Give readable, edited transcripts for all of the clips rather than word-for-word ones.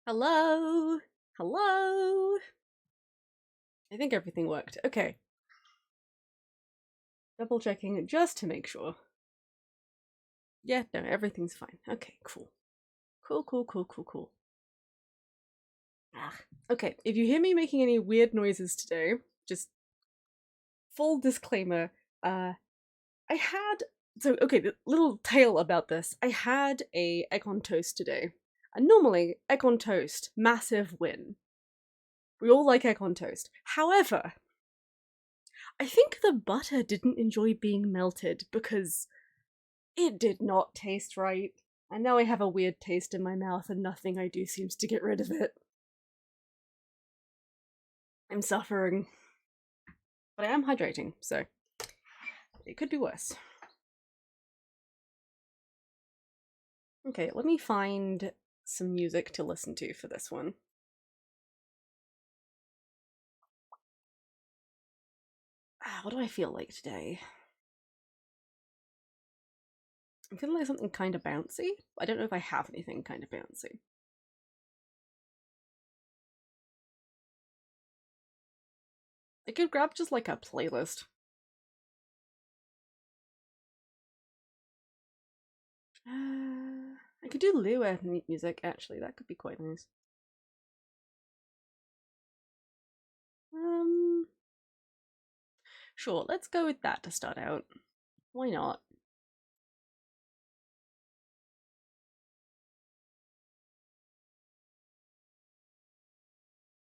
Hello? Hello? I think everything worked. Okay. Double checking just to make sure. Yeah, no, everything's fine. Okay, cool. Cool. Ah. Okay, if you hear me making any weird noises today, just full disclaimer, I had okay, the little tale about this. I had a egg on toast today. And normally, egg on toast, massive win. We all like egg on toast. However, I think the butter didn't enjoy being melted because it did not taste right. And now I have a weird taste in my mouth and nothing I do seems to get rid of it. I'm suffering. But I am hydrating, so it could be worse. Okay, let me find some music to listen to for this one. What do I feel like today? I'm feeling like something kind of bouncy. I don't know if I have anything kind of bouncy. I could grab just like a playlist. I could do Lua music actually, that could be quite nice. Um, sure, let's go with that to start out. Why not?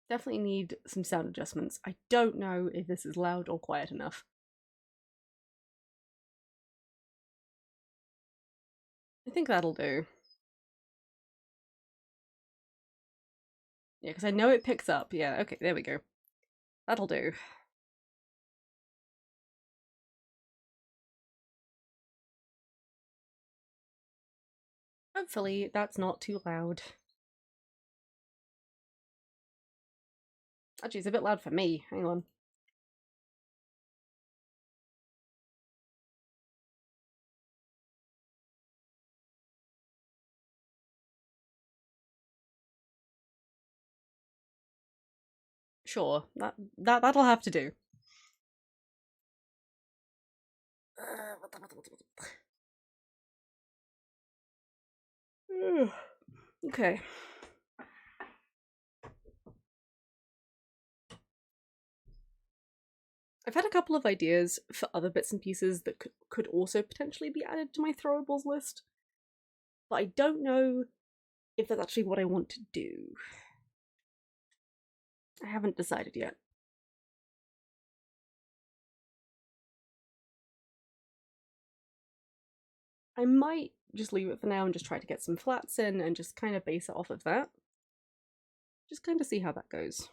Definitely need some sound adjustments. I don't know if this is loud or quiet enough. I think that'll do. Yeah, because I know it picks up. Yeah, okay, there we go. That'll do. Hopefully that's not too loud. Actually, it's a bit loud for me. Hang on. Sure, that'll have to do. Okay. I've had a couple of ideas for other bits and pieces that could also potentially be added to my throwables list, but I don't know if that's actually what I want to do. I haven't decided yet. I might just leave it for now and just try to get some flats in and just kind of base it off of that. Just kind of see how that goes.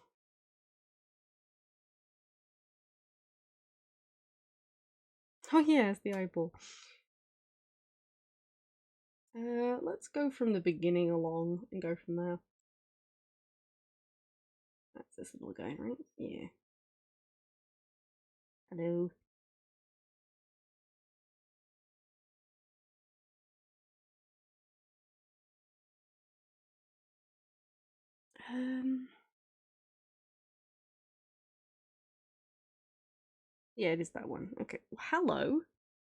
Oh yeah, it's the eyeball. Let's go from the beginning along and go from there. That's this little guy, right? Yeah. Hello. Um. Yeah, it is that one. Okay. Hello.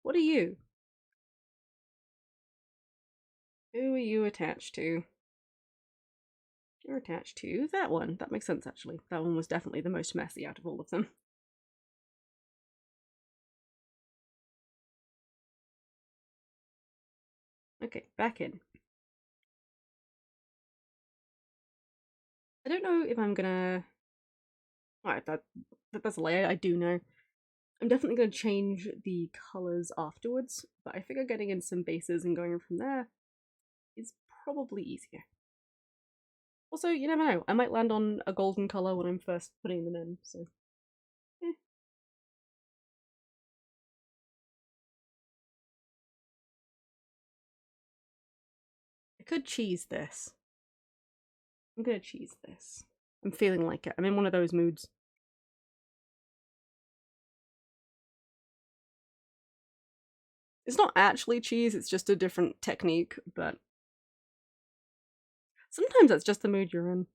What are you? Who are you attached to? You're attached to that one. That makes sense, actually. That one was definitely the most messy out of all of them. Okay, back in. I don't know if I'm gonna. Alright, that's a lie. I do know. I'm definitely gonna change the colors afterwards, but I figure getting in some bases and going from there is probably easier. Also, you never know. I might land on a golden color when I'm first putting them in. So, eh. I could cheese this. I'm gonna cheese this. I'm feeling like it. I'm in one of those moods. It's not actually cheese, it's just a different technique, but Sometimes that's just the mood you're in.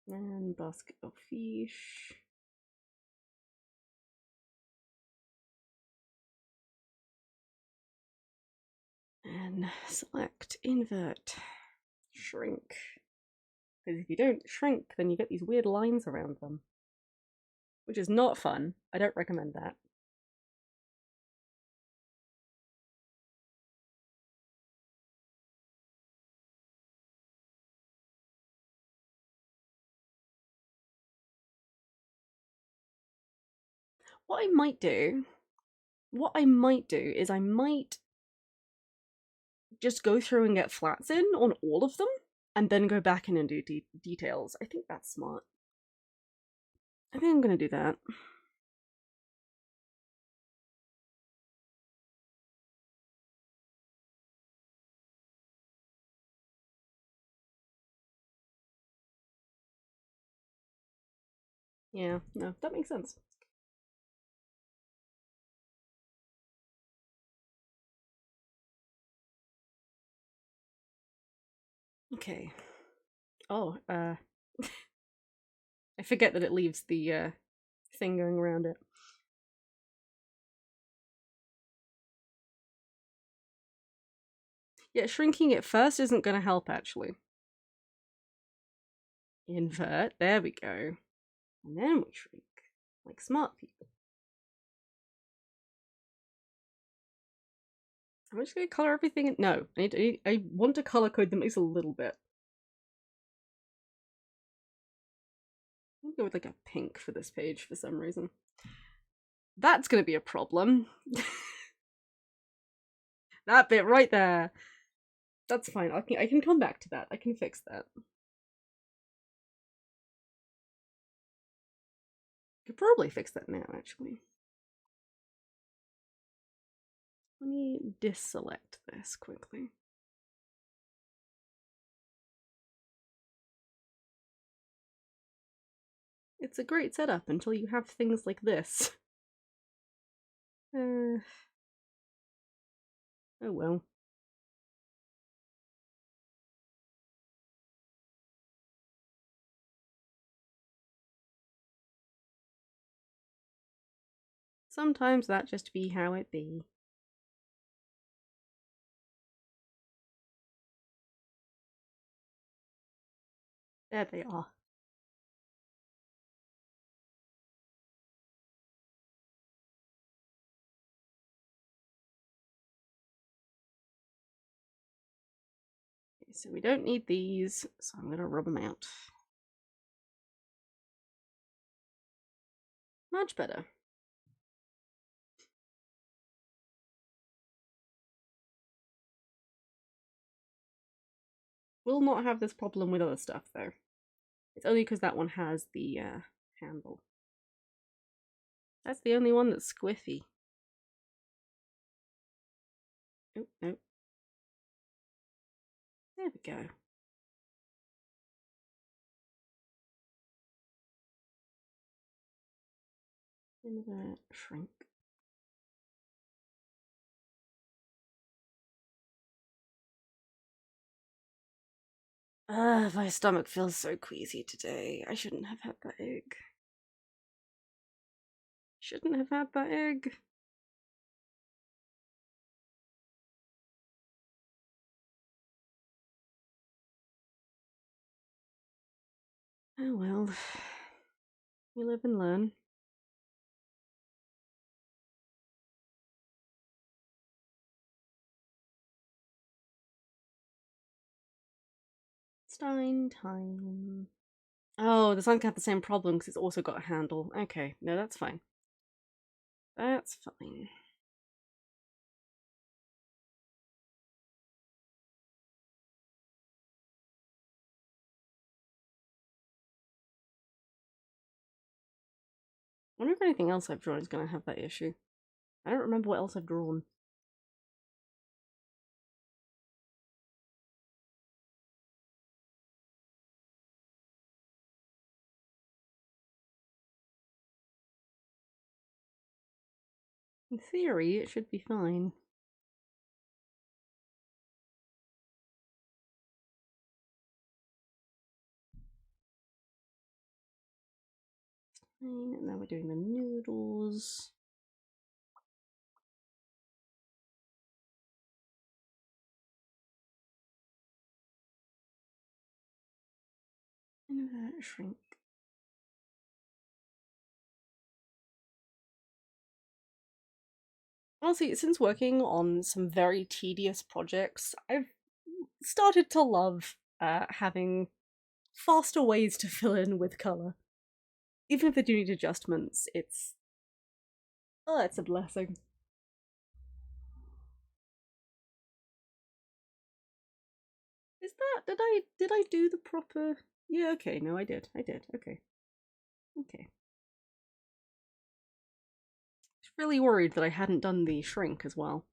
And basket of fish. And select invert. Shrink. Because if you don't shrink, then you get these weird lines around them. Which is not fun. I don't recommend that. What I might do is I might just go through and get flats in on all of them, and then go back in and do details. I think that's smart. I think I'm gonna do that. Yeah, no, that makes sense. Okay. Oh, I forget that it leaves the thing going around it. Yeah, shrinking it first isn't going to help, actually. Invert, there we go. And then we shrink, like smart people. I'm just going to color everything in. No, I want to color code them at least a little bit. I'm going to go with like a pink for this page for some reason. That's going to be a problem. That bit right there. That's fine. I can come back to that. I can fix that. Could probably fix that now, actually. Let me deselect this quickly. It's a great setup until you have things like this. Oh well. Sometimes that just be how it be. There they are. Okay, so we don't need these, so I'm gonna rub them out. Much better. Will not have this problem with other stuff though. It's only because that one has the handle. That's the only one that's squiffy. Oh, no. There we go. Invert, shrink. My stomach feels so queasy today. I shouldn't have had that egg. Shouldn't have had that egg. Oh well. You live and learn. Stein time. Oh, the sun's got the same problem because it's also got a handle. Okay, no, that's fine. That's fine. I wonder if anything else I've drawn is going to have that issue. I don't remember what else I've drawn. In theory, it should be fine. And now we're doing the noodles. Invert, shrink. Honestly, since working on some very tedious projects, I've started to love having faster ways to fill in with color. Even if they do need adjustments, it's a blessing. Is that did I do the proper? Yeah, okay, no, I did. Okay. Okay. I was really worried that I hadn't done the shrink as well.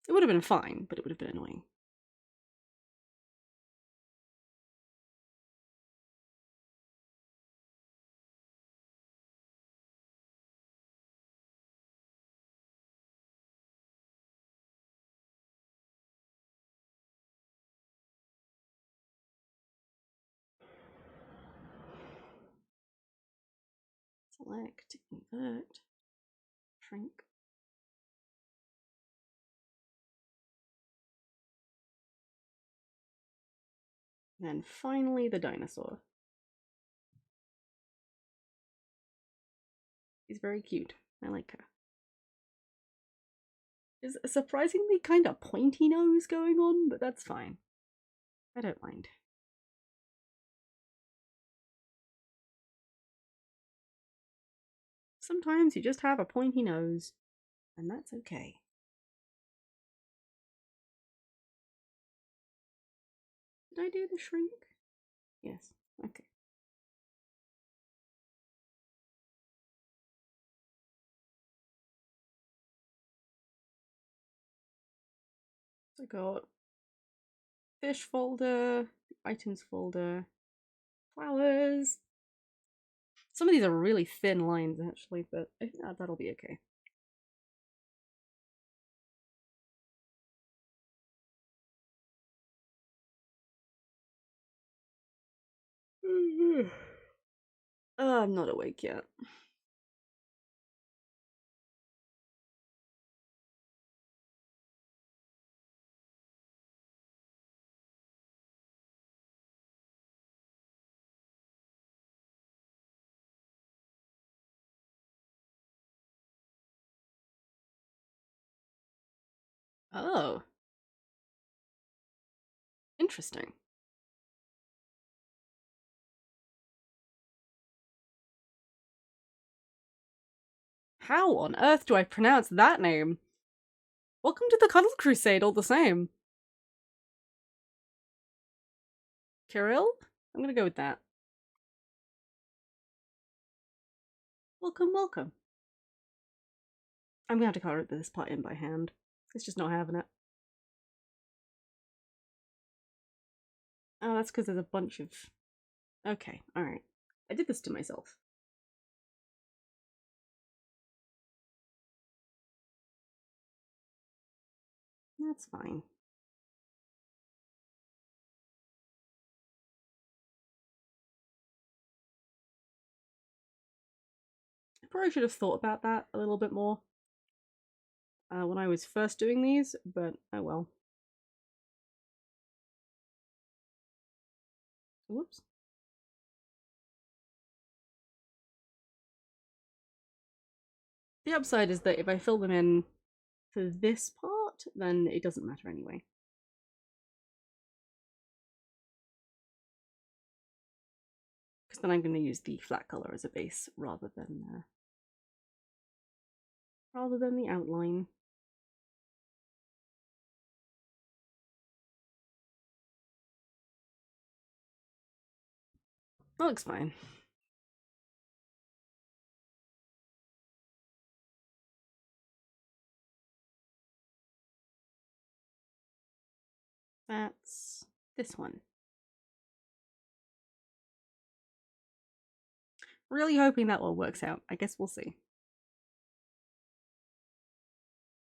It would have been fine, but it would have been annoying. Select, invert, shrink. And then finally the dinosaur. She's very cute. I like her. There's a surprisingly kind of pointy nose going on, but that's fine. I don't mind. Sometimes you just have a pointy nose, and that's okay. Did I do the shrink? Yes. Okay. So I got fish folder, items folder, flowers. Some of these are really thin lines actually, but I think that'll be okay. I'm not awake yet. Oh, interesting. How on earth do I pronounce that name? Welcome to the Cuddle Crusade all the same. Kirill? I'm gonna go with that. Welcome, welcome. I'm gonna have to color this part in by hand. It's just not having it. Oh, that's because there's a bunch of... Okay, alright. I did this to myself. That's fine. I probably should have thought about that a little bit more when I was first doing these, but oh well. Whoops. The upside is that if I fill them in for this part, then it doesn't matter anyway. Because then I'm going to use the flat color as a base rather than the outline. That looks fine. That's this one. Really hoping that one works out. I guess we'll see.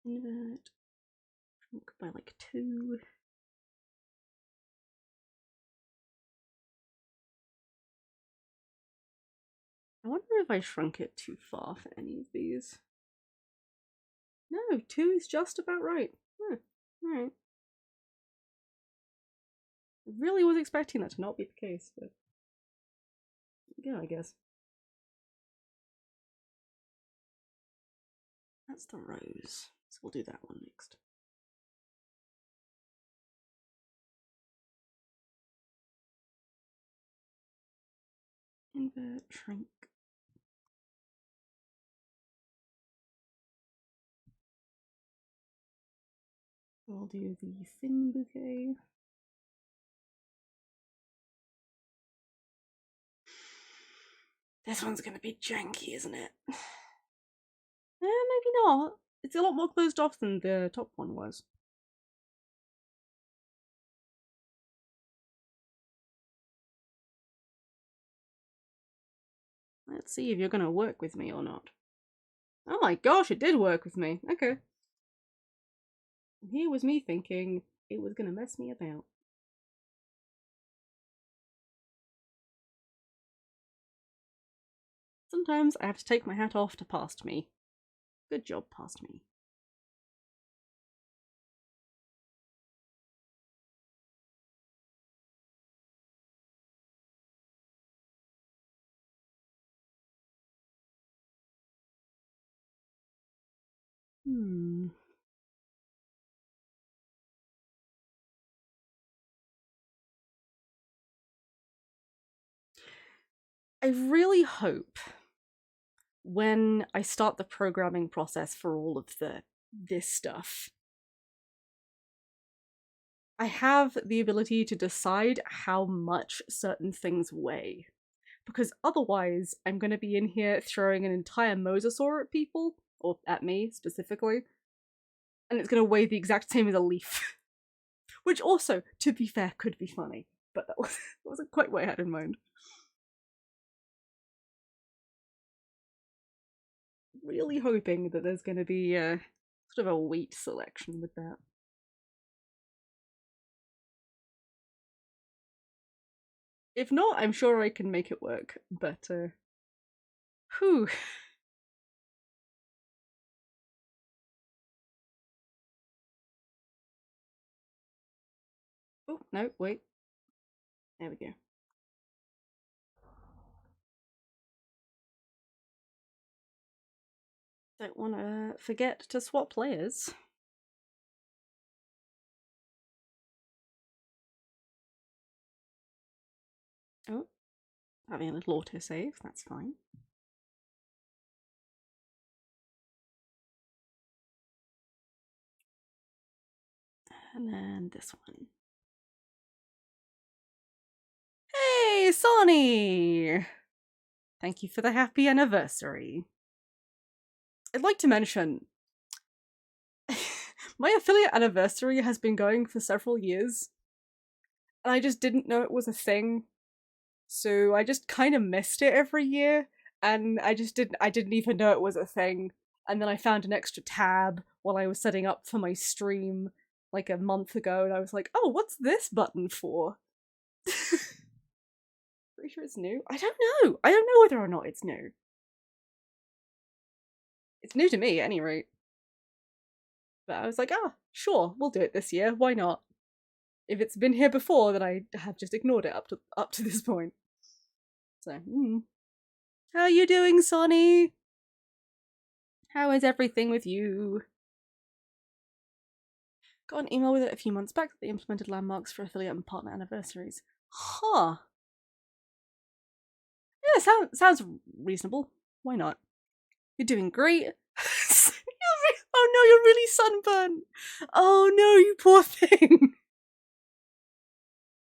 Invert. Shrink by like 2. I wonder if I shrunk it too far for any of these. No, 2 is just about right. Huh. Alright. I really was expecting that to not be the case, but yeah, I guess. That's the rose. So we'll do that one next. Invert, shrink. We'll do the thin bouquet. This one's gonna be janky, isn't it? Maybe not. It's a lot more closed off than the top one was. Let's see if you're gonna work with me or not. Oh my gosh, it did work with me. Okay. And here was me thinking it was gonna mess me about. Sometimes I have to take my hat off to past me. Good job, past me. I really hope when I start the programming process for all of this stuff, I have the ability to decide how much certain things weigh. Because otherwise, I'm going to be in here throwing an entire mosasaur at people, or at me specifically, and it's going to weigh the exact same as a leaf. Which also, to be fair, could be funny, but that wasn't quite what I had in mind. Really hoping that there's going to be sort of a weight selection with that. If not, I'm sure I can make it work, but whew. Oh, no, wait. There we go. Don't want to forget to swap layers. Oh, having a little autosave, that's fine. And then this one. Hey, Sonny! Thank you for the happy anniversary. I'd like to mention my affiliate anniversary has been going for several years, and I just didn't know it was a thing. So I just kind of missed it every year, and I didn't even know it was a thing. And then I found an extra tab while I was setting up for my stream like a month ago, and I was like, oh, what's this button for? Pretty sure it's new. I don't know. I don't know whether or not it's new. It's new to me, at any rate. But I was like, ah, sure, we'll do it this year. Why not? If it's been here before, then I have just ignored it up to this point. So, How you doing, Sonny? How is everything with you? Got an email with it a few months back that they implemented landmarks for affiliate and partner anniversaries. Huh. Yeah, sounds reasonable. Why not? You're doing great. Oh no, you're really sunburned. Oh no, you poor thing.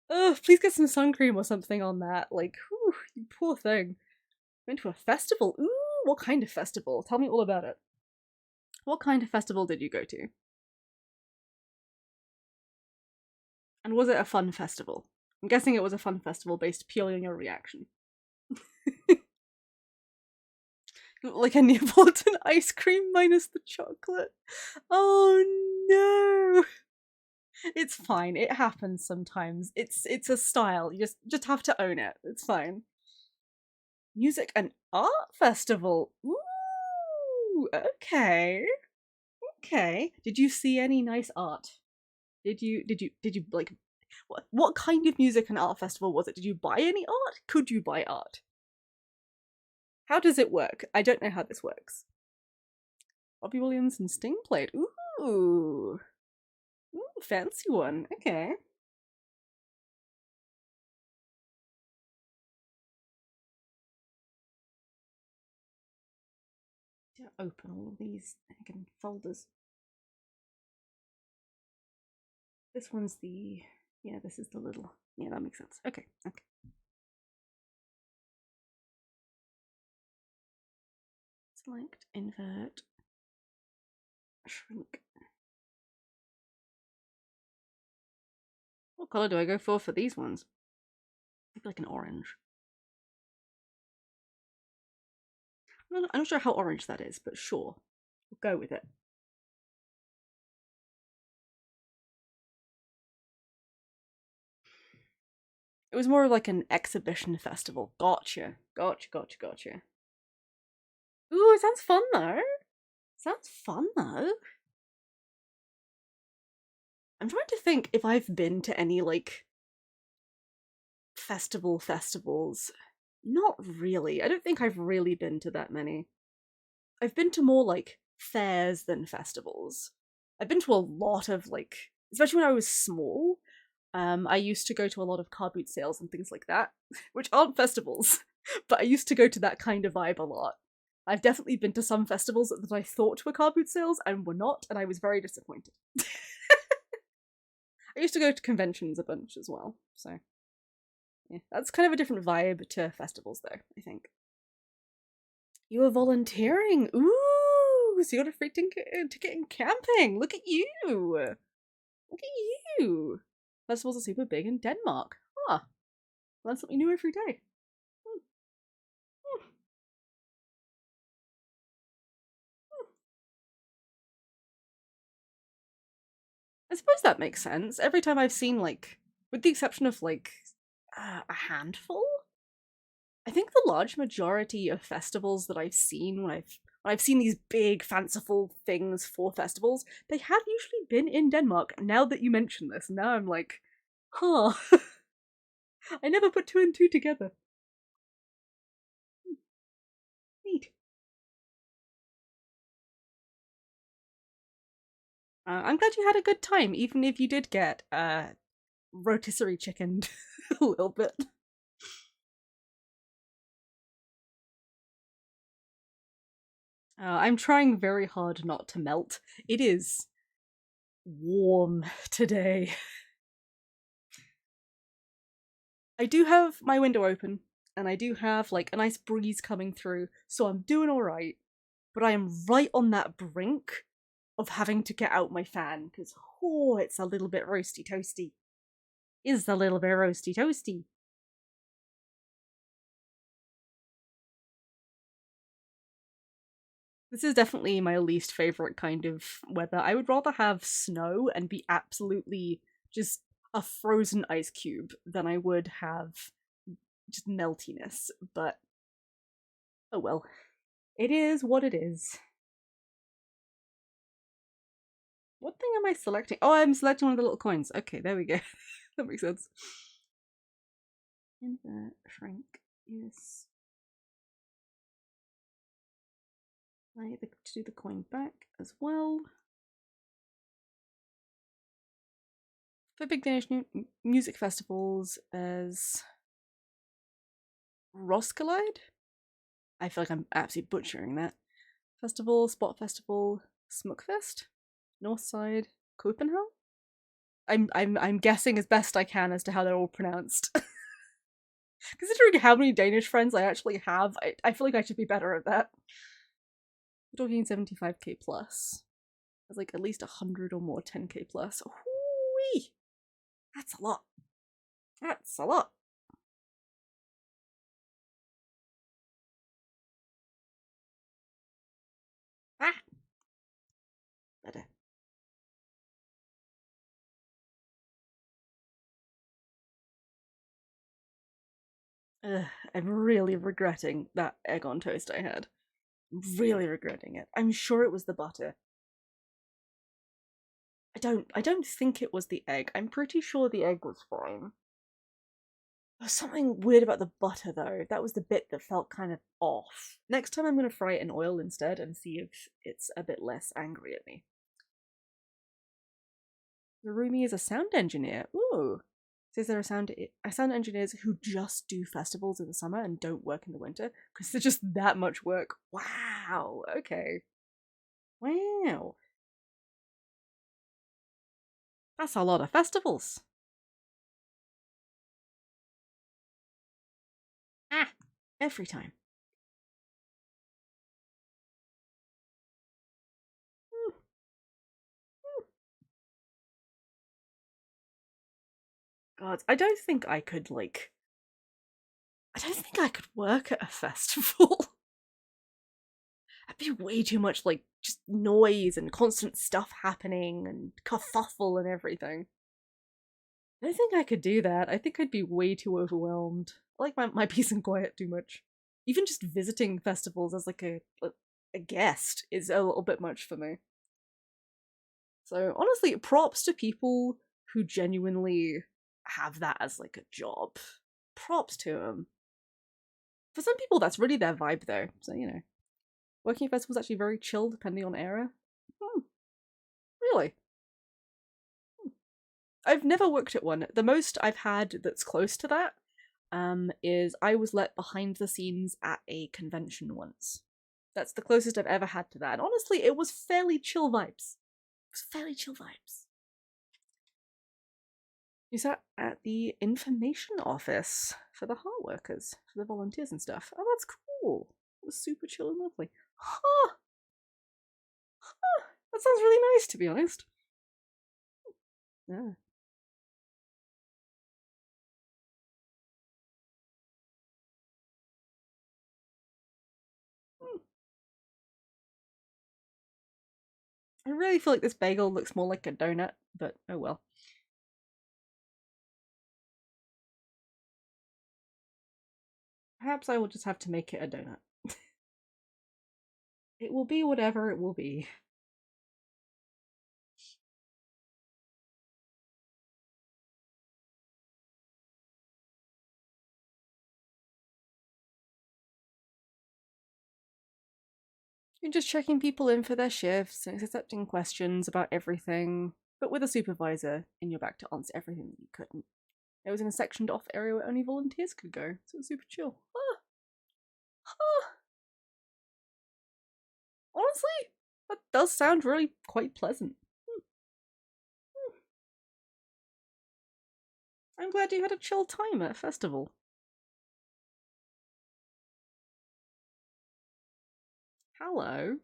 Ugh, please get some sun cream or something on that. Like, whew, you poor thing. Went to a festival. Ooh, what kind of festival? Tell me all about it. What kind of festival did you go to? And was it a fun festival? I'm guessing it was a fun festival based purely on your reaction. Like a Neapolitan ice cream minus the chocolate. Oh no! It's fine. It happens sometimes. It's a style. You just have to own it. It's fine. Music and art festival. Ooh, okay. Okay. Did you see any nice art? Did you like what kind of music and art festival was it? Did you buy any art? Could you buy art? How does it work? I don't know how this works. Robbie Williams and Sting played. Ooh. Ooh, fancy one. Okay. Open all of these again folders. This one's the this is the little that makes sense. Okay. Select, invert, shrink. What color do I go for these ones? Maybe like an orange. I'm not sure how orange that is, but sure. We'll go with it. It was more like an exhibition festival. Gotcha. Ooh, it sounds fun though. I'm trying to think if I've been to any like festivals. Not really. I don't think I've really been to that many. I've been to more like fairs than festivals. I've been to a lot of like, especially when I was small. I used to go to a lot of car boot sales and things like that, which aren't festivals, but I used to go to that kind of vibe a lot. I've definitely been to some festivals that I thought were car boot sales and were not, and I was very disappointed. I used to go to conventions a bunch as well, so yeah, that's kind of a different vibe to festivals, though, I think. You were volunteering. Ooh, so you got a free ticket in camping. Look at you. Look at you. Festivals are super big in Denmark. Huh. Learn something new every day. I suppose that makes sense. Every time I've seen, like, with the exception of, like, a handful, I think the large majority of festivals that I've seen when I've seen these big fanciful things for festivals, they have usually been in Denmark. Now that you mention this, now I'm like, huh. I never put two and two together. Neat. I'm glad you had a good time, even if you did get rotisserie chickened a little bit. I'm trying very hard not to melt. It is warm today. I do have my window open, and I do have like a nice breeze coming through, so I'm doing alright. But I am right on that brink of having to get out my fan, because it's a little bit roasty toasty. Is a little bit roasty toasty. This is definitely my least favorite kind of weather. I would rather have snow and be absolutely just a frozen ice cube than I would have just meltiness. But oh well. It is what it is. What thing am I selecting? Oh, I'm selecting one of the little coins. Okay, there we go. That makes sense. Invert, shrink, yes. I need to do the coin back as well. For big Danish music festivals, as Roskilde. I feel like I'm absolutely butchering that. Festival, Spot Festival, Smukfest, Northside, Copenhagen. I'm guessing as best I can as to how they're all pronounced. Considering how many Danish friends I actually have, I feel like I should be better at that. We're talking 75k plus. There's like at least 100 or more 10k plus. Hoo-wee! That's a lot. That's a lot. Ugh, I'm really regretting that egg on toast I had. Really regretting it. I'm sure it was the butter. I don't think it was the egg. I'm pretty sure the egg was fine. There's something weird about the butter though. That was the bit that felt kind of off. Next time I'm gonna fry it in oil instead and see if it's a bit less angry at me. Narumi is a sound engineer. Ooh. Says there are sound engineers who just do festivals in the summer and don't work in the winter because they're just that much work. Wow. Okay. Wow. That's a lot of festivals. Ah. Every time. God, I don't think I could work at a festival. That'd be way too much like just noise and constant stuff happening and kerfuffle and everything. I don't think I could do that. I think I'd be way too overwhelmed. I like my peace and quiet too much. Even just visiting festivals as like a guest is a little bit much for me. So honestly, props to people who genuinely have that as like a job. Props to them. For some people, that's really their vibe though. So working at festivals is actually very chill depending on era. Hmm, really? I've never worked at one. The most I've had that's close to that is I was let behind the scenes at a convention once. That's the closest I've ever had to that. And honestly, it was fairly chill vibes. It was fairly chill vibes. You sat at the information office for the hard workers, for the volunteers and stuff. Oh, that's cool. It was super chill and lovely. Huh. That sounds really nice, to be honest. Yeah. Hmm. I really feel like this bagel looks more like a donut, but oh well. Perhaps I will just have to make it a donut. It will be whatever it will be. You're just checking people in for their shifts and accepting questions about everything, but with a supervisor in your back to answer everything that you couldn't. It was in a sectioned off area where only volunteers could go, so it was super chill. Ah, honestly, that does sound really quite pleasant. I'm glad you had a chill time at a festival. Hello.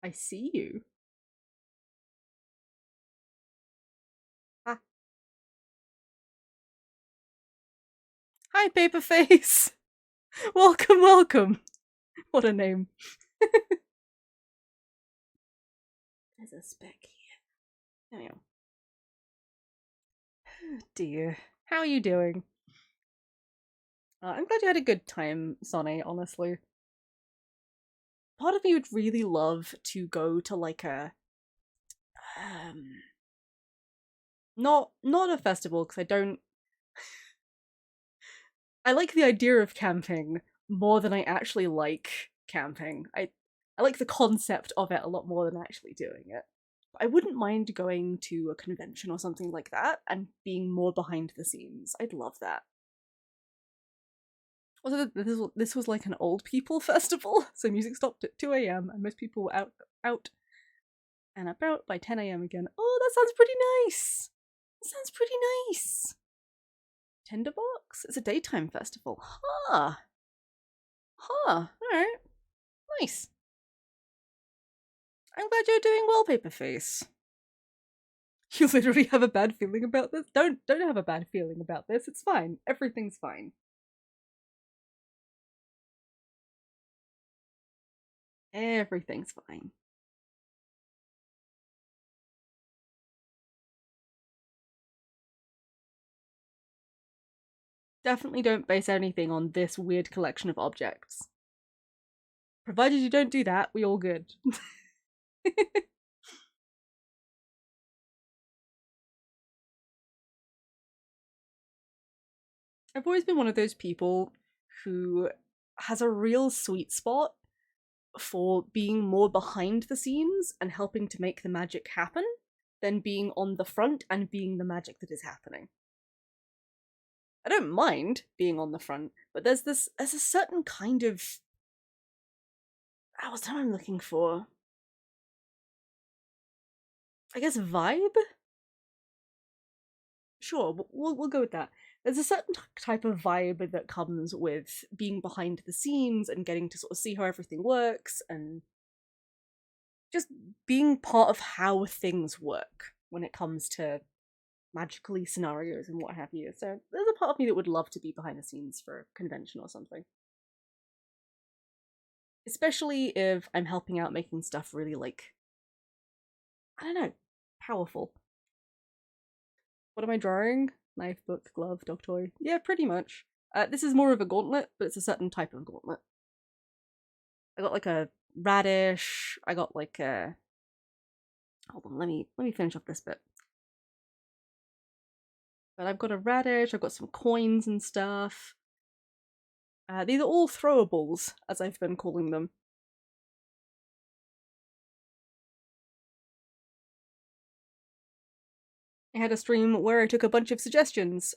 I see you. Ah. Hi, Paperface. Welcome, welcome. What a name. There's a speck here. There we go. Oh dear. How are you doing? I'm glad you had a good time, Sonny, honestly. Part of me would really love to go to like a um not a festival because I like the idea of camping more than I actually like camping. I like the concept of it a lot more than actually doing it. I wouldn't mind going to a convention or something like that and being more behind the scenes. I'd love that. Also, this was like an old people festival, so music stopped at 2 a.m. and most people were out and about by 10 a.m. again. Oh, that sounds pretty nice. That sounds pretty nice. Tinderbox? It's a daytime festival. Huh. Huh. Alright. Nice. I'm glad you're doing well, Paperface. You literally have a bad feeling about this? Don't have a bad feeling about this. It's fine. Everything's fine. Everything's fine. definitely don't base anything on this weird collection of objects. Provided you don't do that, we all good. I've always been one of those people who has a real sweet spot for being more behind the scenes and helping to make the magic happen than being on the front and being the magic that is happening. I don't mind being on the front, but there's a certain kind of, what's what I'm looking for? I guess vibe? Sure, we'll go with that. There's a certain type of vibe that comes with being behind the scenes and getting to sort of see how everything works and just being part of how things work when it comes to magically scenarios and what have you. So there's a part of me that would love to be behind the scenes for a convention or something. Especially if I'm helping out making stuff really, like, I don't know, powerful. What am I drawing? Knife, book, glove, dog toy. Yeah, pretty much. This is more of a gauntlet, but it's a certain type of gauntlet. I got like a radish. I got like a. Hold on, let me finish off this bit. But I've got a radish. I've got some coins and stuff. These are all throwables, as I've been calling them. I had a stream where I took a bunch of suggestions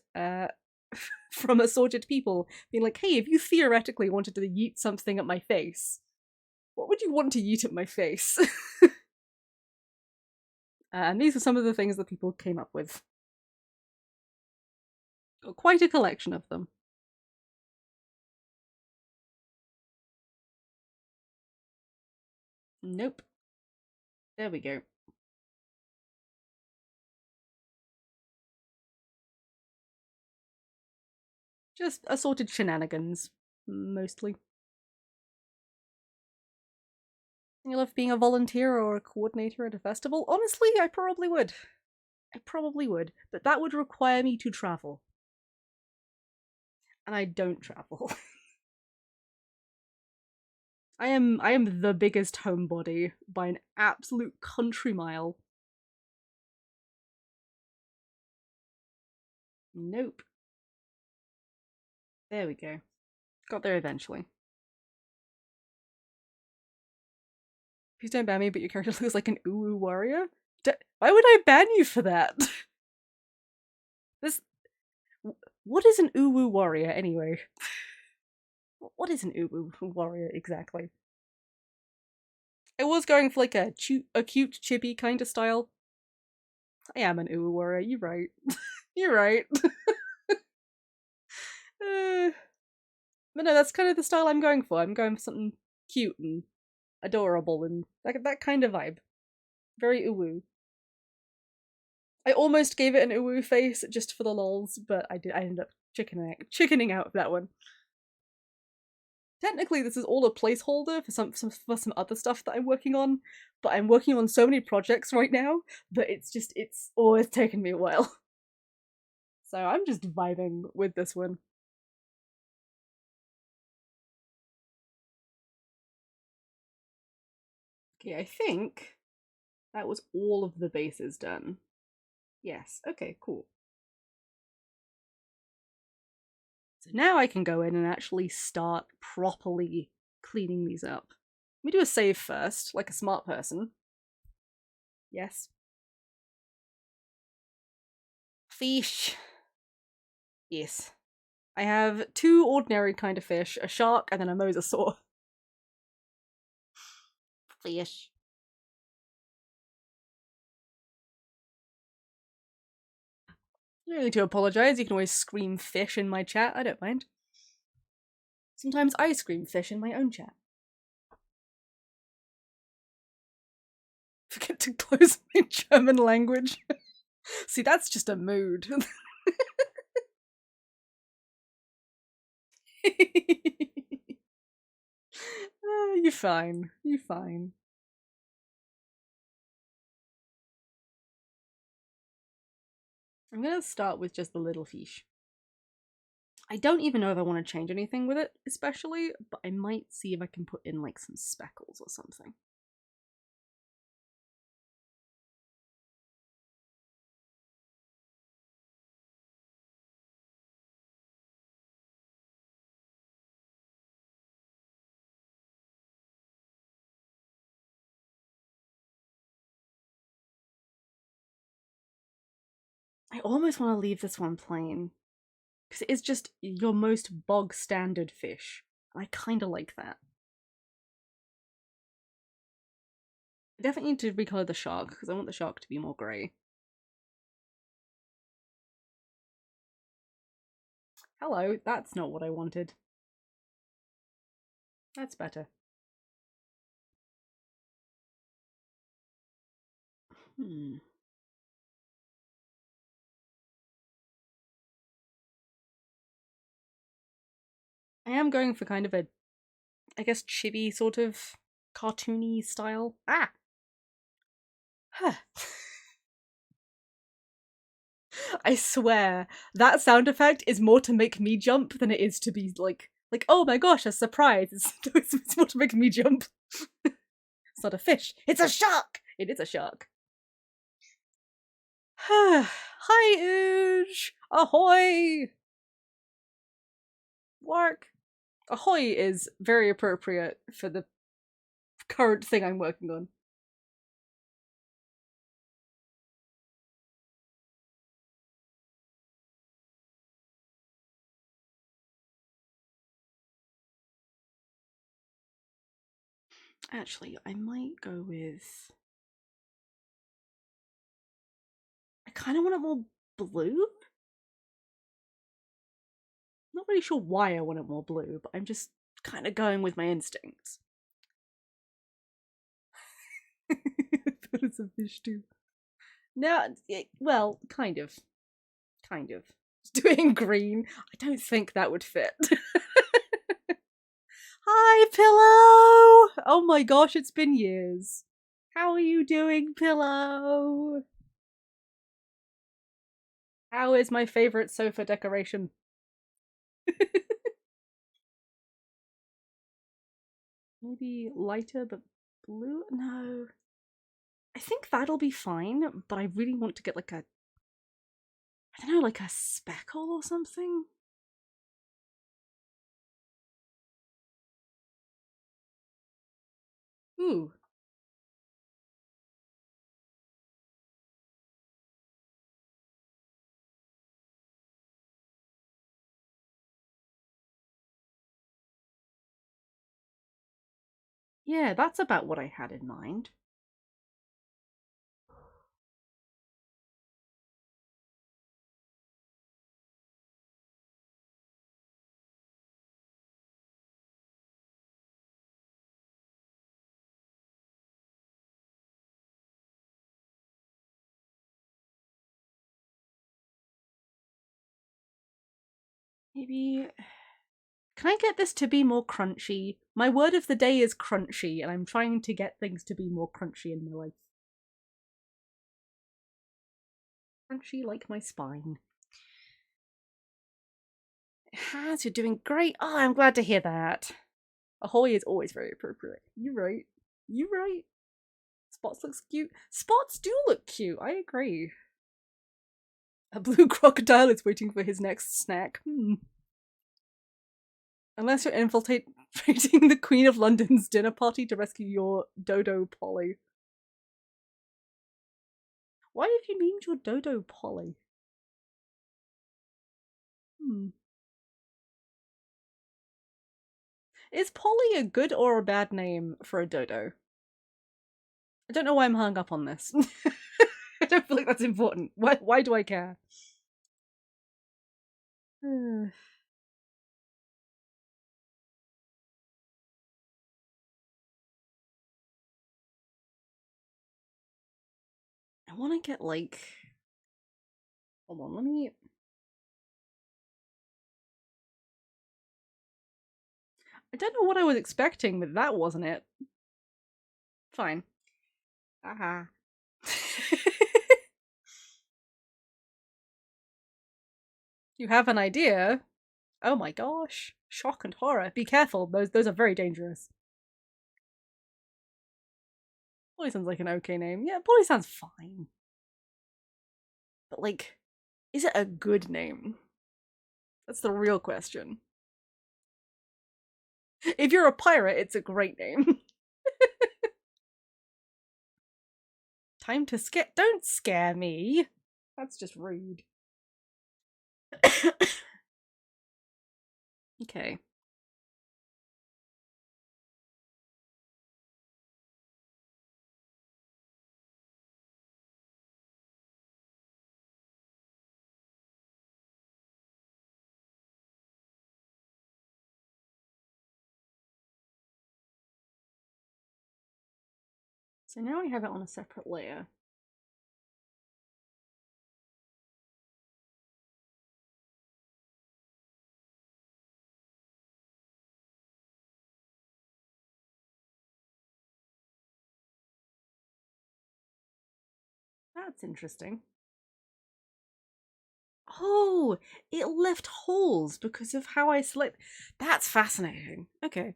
from assorted people, being like, hey, if you theoretically wanted to yeet something at my face, what would you want to yeet at my face? And these are some of the things that people came up with. Quite a collection of them. Nope. There we go. Just assorted shenanigans, mostly. You love being a volunteer or a coordinator at a festival? Honestly, I probably would. But that would require me to travel. And I don't travel. I am the biggest homebody by an absolute country mile. Nope. There we go. Got there eventually. Please don't ban me, but your character looks like an uwu warrior? Why would I ban you for that? This... What is an uwu warrior, anyway? What is an uwu warrior, exactly? I was going for like a cute chibi kind of style. I am an uwu warrior, you're right. You're right. But no, that's kind of the style I'm going for. I'm going for something cute and adorable and that kind of vibe. Very uwu. I almost gave it an uwu face just for the lols, but I ended up chickening out of that one. Technically, this is all a placeholder for some other stuff that I'm working on, but I'm working on so many projects right now that it's always taken me a while. So I'm just vibing with this one. Okay, I think that was all of the bases done. Yes, okay, cool. So now I can go in and actually start properly cleaning these up. Let me do a save first, like a smart person. Yes. Fish. Yes. I have 2 ordinary kind of fish, a shark, and then a mosasaur. Fish. You don't need to apologise, you can always scream fish in my chat, I don't mind. Sometimes I scream fish in my own chat. Forget to close my German language. See, that's just a mood. You're fine. You're fine. I'm gonna start with just the little fish. I don't even know if I want to change anything with it, especially, but I might see if I can put in like some speckles or something. I almost want to leave this one plain, because it is just your most bog standard fish. I kind of like that. I definitely need to recolor the shark, because I want the shark to be more grey. Hello, that's not what I wanted. That's better. I am going for kind of a, I guess, chibi sort of cartoony style. Ah! Huh. I swear, that sound effect is more to make me jump than it is to be like, oh my gosh, a surprise. It's more to make me jump. It's not a fish, it's a shark! It is a shark. Hi, Ooge! Ahoy! Work! Ahoy is very appropriate for the current thing I'm working on. Actually, I might go with... I kind of want it more blue? Not really sure why I want it more blue, but I'm just kind of going with my instincts. But it's a fish too. No, well, kind of. Kind of. Doing green. I don't think that would fit. Hi, Pillow! Oh my gosh, it's been years. How are you doing, Pillow? How is my favorite sofa decoration? Maybe lighter but blue? No. I think that'll be fine, but I really want to get like a, I don't know, like a speckle or something? Ooh. Yeah, that's about what I had in mind. Maybe... Can I get this to be more crunchy? My word of the day is crunchy, and I'm trying to get things to be more crunchy in my life. Crunchy like my spine. Has, you're doing great. Oh, I'm glad to hear that. Ahoy is always very appropriate. You're right. You're right. Spots looks cute. Spots do look cute. I agree. A blue crocodile is waiting for his next snack. Unless you're infiltrating the Queen of London's dinner party to rescue your dodo Polly. Why have you named your dodo Polly? Is Polly a good or a bad name for a dodo? I don't know why I'm hung up on this. I don't feel like that's important. Why do I care? I want to get like... Hold on, let me... I don't know what I was expecting, but that wasn't it. Fine. Aha. You have an idea? Oh my gosh. Shock and horror. Be careful. Those are very dangerous. Polly sounds like an okay name. Yeah, Polly sounds fine. But like, is it a good name? That's the real question. If you're a pirate, it's a great name. Time to scare. Don't scare me. That's just rude. Okay. So now I have it on a separate layer. That's interesting. Oh, it left holes because of how I select. That's fascinating. Okay.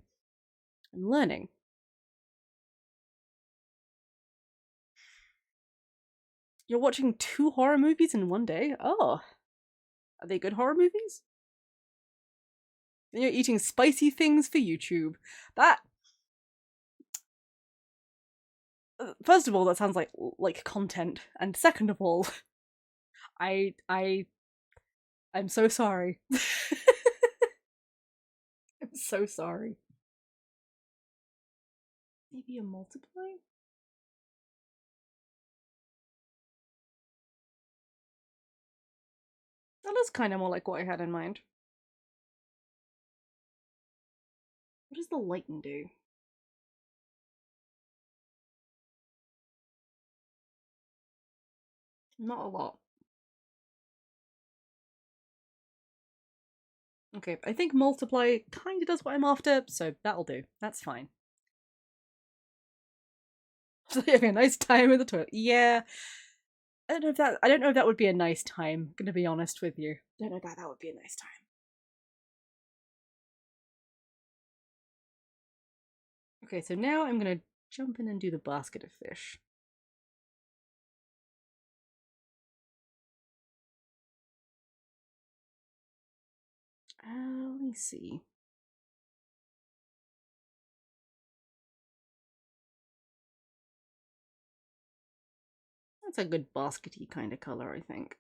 I'm learning. You're watching 2 horror movies in one day? Oh. Are they good horror movies? And you're eating spicy things for YouTube. That. First of all, that sounds like content, and second of all, I'm so sorry. I'm so sorry. Maybe a multiply? That is kind of more like what I had in mind. What does the lighten do? Not a lot. Okay, I think multiply kind of does what I'm after, so that'll do. That's fine. Having a nice time in the toilet. Yeah. I don't know if that would be a nice time, I'm gonna be honest with you. I don't know if that would be a nice time. Okay, so now I'm gonna jump in and do the basket of fish. Let me see. That's a good baskety kind of color, I think.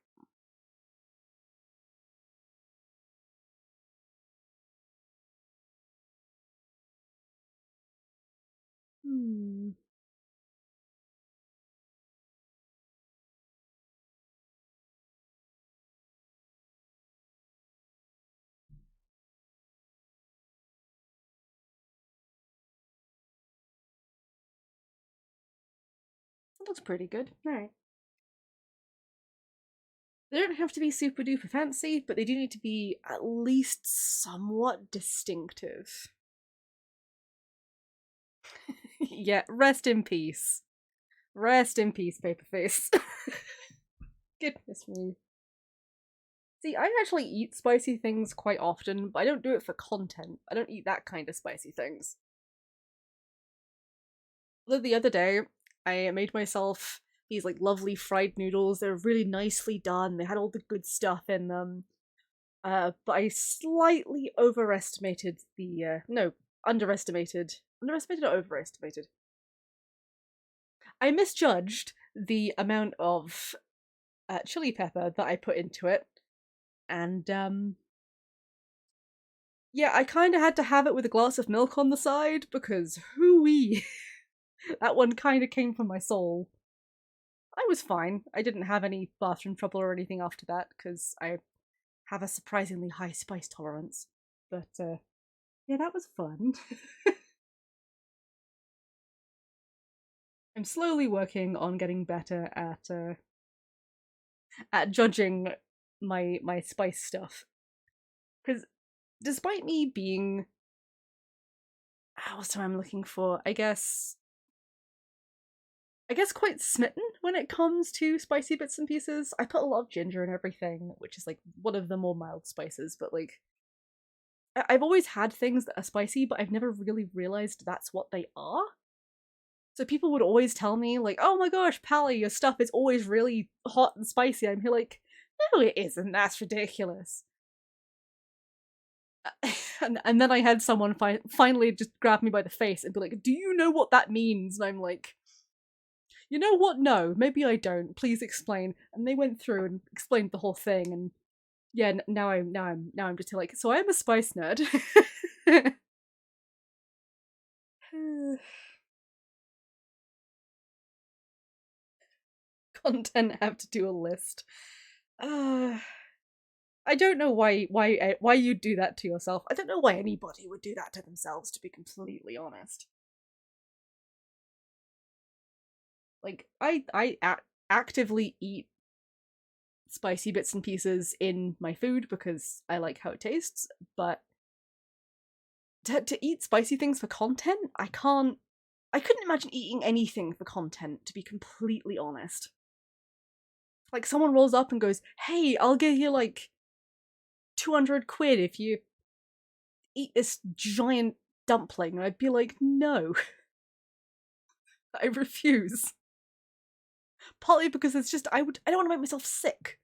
Hmm. That looks pretty good. Alright. They don't have to be super duper fancy, but they do need to be at least somewhat distinctive. Yeah, rest in peace. Rest in peace, Paperface. Goodness me. See, I actually eat spicy things quite often, but I don't do it for content. I don't eat that kind of spicy things. Although the other day, I made myself these like lovely fried noodles. They're really nicely done. They had all the good stuff in them. But I slightly overestimated the no, underestimated or overestimated. I misjudged the amount of chili pepper that I put into it, and yeah, I kind of had to have it with a glass of milk on the side because hooey, that one kind of came from my soul. I was fine. I didn't have any bathroom trouble or anything after that because I have a surprisingly high spice tolerance. But yeah, that was fun. I'm slowly working on getting better at judging my spice stuff because despite me being what's the word I'm looking for? I guess quite smitten when it comes to spicy bits and pieces. I put a lot of ginger and everything, which is like one of the more mild spices, but like I've always had things that are spicy, but I've never really realized that's what they are. So people would always tell me, like, oh my gosh, Pally, your stuff is always really hot and spicy. I'm here like, no, it isn't. That's ridiculous. And then I had someone finally just grab me by the face and be like, do you know what that means? And I'm like, you know what? No, maybe I don't. Please explain. And they went through and explained the whole thing. And yeah, now I'm just like, so I'm a spice nerd. Content have to do a list. I don't know why you do that to yourself. I don't know why anybody would do that to themselves, to be completely honest. Like I actively eat spicy bits and pieces in my food because I like how it tastes, but to eat spicy things for content, I can't. I couldn't imagine eating anything for content, to be completely honest. Like someone rolls up and goes, "Hey, I'll give you like 200 quid if you eat this giant dumpling." And I'd be like, "No, I refuse." Partly because it's just I don't want to make myself sick.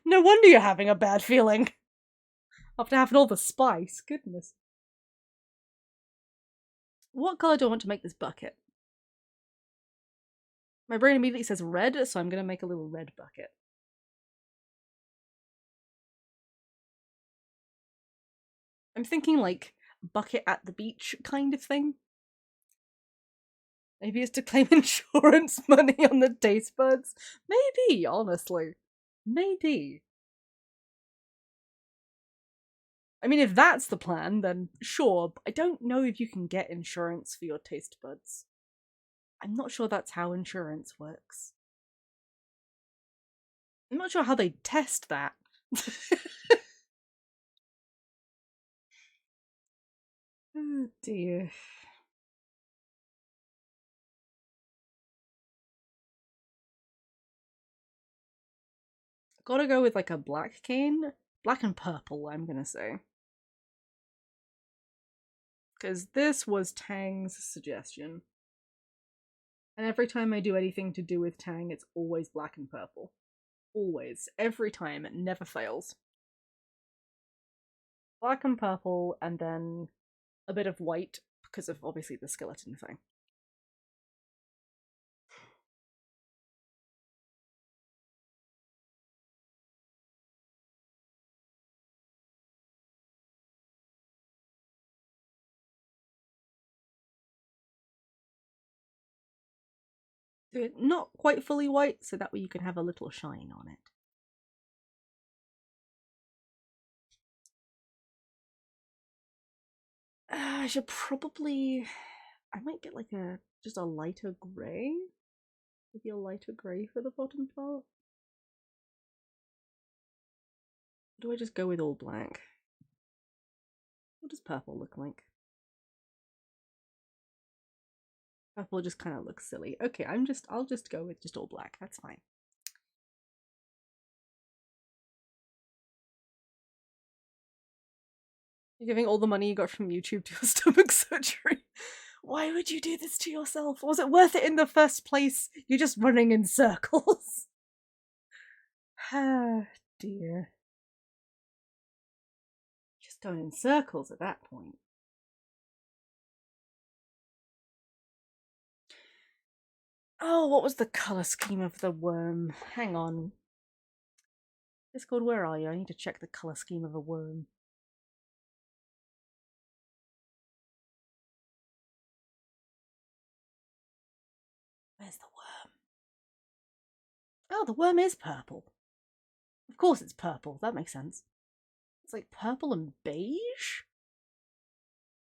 No wonder you're having a bad feeling after having all the spice. Goodness. What color do I want to make this bucket? My brain immediately says red, so I'm gonna make a little red bucket. I'm thinking like bucket at the beach kind of thing. Maybe it's to claim insurance money on the taste buds. Maybe, honestly. Maybe. I mean, if that's the plan, then sure, but I don't know if you can get insurance for your taste buds. I'm not sure that's how insurance works. I'm not sure how they test that. Oh dear. Gotta go with like a black cane. Black and purple, I'm gonna say. Because this was Tang's suggestion. And every time I do anything to do with Tang, it's always black and purple. Always. Every time. It never fails. Black and purple, and then a bit of white, because of obviously the skeleton thing. Do it not quite fully white, so that way you can have a little shine on it. I should probably. I might get like just a lighter grey. Maybe a lighter grey for the bottom part. Or do I just go with all black? What does purple look like? Purple just kind of looks silly. Okay, I'll just go with just all black. That's fine. You're giving all the money you got from YouTube to your stomach surgery. Why would you do this to yourself? Was it worth it in the first place? You're just running in circles. Ah, dear. Just going in circles at that point. Oh, what was the colour scheme of the worm? Hang on. Discord, where are you? I need to check the colour scheme of a worm. Where's the worm? Oh, the worm is purple. Of course it's purple. That makes sense. It's like purple and beige?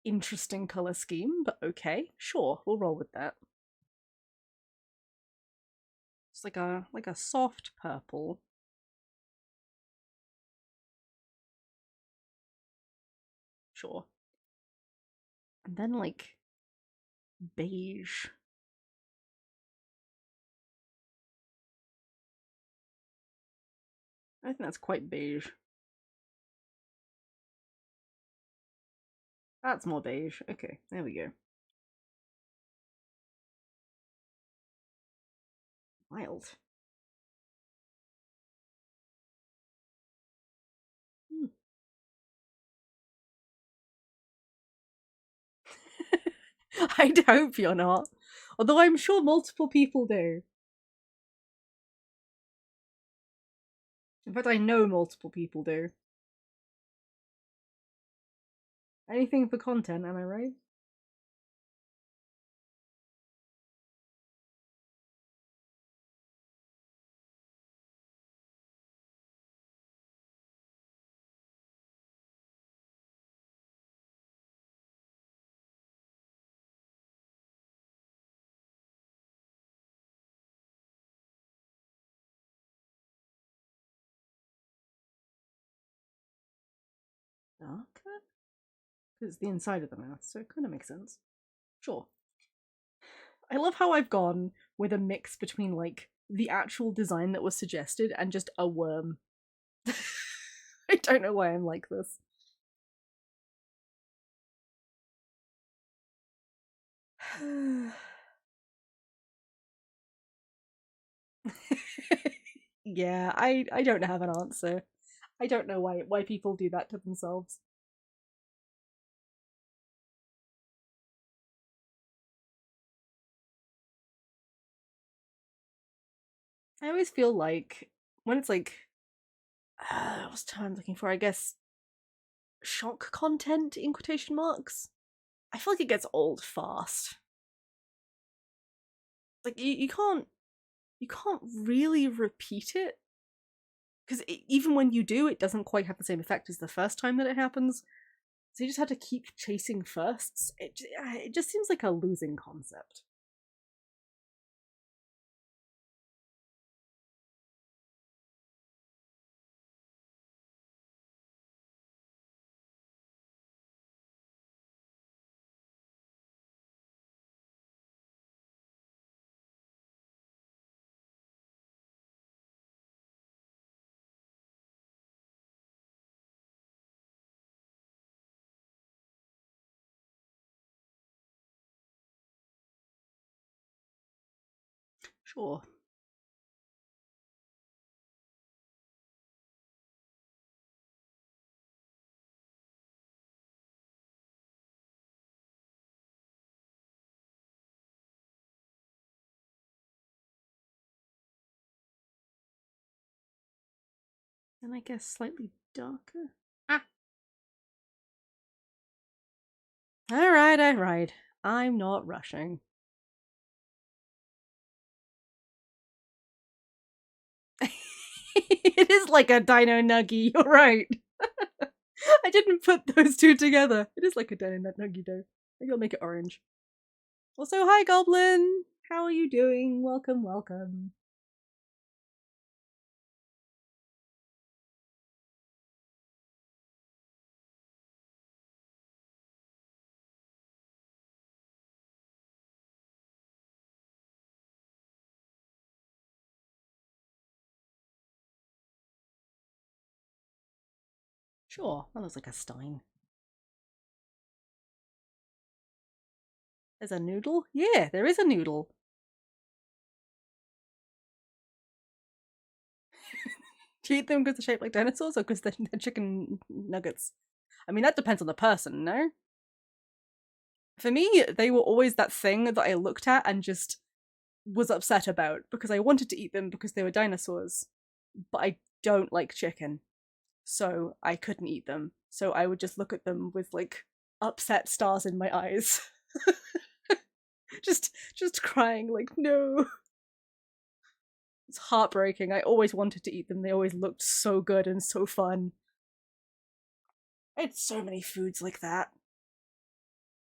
Interesting colour scheme, but okay. Sure, we'll roll with that. It's like a soft purple. Sure. And then like beige. I think that's quite beige. That's more beige. Okay, there we go. Wild. Hmm. I hope you're not. Although I'm sure multiple people do. In fact, I know multiple people do. Anything for content, am I right? Darker? Because it's the inside of the mouth, so it kind of makes sense. Sure. I love how I've gone with a mix between like the actual design that was suggested and just a worm. I don't know why I'm like this. Yeah, I don't have an answer. I don't know why people do that to themselves. I always feel like when it's like what's the term I'm looking for? I guess shock content in quotation marks. I feel like it gets old fast. Like you can't really repeat it because even when you do, it doesn't quite have the same effect as the first time that it happens. So you just have to keep chasing firsts. It just seems like a losing concept. Sure. And I guess slightly darker. Ah. Alright, alright. I'm not rushing. It is like a dino nuggy, you're right. I didn't put those two together. It is like a dino nuggy though. Maybe I'll make it orange. Also, hi Goblin! How are you doing? Welcome, welcome. Sure, that looks like a stein. There's a noodle? Yeah, there is a noodle. Do you eat them because they're shaped like dinosaurs or because they're chicken nuggets? I mean, that depends on the person, no? For me, they were always that thing that I looked at and just was upset about because I wanted to eat them because they were dinosaurs, but I don't like chicken, so I couldn't eat them. So I would just look at them with like upset stars in my eyes. just crying like no. It's heartbreaking. I always wanted to eat them. They always looked so good and so fun. I had so many foods like that.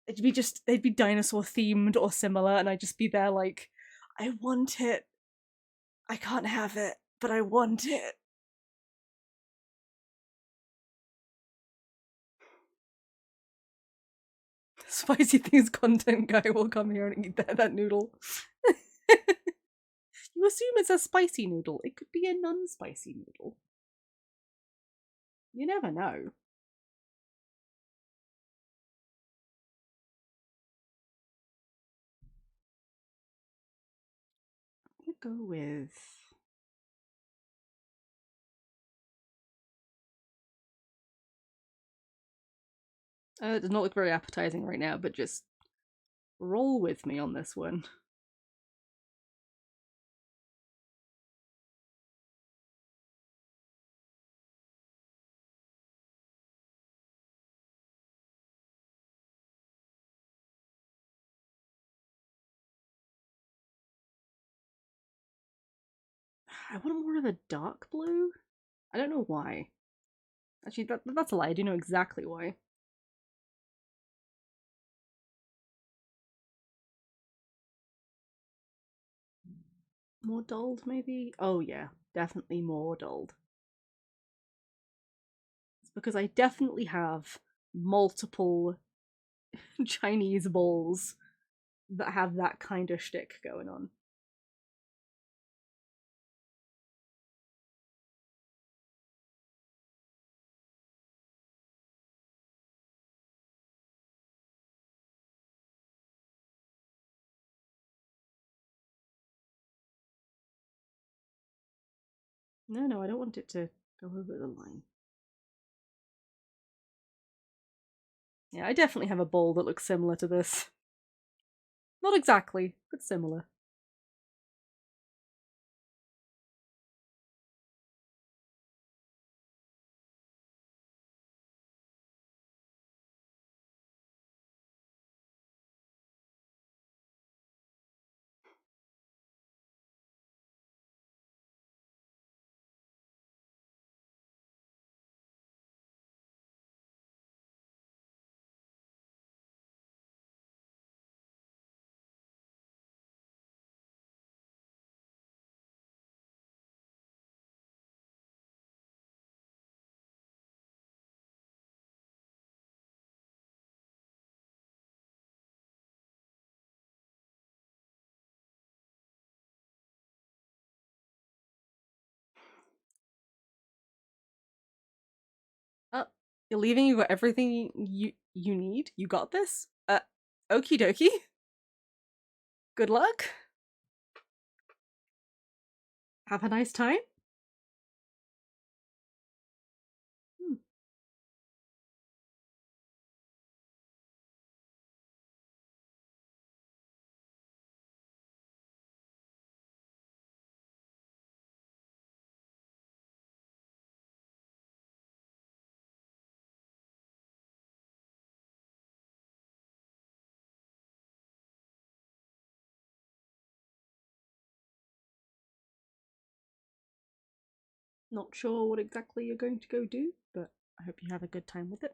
It'd be just they'd be dinosaur themed or similar, and I'd just be there like, I want it. I can't have it, but I want it. Spicy things content guy will come here and eat that noodle. You assume it's a spicy noodle. It could be a non-spicy noodle. You never know. go with... it does not look very appetizing right now, but just roll with me on this one. I want more of a dark blue. I don't know why. Actually, that's a lie. I do know exactly why. More dulled, maybe? Oh yeah, definitely more dulled. It's because I definitely have multiple Chinese bowls that have that kind of shtick going on. No, I don't want it to go over the line. Yeah, I definitely have a bowl that looks similar to this. Not exactly, but similar. Oh, you're leaving? You got everything you need? You got this? Okie dokie. Good luck. Have a nice time. Hmm. Not sure what exactly you're going to go do, but I hope you have a good time with it.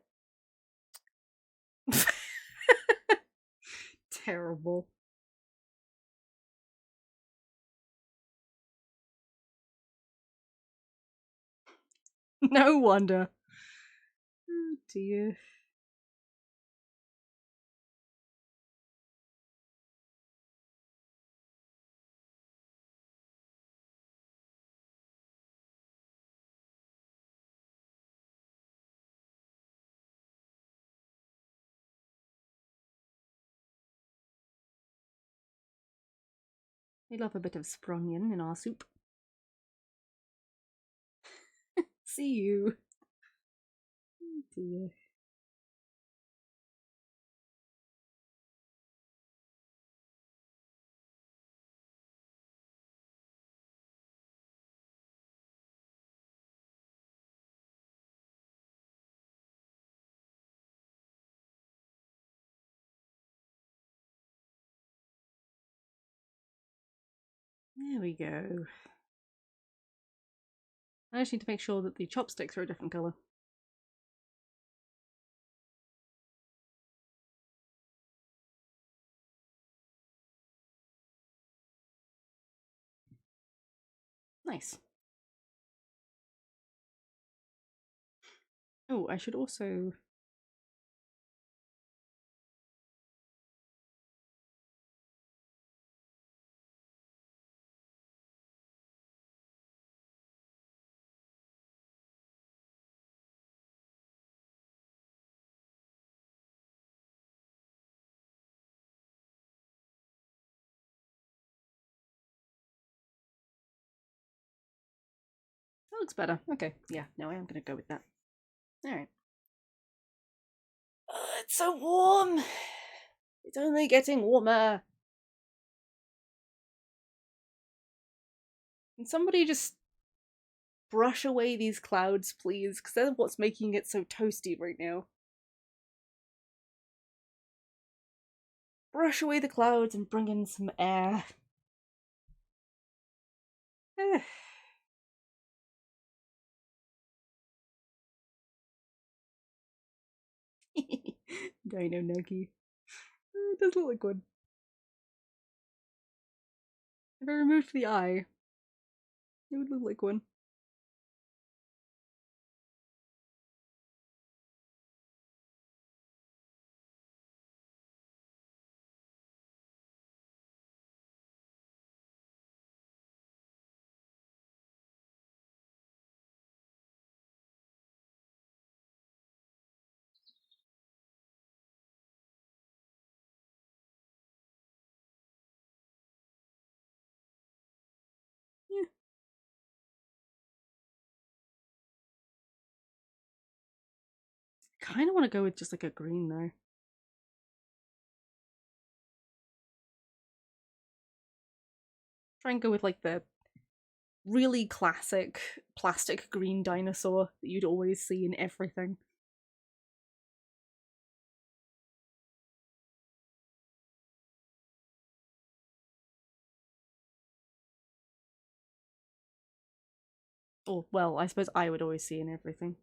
Terrible. No wonder. Oh dear. We love a bit of sprungen in our soup. See you. Oh dear. There we go. I just need to make sure that the chopsticks are a different colour. Nice. Oh, I should also... looks better. Okay, yeah, no, I am gonna go with that. Alright. It's so warm! It's only getting warmer! Can somebody just brush away these clouds, please? Because they're what's making it so toasty right now. Brush away the clouds and bring in some air. Dino Nuggy. It does look like one. If I removed the eye, it would look like one. Yeah. Kind of want to go with just like a green though. Try and go with like the really classic plastic green dinosaur that you'd always see in everything. Or, well, I suppose I would always see in everything.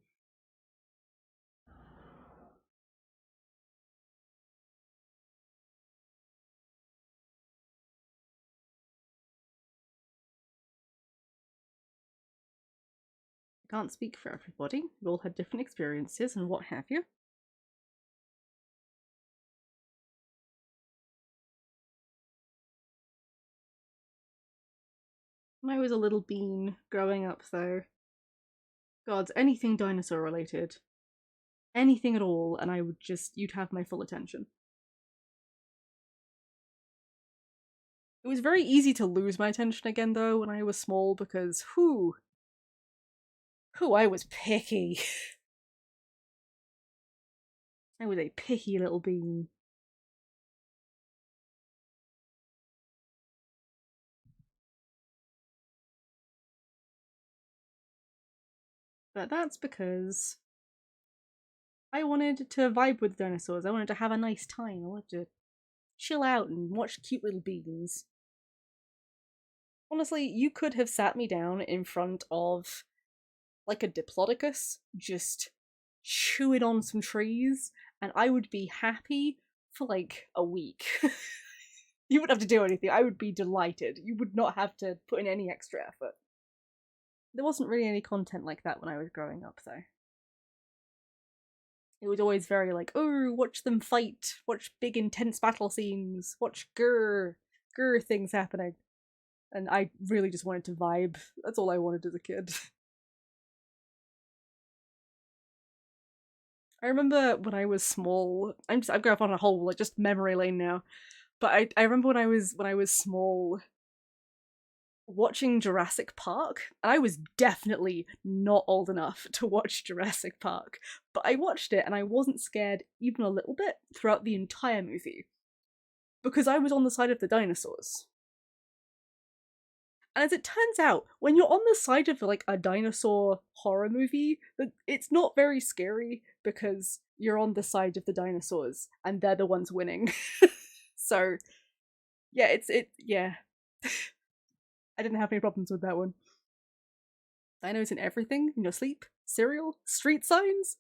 I can't speak for everybody. We all had different experiences and what have you. When I was a little bean growing up, though, God, anything dinosaur related, anything at all, and I would just, you'd have my full attention. It was very easy to lose my attention again, though, when I was small, because, I was picky. I was a picky little bean. But that's because I wanted to vibe with dinosaurs. I wanted to have a nice time. I wanted to chill out and watch cute little beans. Honestly, you could have sat me down in front of like a diplodocus, just chewing on some trees, and I would be happy for like a week. You wouldn't have to do anything. I would be delighted. You would not have to put in any extra effort. There wasn't really any content like that when I was growing up, though. It was always very like, oh, watch them fight, watch big intense battle scenes, watch grr things happening. And I really just wanted to vibe. That's all I wanted as a kid. I remember when I was small. I'm going off on a whole like just memory lane now. But I remember when I was small, watching Jurassic Park. I was definitely not old enough to watch Jurassic Park, but I watched it and I wasn't scared even a little bit throughout the entire movie because I was on the side of the dinosaurs. And as it turns out, when you're on the side of like a dinosaur horror movie, it's not very scary because you're on the side of the dinosaurs and they're the ones winning. So, yeah, yeah. I didn't have any problems with that one. Dinos in everything, in your sleep, cereal, street signs.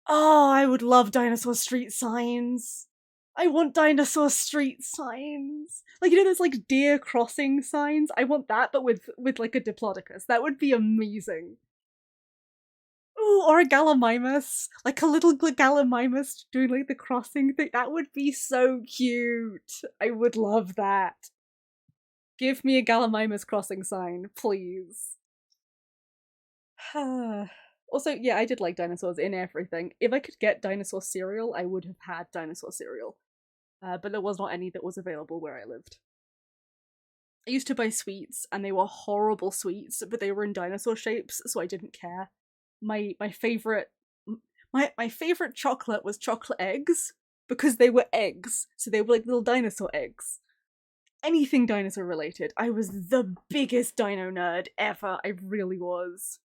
Oh, I would love dinosaur street signs. I want dinosaur street signs. Like, you know, there's like deer crossing signs. I want that, but with like a diplodocus. That would be amazing. Ooh, or a gallimimus. Like a little gallimimus doing like the crossing thing. That would be so cute. I would love that. Give me a gallimimus crossing sign, please. Also, yeah, I did like dinosaurs in everything. If I could get dinosaur cereal, I would have had dinosaur cereal. But there was not any that was available where I lived. I used to buy sweets, and they were horrible sweets, but they were in dinosaur shapes, so I didn't care. My favorite my favorite chocolate was chocolate eggs because they were eggs, so they were like little dinosaur eggs. Anything dinosaur related. I was the biggest dino nerd ever. I really was.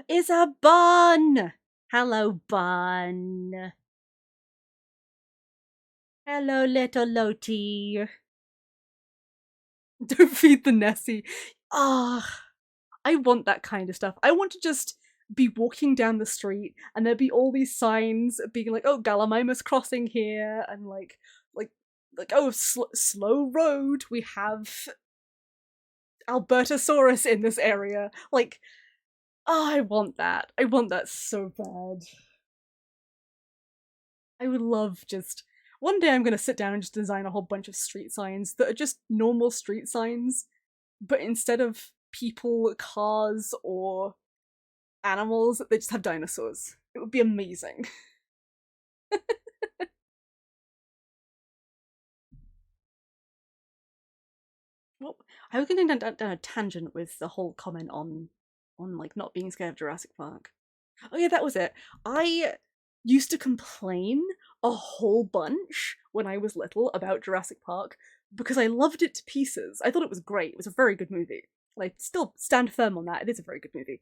It's a bun! Hello, bun. Hello, little Loti. Don't feed the Nessie. Ah, I want that kind of stuff. I want to just be walking down the street and there'd be all these signs being like, "Oh, Gallimimus crossing here," and like oh, slow road. We have Albertosaurus in this area. Like, oh, I want that. I want that so bad. I would love just one day I'm gonna sit down and just design a whole bunch of street signs that are just normal street signs, but instead of people, cars, or animals, they just have dinosaurs. It would be amazing. Well, I was going down a tangent with the whole comment on like not being scared of Jurassic Park. Oh yeah, that was it. I used to complain a whole bunch when I was little about Jurassic Park because I loved it to pieces. I thought it was great. It was a very good movie. Like, still stand firm on that. It is a very good movie.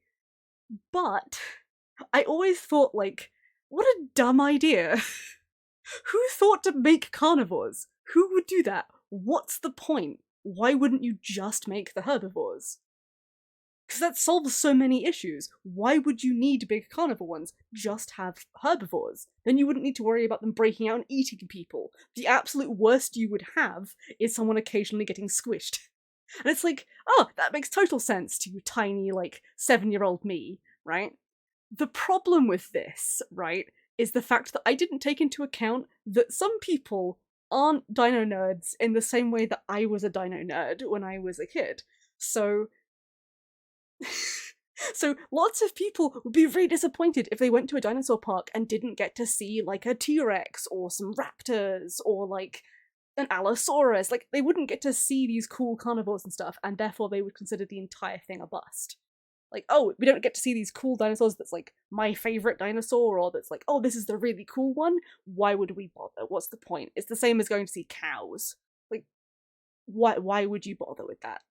But I always thought, like, what a dumb idea. Who thought to make carnivores? Who would do that? What's the point? Why wouldn't you just make the herbivores? Because that solves so many issues. Why would you need big carnivore ones? Just have herbivores. Then you wouldn't need to worry about them breaking out and eating people. The absolute worst you would have is someone occasionally getting squished. And it's like, oh, that makes total sense to tiny, like, 7-year-old me, right? The problem with this, right, is the fact that I didn't take into account that some people aren't dino nerds in the same way that I was a dino nerd when I was a kid. So so lots of people would be very disappointed if they went to a dinosaur park and didn't get to see like a T-Rex or some raptors or like an Allosaurus. Like, they wouldn't get to see these cool carnivores and stuff, and therefore they would consider the entire thing a bust. Like, oh, we don't get to see these cool dinosaurs that's like my favorite dinosaur, or that's like, oh, this is the really cool one. Why would we bother? What's the point? It's the same as going to see cows. Like, why would you bother with that?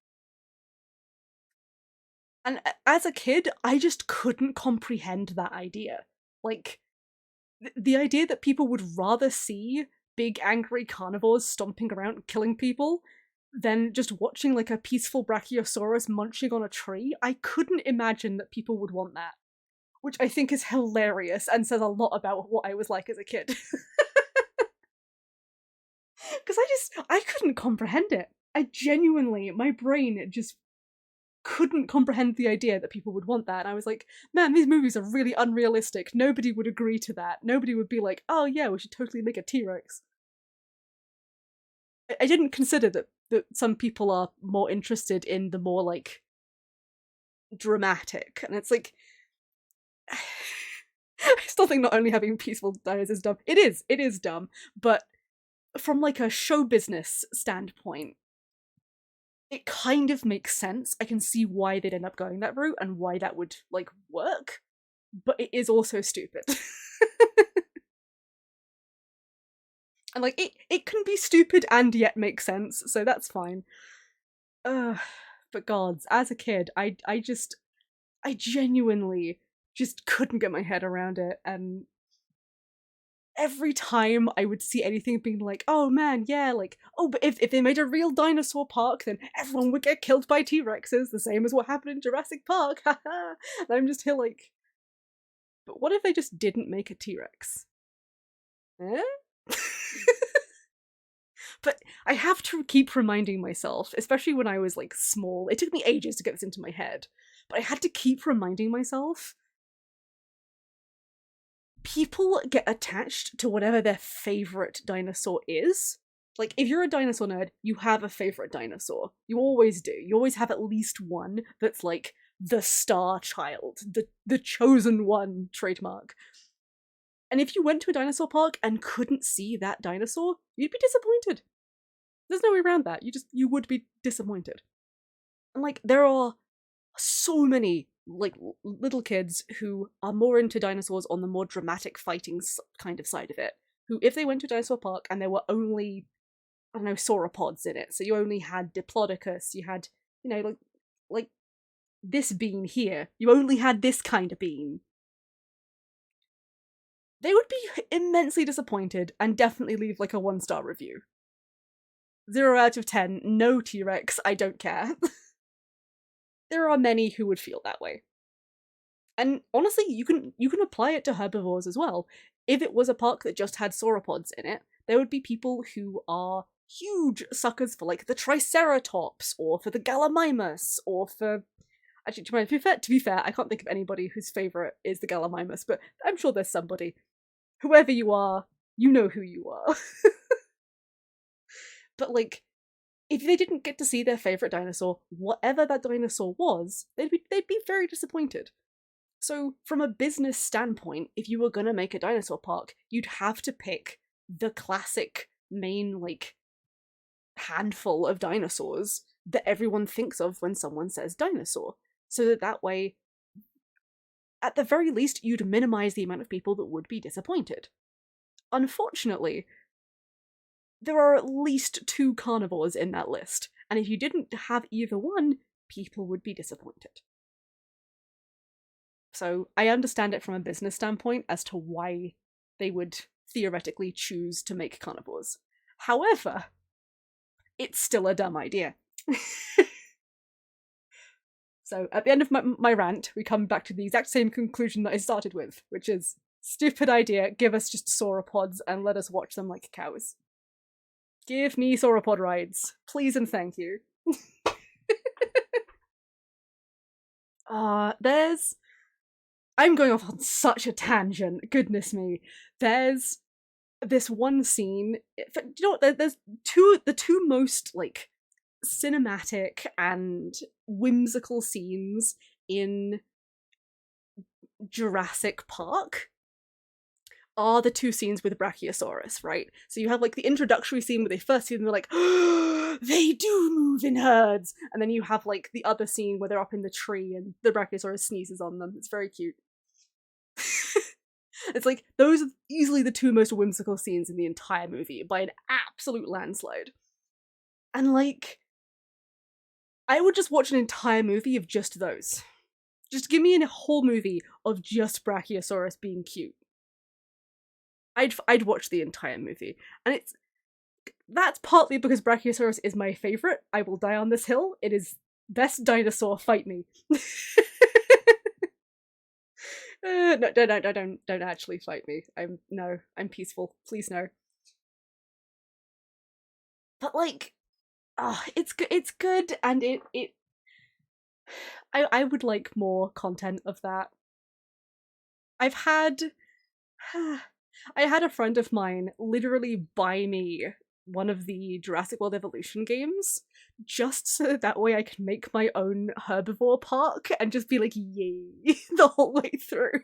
And as a kid, I just couldn't comprehend that idea. Like, the idea that people would rather see big angry carnivores stomping around and killing people than just watching like a peaceful brachiosaurus munching on a tree, I couldn't imagine that people would want that. Which I think is hilarious and says a lot about what I was like as a kid. Because I couldn't comprehend it. I genuinely, my brain just couldn't comprehend the idea that people would want that. And I was like, man, these movies are really unrealistic. Nobody would agree to that. Nobody would be like, oh yeah, we should totally make a T-Rex. I didn't consider that some people are more interested in the more like dramatic, and it's like I still think not only having peaceful dinos is dumb. It is dumb, but from like a show business standpoint, it kind of makes sense. I can see why they'd end up going that route and why that would like work, but it is also stupid. And like it can be stupid and yet make sense, so that's fine. But gods, as a kid, I genuinely just couldn't get my head around it, and every time I would see anything being like, oh man, yeah, like, oh, but if they made a real dinosaur park, then everyone would get killed by T-Rexes, the same as what happened in Jurassic Park, haha. And I'm just here like, but what if they just didn't make a T-Rex? Eh? But I have to keep reminding myself, especially when I was like small, it took me ages to get this into my head, but I had to keep reminding myself people get attached to whatever their favorite dinosaur is. Like, if you're a dinosaur nerd, you have a favorite dinosaur. You always do. You always have at least one that's like the star child, the chosen one trademark. And if you went to a dinosaur park and couldn't see that dinosaur, you'd be disappointed. There's no way around that. You would be disappointed. And like there are so many like little kids who are more into dinosaurs on the more dramatic fighting kind of side of it, who if they went to a dinosaur park and there were only, I don't know, sauropods in it, so you only had Diplodocus, you had, you know, like this bean here, you only had this kind of bean, they would be immensely disappointed and definitely leave like a 1-star review. 0 out of 10, no T-Rex, I don't care. There are many who would feel that way. And honestly, you can apply it to herbivores as well. If it was a park that just had sauropods in it, there would be people who are huge suckers for like the Triceratops, or for the Gallimimus, or for... Actually, to be fair, I can't think of anybody whose favourite is the Gallimimus, but I'm sure there's somebody. Whoever you are, you know who you are. But like, if they didn't get to see their favourite dinosaur, whatever that dinosaur was, they'd be very disappointed. So from a business standpoint, if you were gonna make a dinosaur park, you'd have to pick the classic main, like, handful of dinosaurs that everyone thinks of when someone says dinosaur. So that way, at the very least, you'd minimize the amount of people that would be disappointed. Unfortunately, there are at least 2 carnivores in that list, and if you didn't have either one, people would be disappointed. So I understand it from a business standpoint as to why they would theoretically choose to make carnivores. However, it's still a dumb idea. So at the end of my rant, we come back to the exact same conclusion that I started with, which is, stupid idea, give us just sauropods and let us watch them like cows. Give me sauropod rides. Please and thank you. There's... I'm going off on such a tangent, goodness me. There's this one scene... Do you know what? There's the two most, like, cinematic and whimsical scenes in Jurassic Park are the 2 scenes with Brachiosaurus, right? So you have like the introductory scene where they first see them, they're like, oh, they do move in herds, and then you have like the other scene where they're up in the tree and the Brachiosaurus sneezes on them. It's very cute. It's like, those are easily the 2 most whimsical scenes in the entire movie by an absolute landslide. And like, I would just watch an entire movie of just those. Just give me a whole movie of just Brachiosaurus being cute. I'd watch the entire movie. And that's partly because Brachiosaurus is my favourite. I will die on this hill. It is best dinosaur, fight me. No, don't actually fight me. I'm peaceful. Please no. But like, it's good, and I would like more content of that. I had a friend of mine literally buy me one of the Jurassic World Evolution games, just so that way I can make my own herbivore park and just be like, yay, the whole way through.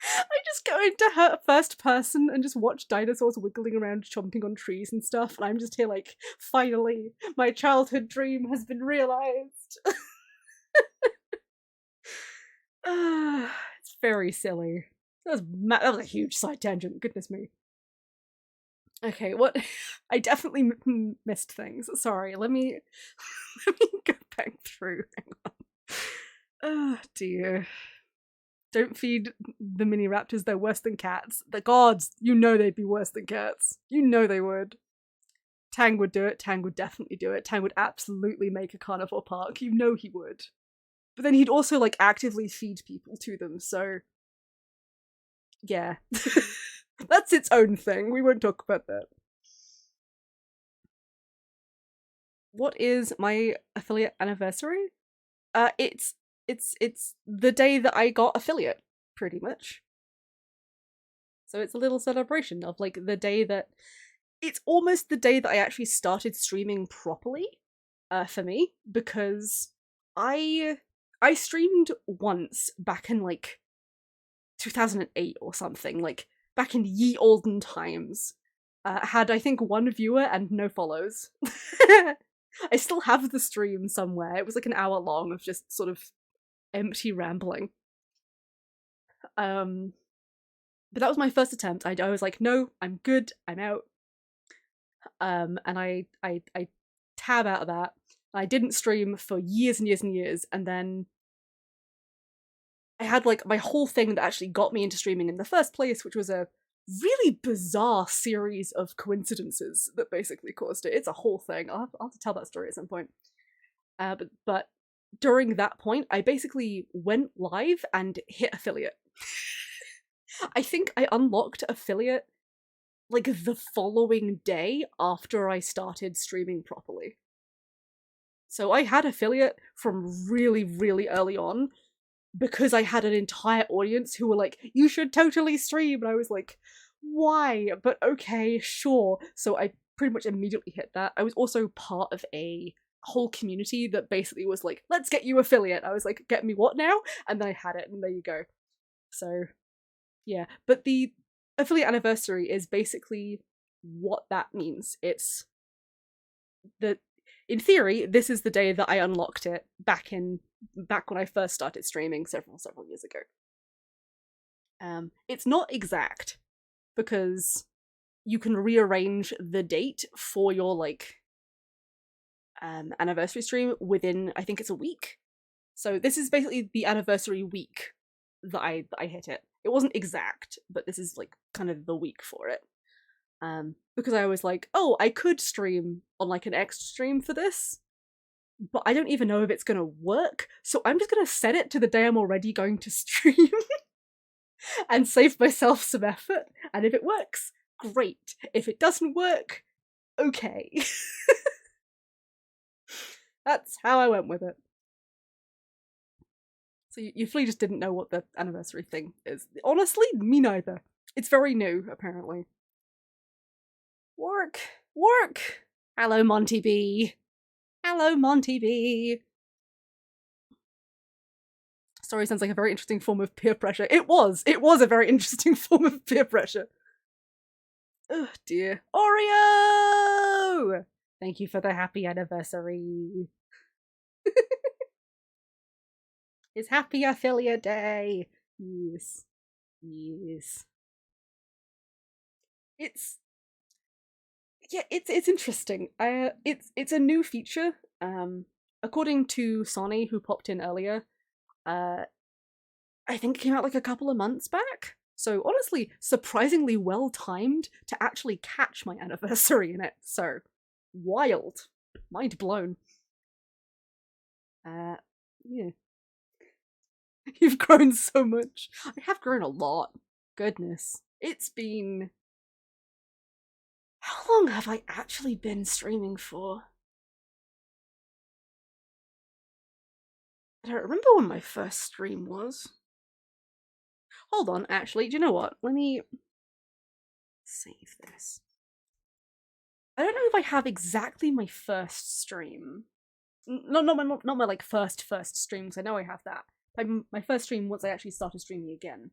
I just go into first person and just watch dinosaurs wiggling around, chomping on trees and stuff, and I'm just here like, finally, my childhood dream has been realised. It's very silly. That was a huge side tangent, goodness me. Okay, what? I definitely missed things. Sorry, let me go back through. Hang on. Oh dear. Don't feed the mini raptors, they're worse than cats. The gods, you know they'd be worse than cats. You know they would. Tang would do it, Tang would definitely do it. Tang would absolutely make a carnivore park, you know he would. But then he'd also like actively feed people to them, so... yeah. That's its own thing, we won't talk about that. What is my affiliate anniversary? It's the day that I got affiliate, pretty much. So it's a little celebration of like the day that... it's almost the day that I actually started streaming properly, for me, because I streamed once back in like 2008 or something, like back in ye olden times, had, I think, 1 viewer and no follows. I still have the stream somewhere. It was like an hour long of just sort of empty rambling. But that was my first attempt. I was like, no, I'm good, I'm out. And I tab out of that. I didn't stream for years and years and years, and then I had like my whole thing that actually got me into streaming in the first place, which was a really bizarre series of coincidences that basically caused it. It's a whole thing. I'll have to tell that story at some point. But during that point, I basically went live and hit affiliate. I think I unlocked affiliate like the following day after I started streaming properly. So I had affiliate from really, really early on because I had an entire audience who were like, you should totally stream. And I was like, why? But okay, sure. So I pretty much immediately hit that. I was also part of a whole community that basically was like, let's get you affiliate. I was like, get me what now? And then I had it, and there you go. So yeah, but the affiliate anniversary is basically what that means. It's the in theory, this is the day that I unlocked it back when I first started streaming several years ago. It's not exact because you can rearrange the date for your like anniversary stream within, I think it's a week. So this is basically the anniversary week that I hit it. It wasn't exact, but this is like kind of the week for it. Because I was like, oh, I could stream on like an extra stream for this, but I don't even know if it's gonna work, so I'm just gonna set it to the day I'm already going to stream and save myself some effort, and if it works, great. If it doesn't work, okay. That's how I went with it. So you fully just didn't know what the anniversary thing is. Honestly, me neither. It's very new, apparently. Work! Hello, Monty B. Hello, Monty B. Story sounds like a very interesting form of peer pressure. It was a very interesting form of peer pressure. Oh dear. Oreo! Thank you for the happy anniversary. It's happy affiliate day. Yes. It's interesting. It's a new feature. According to Sonny, who popped in earlier, I think it came out like a couple of months back. So honestly, surprisingly well timed to actually catch my anniversary in it. So wild, mind blown. Yeah. You've grown so much. I have grown a lot. Goodness, it's been. How long have I actually been streaming for? I don't remember when my first stream was. Hold on, actually, do you know what? Let me save this. I don't know if I have exactly my first stream. Not my like first stream, because I know I have that. My first stream once I actually started streaming again.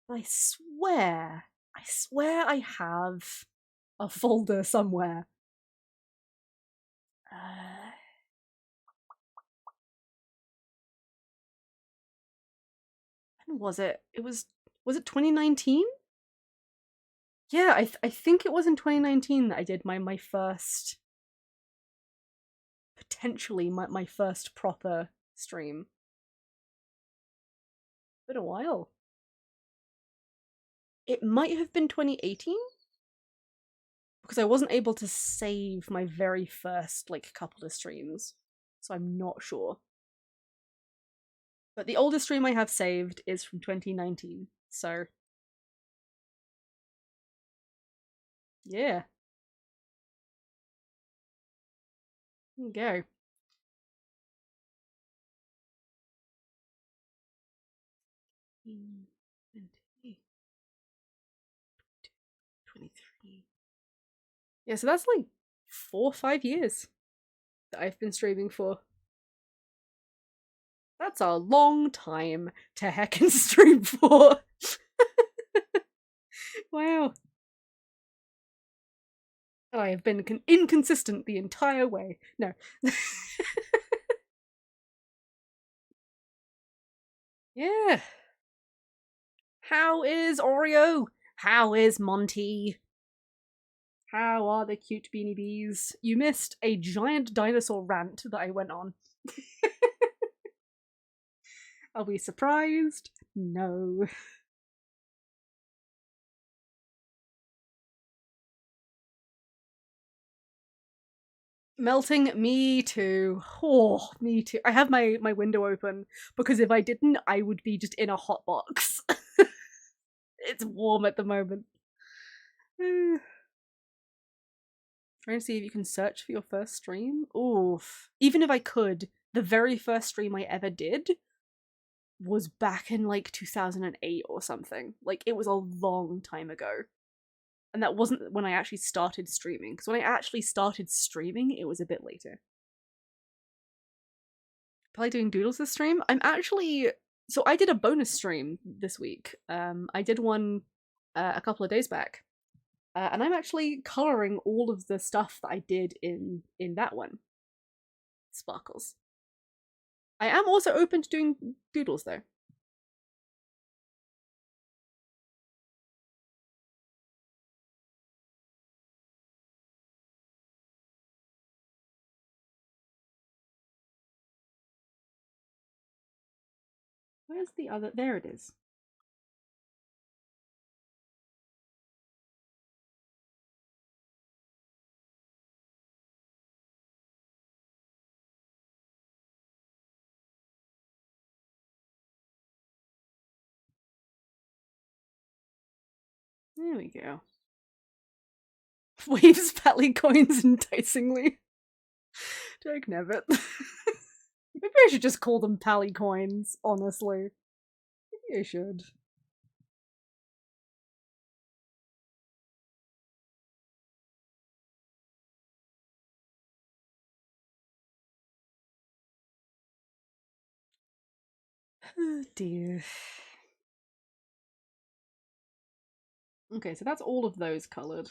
But I swear I have a folder somewhere. When was it? Was it 2019? Yeah, I think it was in 2019 that I did my first, potentially my first proper stream. Been a while. It might have been 2018 because I wasn't able to save my very first like couple of streams, so I'm not sure. But the oldest stream I have saved is from 2019, so yeah. There you go. Yeah, so that's like 4 or 5 years that I've been streaming for. That's a long time to heckin' stream for. Wow. I have been inconsistent the entire way. No. Yeah. How is Oreo? How is Monty? How are the cute beanie bees? You missed a giant dinosaur rant that I went on. Are we surprised? No. Melting, me too. Oh, me too. I have my window open because if I didn't, I would be just in a hot box. It's warm at the moment. Trying to see if you can search for your first stream. Oof. Even if I could, the very first stream I ever did was back in like 2008 or something. Like it was a long time ago. And that wasn't when I actually started streaming. Because when I actually started streaming, it was a bit later. Probably doing doodles this stream. I'm actually so I did a bonus stream this week. I did one a couple of days back. And I'm actually coloring all of the stuff that I did in that one. Sparkles. I am also open to doing doodles though. Where's the other? There it is. There we go. Waves pally coins enticingly. Dag nabbit. Maybe I should just call them pally coins, honestly. Maybe I should. Oh dear. Okay, so that's all of those coloured.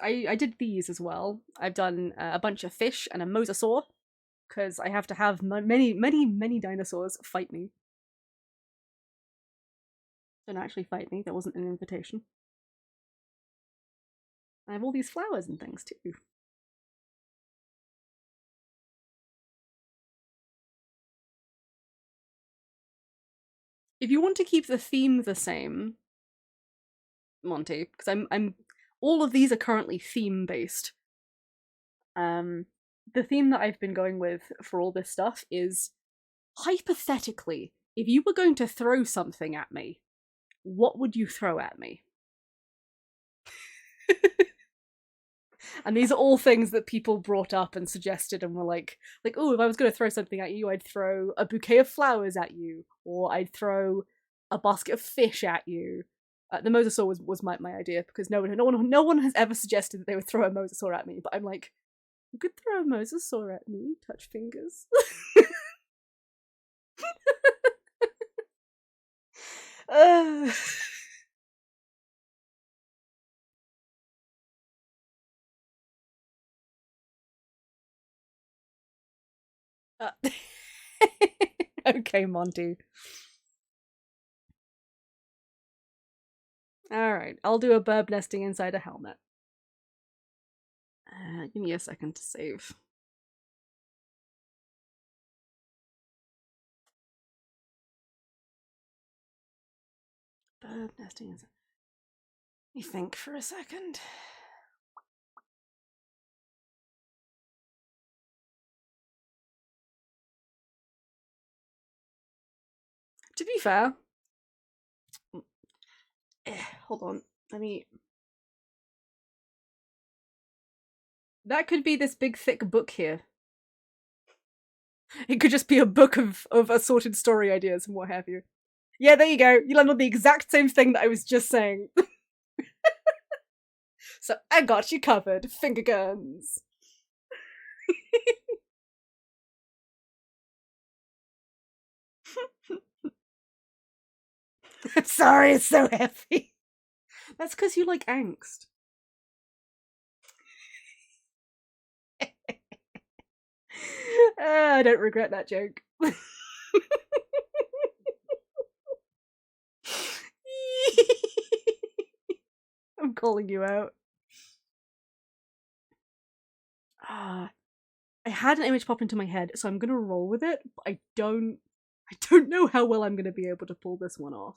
I did these as well. I've done a bunch of fish and a mosasaur because I have to have many dinosaurs fight me. Don't actually fight me. That wasn't an invitation. I have all these flowers and things too. If you want to keep the theme the same, Monty, because I'm all of these are currently theme based. The theme that I've been going with for all this stuff is hypothetically, if you were going to throw something at me, what would you throw at me? And these are all things that people brought up and suggested and were like, oh, if I was going to throw something at you, I'd throw a bouquet of flowers at you, or I'd throw a basket of fish at you. The mosasaur was my idea because no one has ever suggested that they would throw a mosasaur at me. But I'm like, you could throw a mosasaur at me, touch fingers. uh... Okay, Monty. Alright, I'll do a bird nesting inside a helmet. Give me a second to save. Bird nesting inside. Let me think for a second. To be fair, hold on. Let me. That could be this big thick book here. It could just be a book of assorted story ideas and what have you. Yeah, there you go. You landed on the exact same thing that I was just saying. So I got you covered. Finger guns. I'm sorry, it's so heavy. That's because you like angst. I don't regret that joke. I'm calling you out. Ah, I had an image pop into my head, so I'm gonna roll with it, but I don't know how well I'm gonna be able to pull this one off.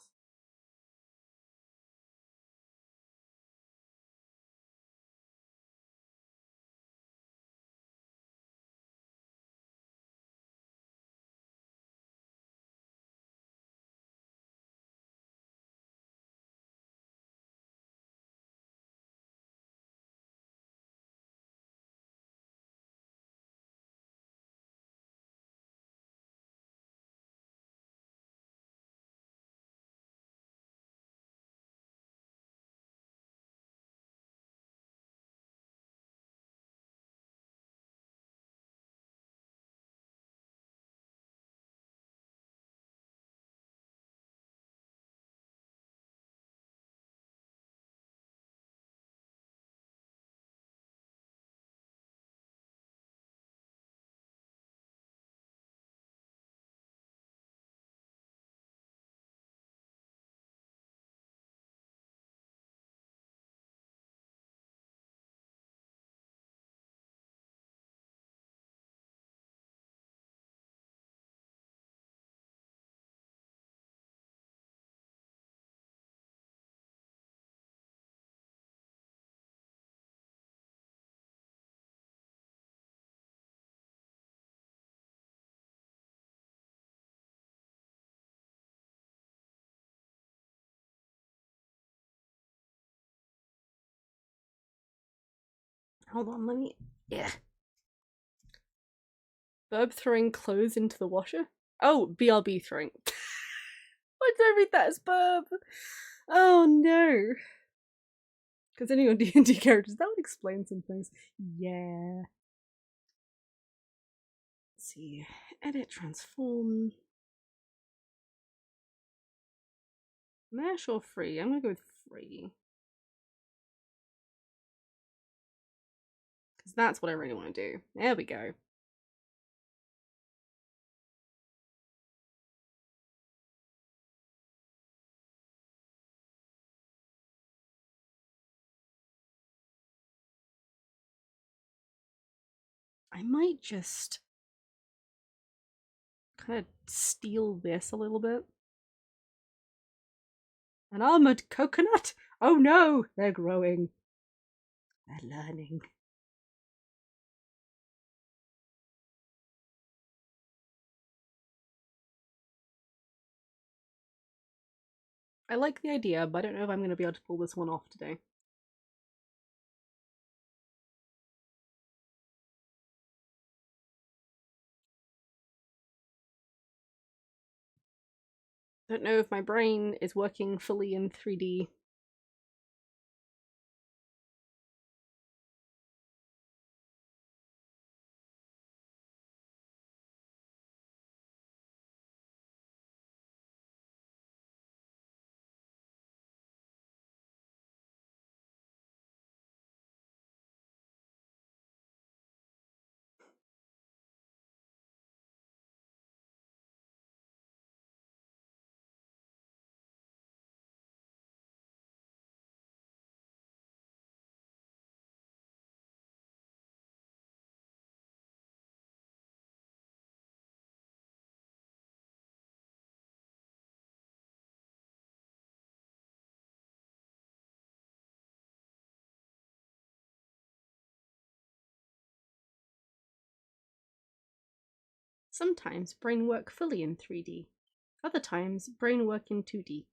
Hold on, let me. Yeah. Verb throwing clothes into the washer? Oh, BRB throwing. Why did I read that as verb? Oh no. Considering your D&D characters, that would explain some things. Yeah. Let's see. Edit, transform. Mesh or free? I'm gonna go with free. Because that's what I really want to do. There we go. I might just kind of steal this a little bit. An armored coconut? Oh no! They're growing. They're learning. I like the idea, but I don't know if I'm going to be able to pull this one off today. Don't know if my brain is working fully in 3D. Sometimes brain work fully in 3D. Other times brain work in 2D.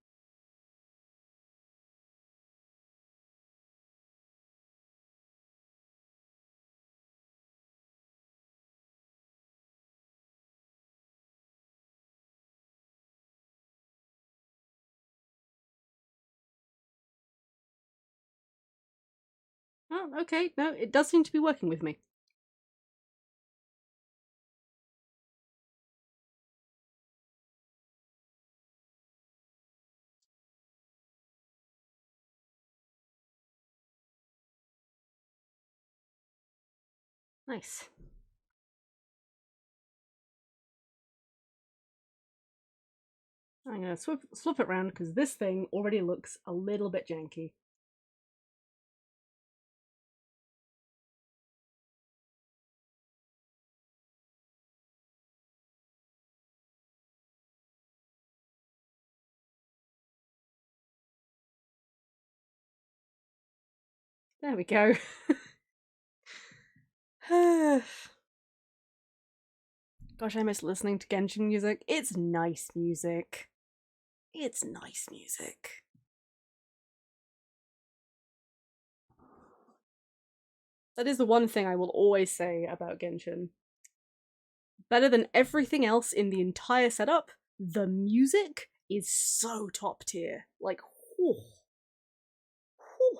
Oh, okay. No, it does seem to be working with me. Nice. I'm gonna swap it around because this thing already looks a little bit janky. There we go. Gosh, I miss listening to Genshin music. It's nice music. It's nice music. That is the one thing I will always say about Genshin. Better than everything else in the entire setup, the music is so top tier. Like, whew. Whew.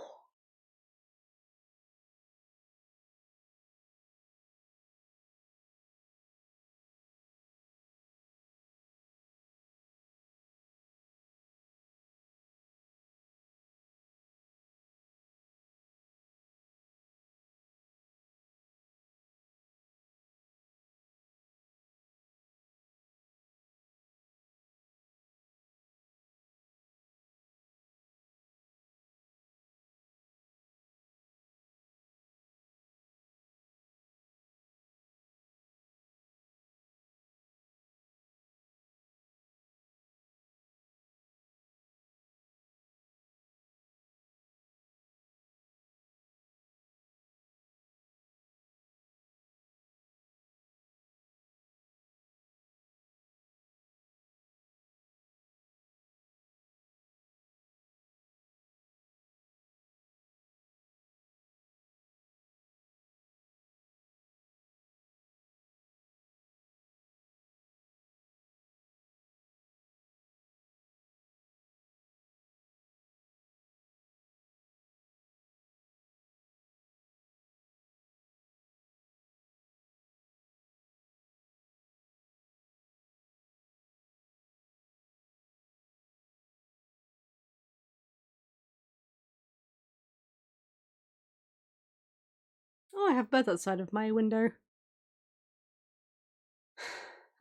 Oh, I have birds outside of my window.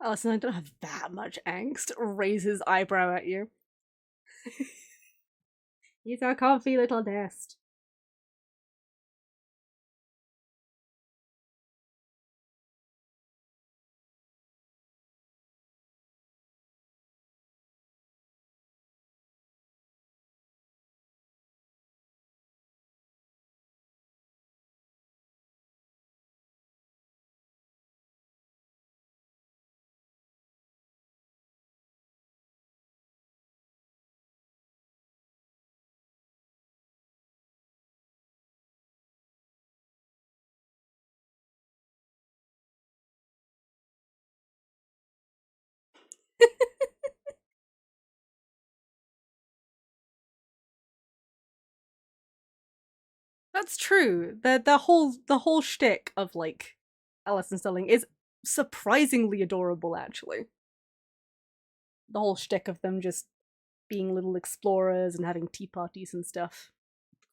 Alison, I don't have that much angst. Raise his eyebrow at you. He's our comfy little nest. That's true. The whole shtick of like Alice and Sterling is surprisingly adorable. Actually, the whole shtick of them just being little explorers and having tea parties and stuff.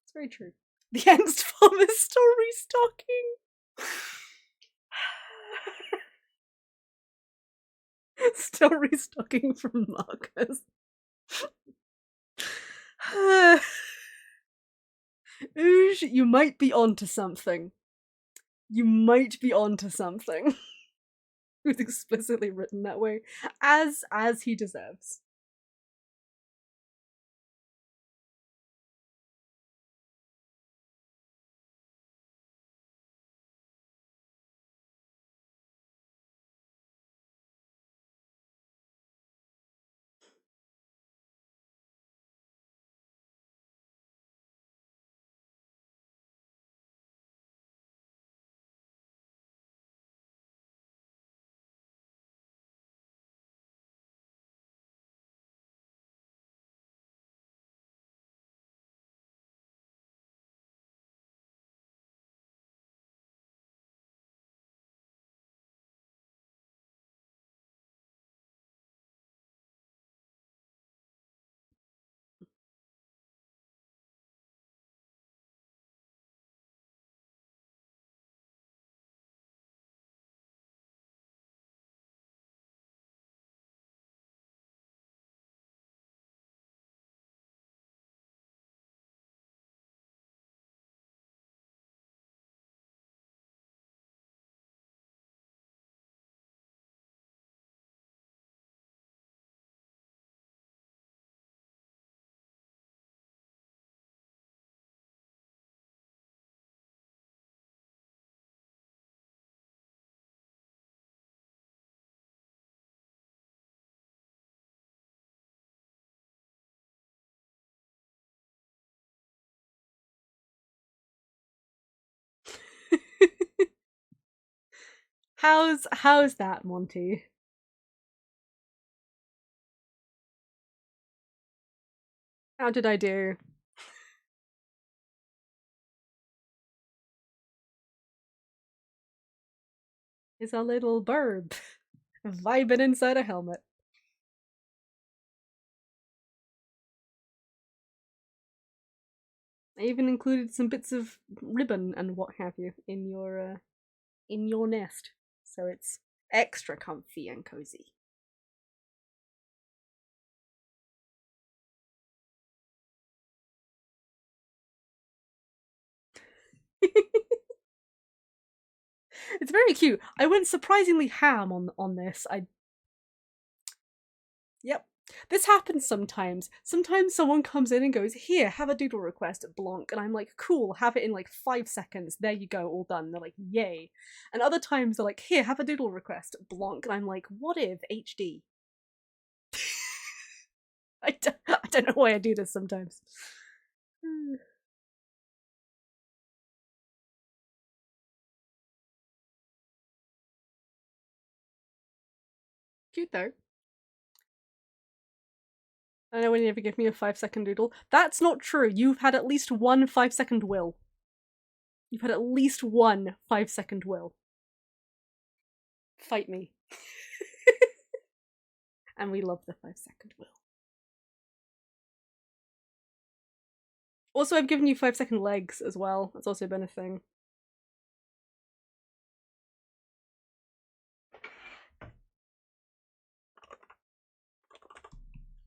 It's very true. The angst farm is still restocking. Still restocking from Marcus. Ooge, you might be onto something. You might be onto something. It was explicitly written that way, as he deserves. How's that, Monty? How did I do? Is a little bird vibing inside a helmet. I even included some bits of ribbon and what have you in your nest, so it's extra comfy and cozy. It's very cute. I went surprisingly ham on this. Yep. This happens sometimes. Sometimes someone comes in and goes, "Here, have a doodle request at Blanc," and I'm like, "Cool, have it in like 5 seconds. There you go, all done." And they're like, "Yay!" And other times they're like, "Here, have a doodle request at Blanc," and I'm like, "What if HD?" I don't know why I do this sometimes. Cute though. I know when you ever give me a 5 second doodle. That's not true. You've had at least one 5 second will. You've had at least one 5 second will. Fight me. And we love the 5 second will. Also, I've given you 5 second legs as well. That's also been a thing.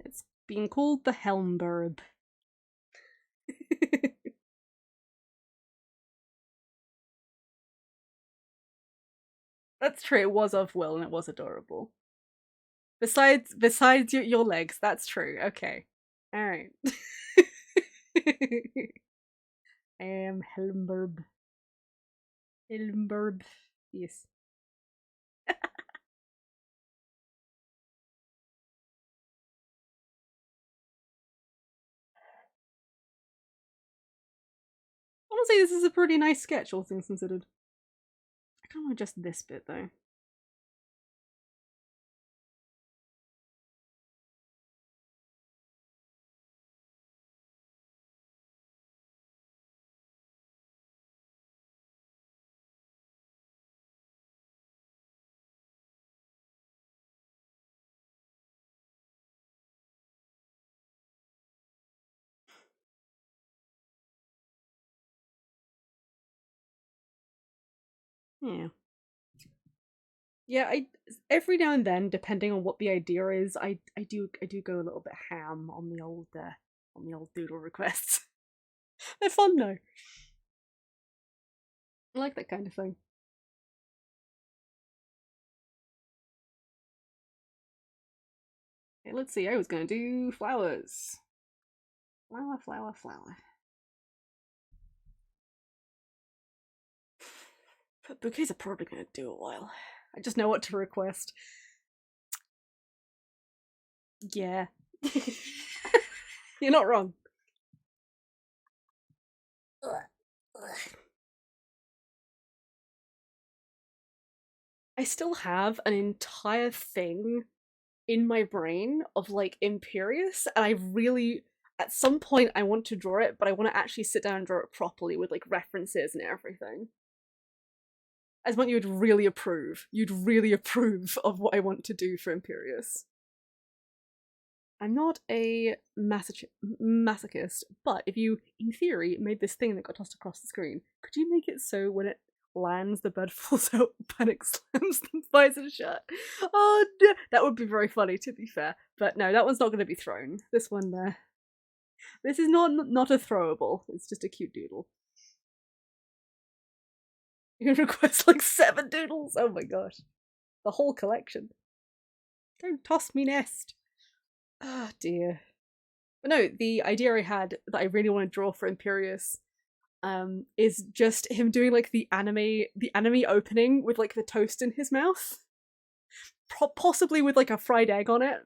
It's being called the Helmburb. That's true, it was of Will and it was adorable. Besides your legs, that's true. Okay. Alright. I am Helmburb. Helmburb. Yes. Honestly, this is a pretty nice sketch, all things considered. I kind of want just this bit though. Yeah. Yeah, I every now and then, depending on what the idea is, I do go a little bit ham on the old doodle requests. They're fun though. I like that kind of thing. Okay, let's see. I was gonna do flowers. Flower, flower, flower. But bouquets are probably gonna do a while. I just know what to request. Yeah. You're not wrong. I still have an entire thing in my brain of like Imperious, and I really at some point I want to draw it, but I want to actually sit down and draw it properly with like references and everything. As one you'd really approve. You'd really approve of what I want to do for Imperious. I'm not a masochist, but if you, in theory, made this thing that got tossed across the screen, could you make it so when it lands, the bird falls out, panic slams, and fires it shut? Oh, no. That would be very funny, to be fair. But no, that one's not going to be thrown. This one, this is not a throwable. It's just a cute doodle. You can request like 7 doodles. Oh my gosh, the whole collection. Don't toss me nest. Ah, oh, dear. But no, the idea I had that I really want to draw for Imperious is just him doing like the anime opening with like the toast in his mouth. Possibly with like a fried egg on it.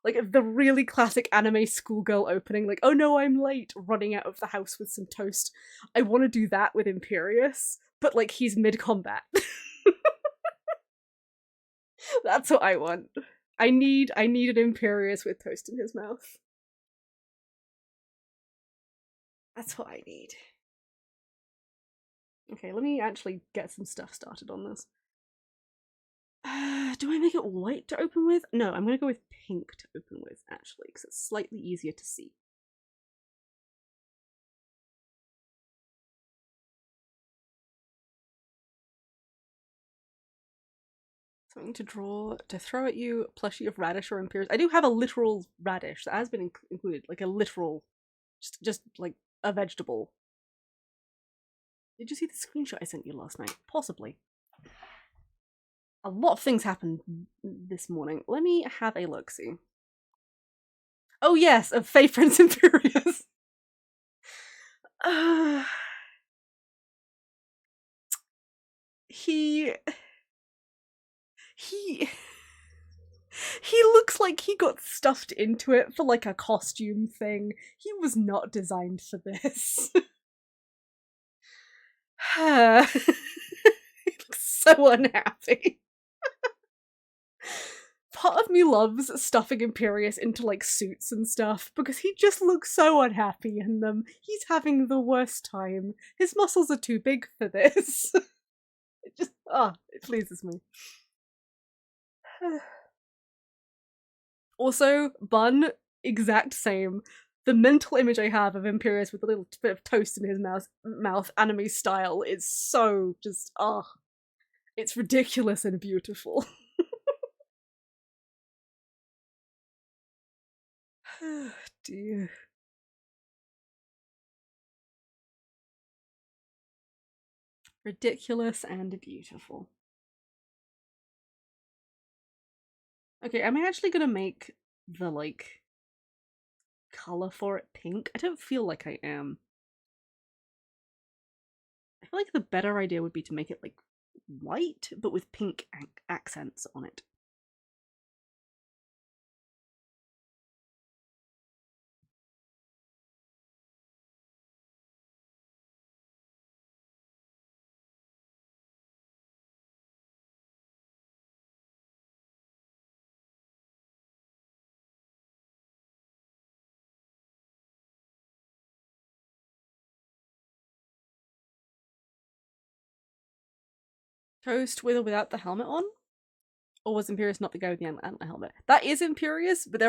Like the really classic anime schoolgirl opening, like, "Oh no, I'm late," running out of the house with some toast. I want to do that with Imperious, but like he's mid-combat. That's what I want. I need an Imperius with toast in his mouth. That's what I need. Okay, let me actually get some stuff started on this. Do I make it white to open with? No, I'm gonna go with pink to open with, actually, because it's slightly easier to see. Something to draw, to throw at you, plushie of radish or Imperius. I do have a literal radish that has been included, like a literal, just like a vegetable. Did you see the screenshot I sent you last night? Possibly. A lot of things happened this morning. Let me have a look-see. Oh yes, of Fae Prince Imperius. He he looks like he got stuffed into it for like a costume thing. He was not designed for this. He looks so unhappy. Part of me loves stuffing Imperius into like suits and stuff because he just looks so unhappy in them. He's having the worst time. His muscles are too big for this. It just it pleases me. Also, bun, exact same. The mental image I have of Imperius with a little bit of toast in his mouth anime style is so just it's ridiculous and beautiful. Dear. Ridiculous and beautiful. Okay, am I actually gonna make the like color for it pink? I don't feel like I am. I feel like the better idea would be to make it like white, but with pink accents on it. Toast with or without the helmet on? Or was Imperius not the guy with the antler helmet? That is Imperius, but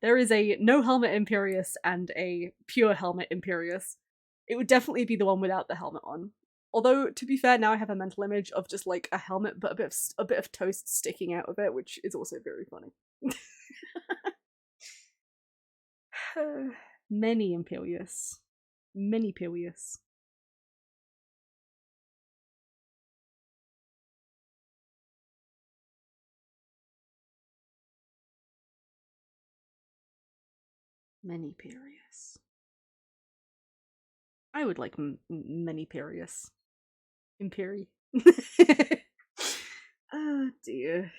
there is a no helmet Imperius and a pure helmet Imperius. It would definitely be the one without the helmet on. Although, to be fair, now I have a mental image of just like a helmet, but a bit of toast sticking out of it, which is also very funny. Many Imperius. Many Imperius. Many Imperius. I would like many Imperius. Imperi. Oh dear.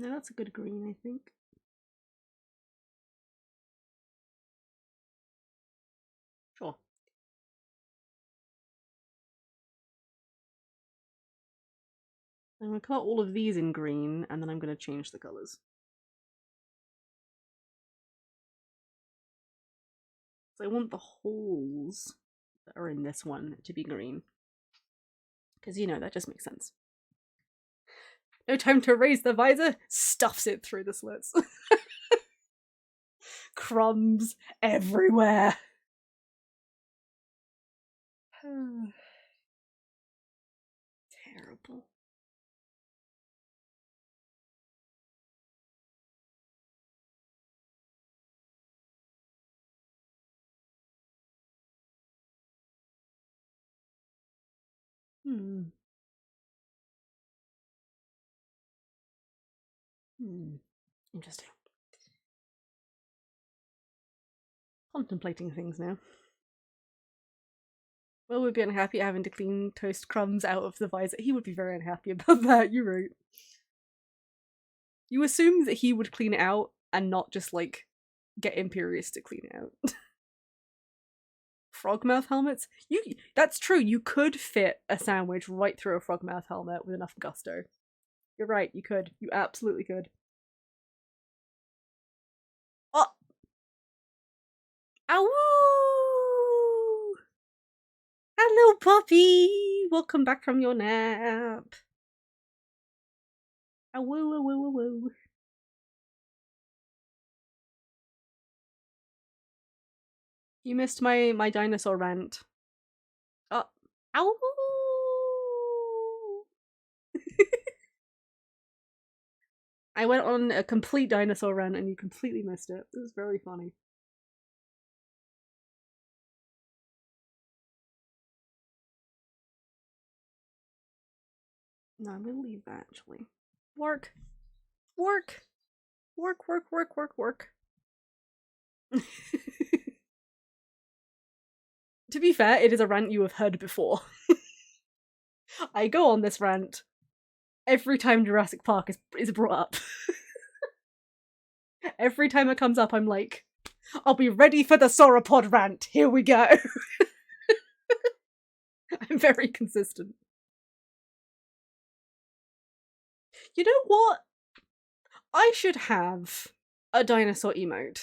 No, that's a good green, I think. Sure. I'm gonna cut all of these in green, and then I'm gonna change the colors. So I want the holes that are in this one to be green. Because, you know, that just makes sense. No time to raise the visor, stuffs it through the slits. Crumbs everywhere. Terrible. Hmm. Interesting. Contemplating things now. Will would be unhappy having to clean toast crumbs out of the visor. He would be very unhappy about that, you're right. You assume that he would clean it out and not just, like, get Imperious to clean it out. Frogmouth helmets? That's true, you could fit a sandwich right through a frogmouth helmet with enough gusto. You're right, you could. You absolutely could. Oh! Ow! Hello, puppy! Welcome back from your nap. Ow, woo, woo, woo, woo. You missed my dinosaur rant. Oh. Ow! I went on a complete dinosaur rant and you completely missed it. It was very funny. No, I'm gonna leave that actually. Work. Work. Work, work, work, work, work. To be fair, it is a rant you have heard before. I go on this rant every time Jurassic Park is brought up. Every time it comes up, I'm like, I'll be ready for the sauropod rant. Here we go. I'm very consistent. You know what? I should have a dinosaur emote.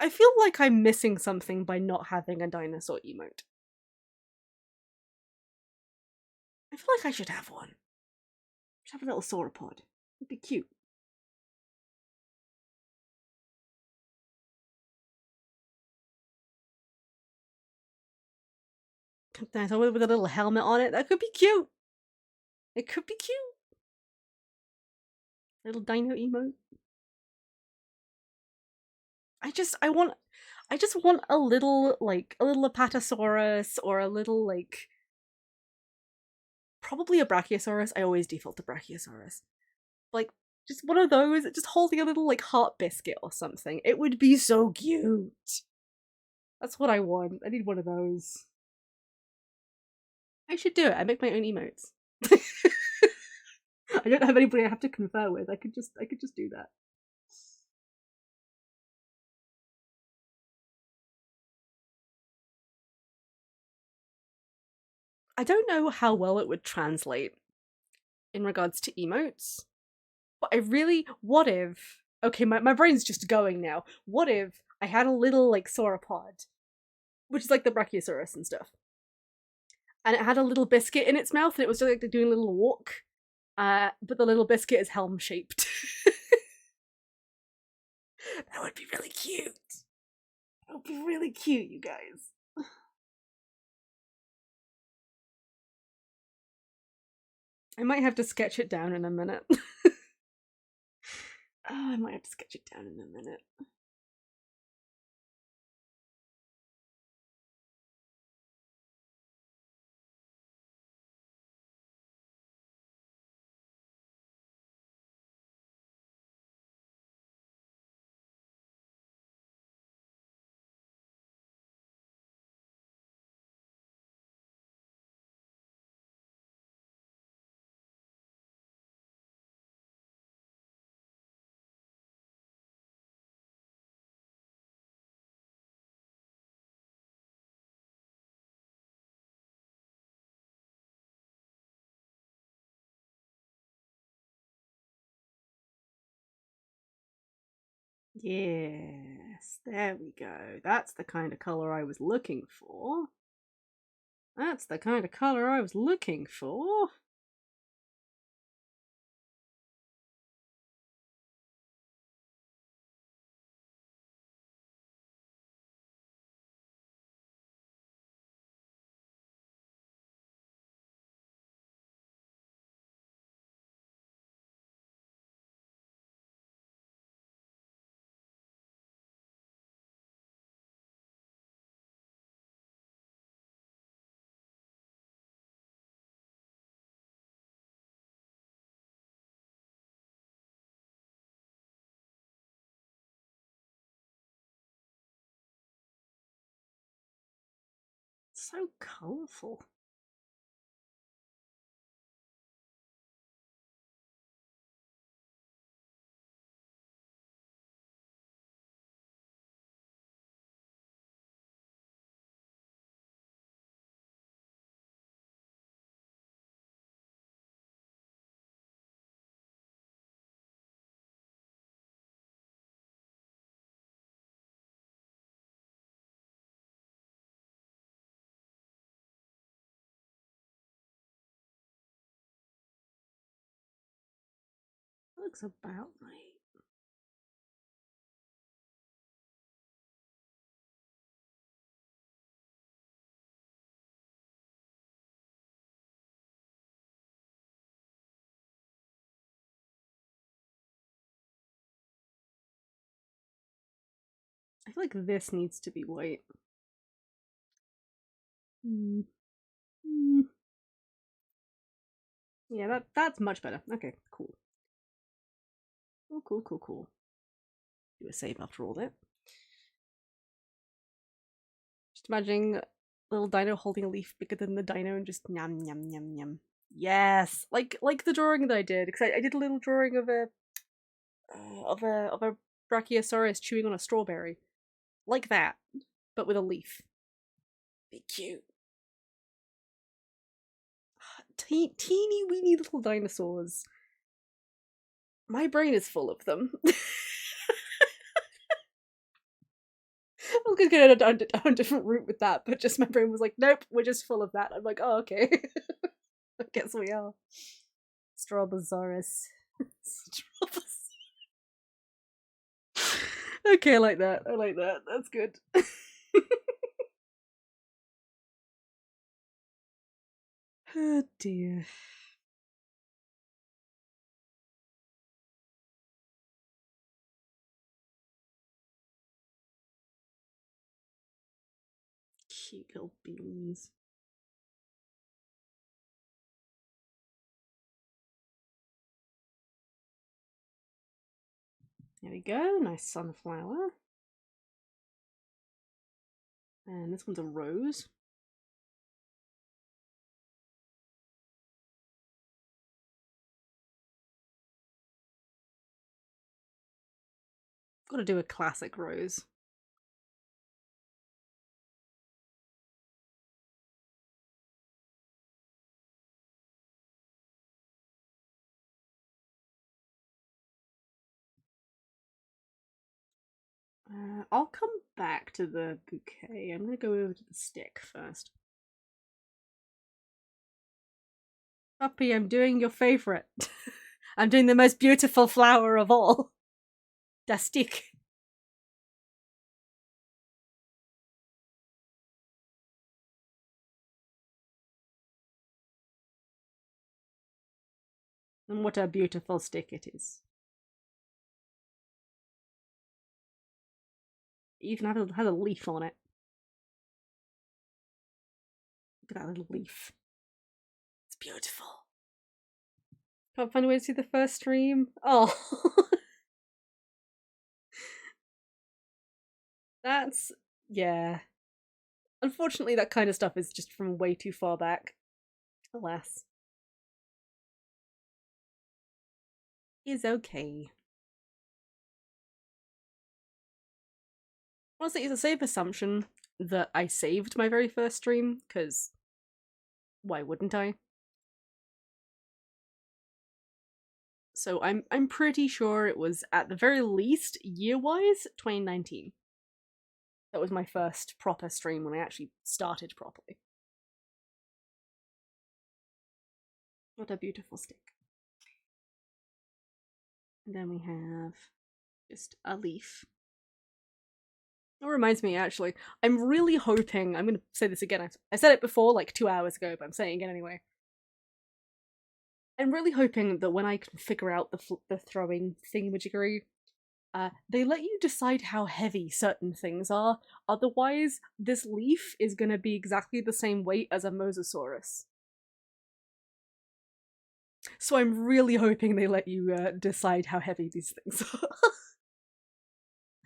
I feel like I'm missing something by not having a dinosaur emote. I feel like I should have one. I should have a little sauropod. It'd be cute. Dinosaur with a little helmet on it. That could be cute. It could be cute. Little dino emote. I just want a little, like, a little Apatosaurus or a little, like, probably a Brachiosaurus. I always default to Brachiosaurus. Like, just one of those, just holding a little, like, heart biscuit or something. It would be so cute. That's what I want. I need one of those. I should do it. I make my own emotes. I don't have anybody I have to confer with. I could just do that. I don't know how well it would translate in regards to emotes, but what if, okay, my brain's just going now. What if I had a little, like, sauropod, which is like the Brachiosaurus and stuff, and it had a little biscuit in its mouth and it was just like doing a little walk, but the little biscuit is helm shaped. That would be really cute. That would be really cute, you guys. I might have to sketch it down in a minute. I might have to sketch it down in a minute. Yes, there we go. That's the kind of colour I was looking for. That's the kind of colour I was looking for. So colourful. Looks about right. I feel like this needs to be white. Mm. Mm. Yeah, that's much better. Okay, cool. Cool. Do a save after all that. Just imagining little dino holding a leaf bigger than the dino and just yum. Yes, like the drawing that I did, because I did a little drawing of a brachiosaurus chewing on a strawberry, like that, but with a leaf. Be cute. Teeny weeny little dinosaurs. My brain is full of them. I was gonna go down a different route with that, but just my brain was like, nope, we're just full of that. I'm like, oh, okay. I guess we are. Strobosaurus. Okay, I like that. That's good. Oh dear. Cute little beans. There we go. Nice sunflower. And this one's a rose. Got to do a classic rose. I'll come back to the bouquet. I'm gonna go over to the stick first. Puppy, I'm doing your favorite. I'm doing the most beautiful flower of all. The stick. And what a beautiful stick it is. It even has a leaf on it. Look at that little leaf. It's beautiful. Can't find a way to see the first stream. Oh. That's, yeah. Unfortunately, that kind of stuff is just from way too far back. Alas. Is okay. Honestly, it's a safe assumption that I saved my very first stream, because why wouldn't I? So I'm pretty sure it was, at the very least, year-wise, 2019. That was my first proper stream when I actually started properly. What a beautiful stick. And then we have just a leaf. It reminds me, actually, I'm really hoping, I'm going to say this again, I said it before like 2 hours ago, but I'm saying it again anyway. I'm really hoping that when I can figure out the throwing thingamajiggery, they let you decide how heavy certain things are. Otherwise, this leaf is going to be exactly the same weight as a mosasaurus. So I'm really hoping they let you decide how heavy these things are.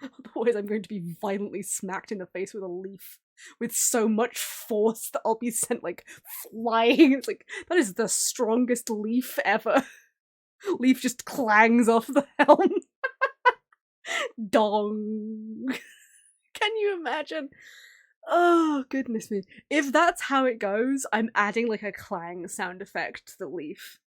Otherwise, I'm going to be violently smacked in the face with a leaf with so much force that I'll be sent like flying. It's like, that is the strongest leaf ever. Leaf just clangs off the helm. Dong. Can you imagine? Oh, goodness me. If that's how it goes, I'm adding like a clang sound effect to the leaf.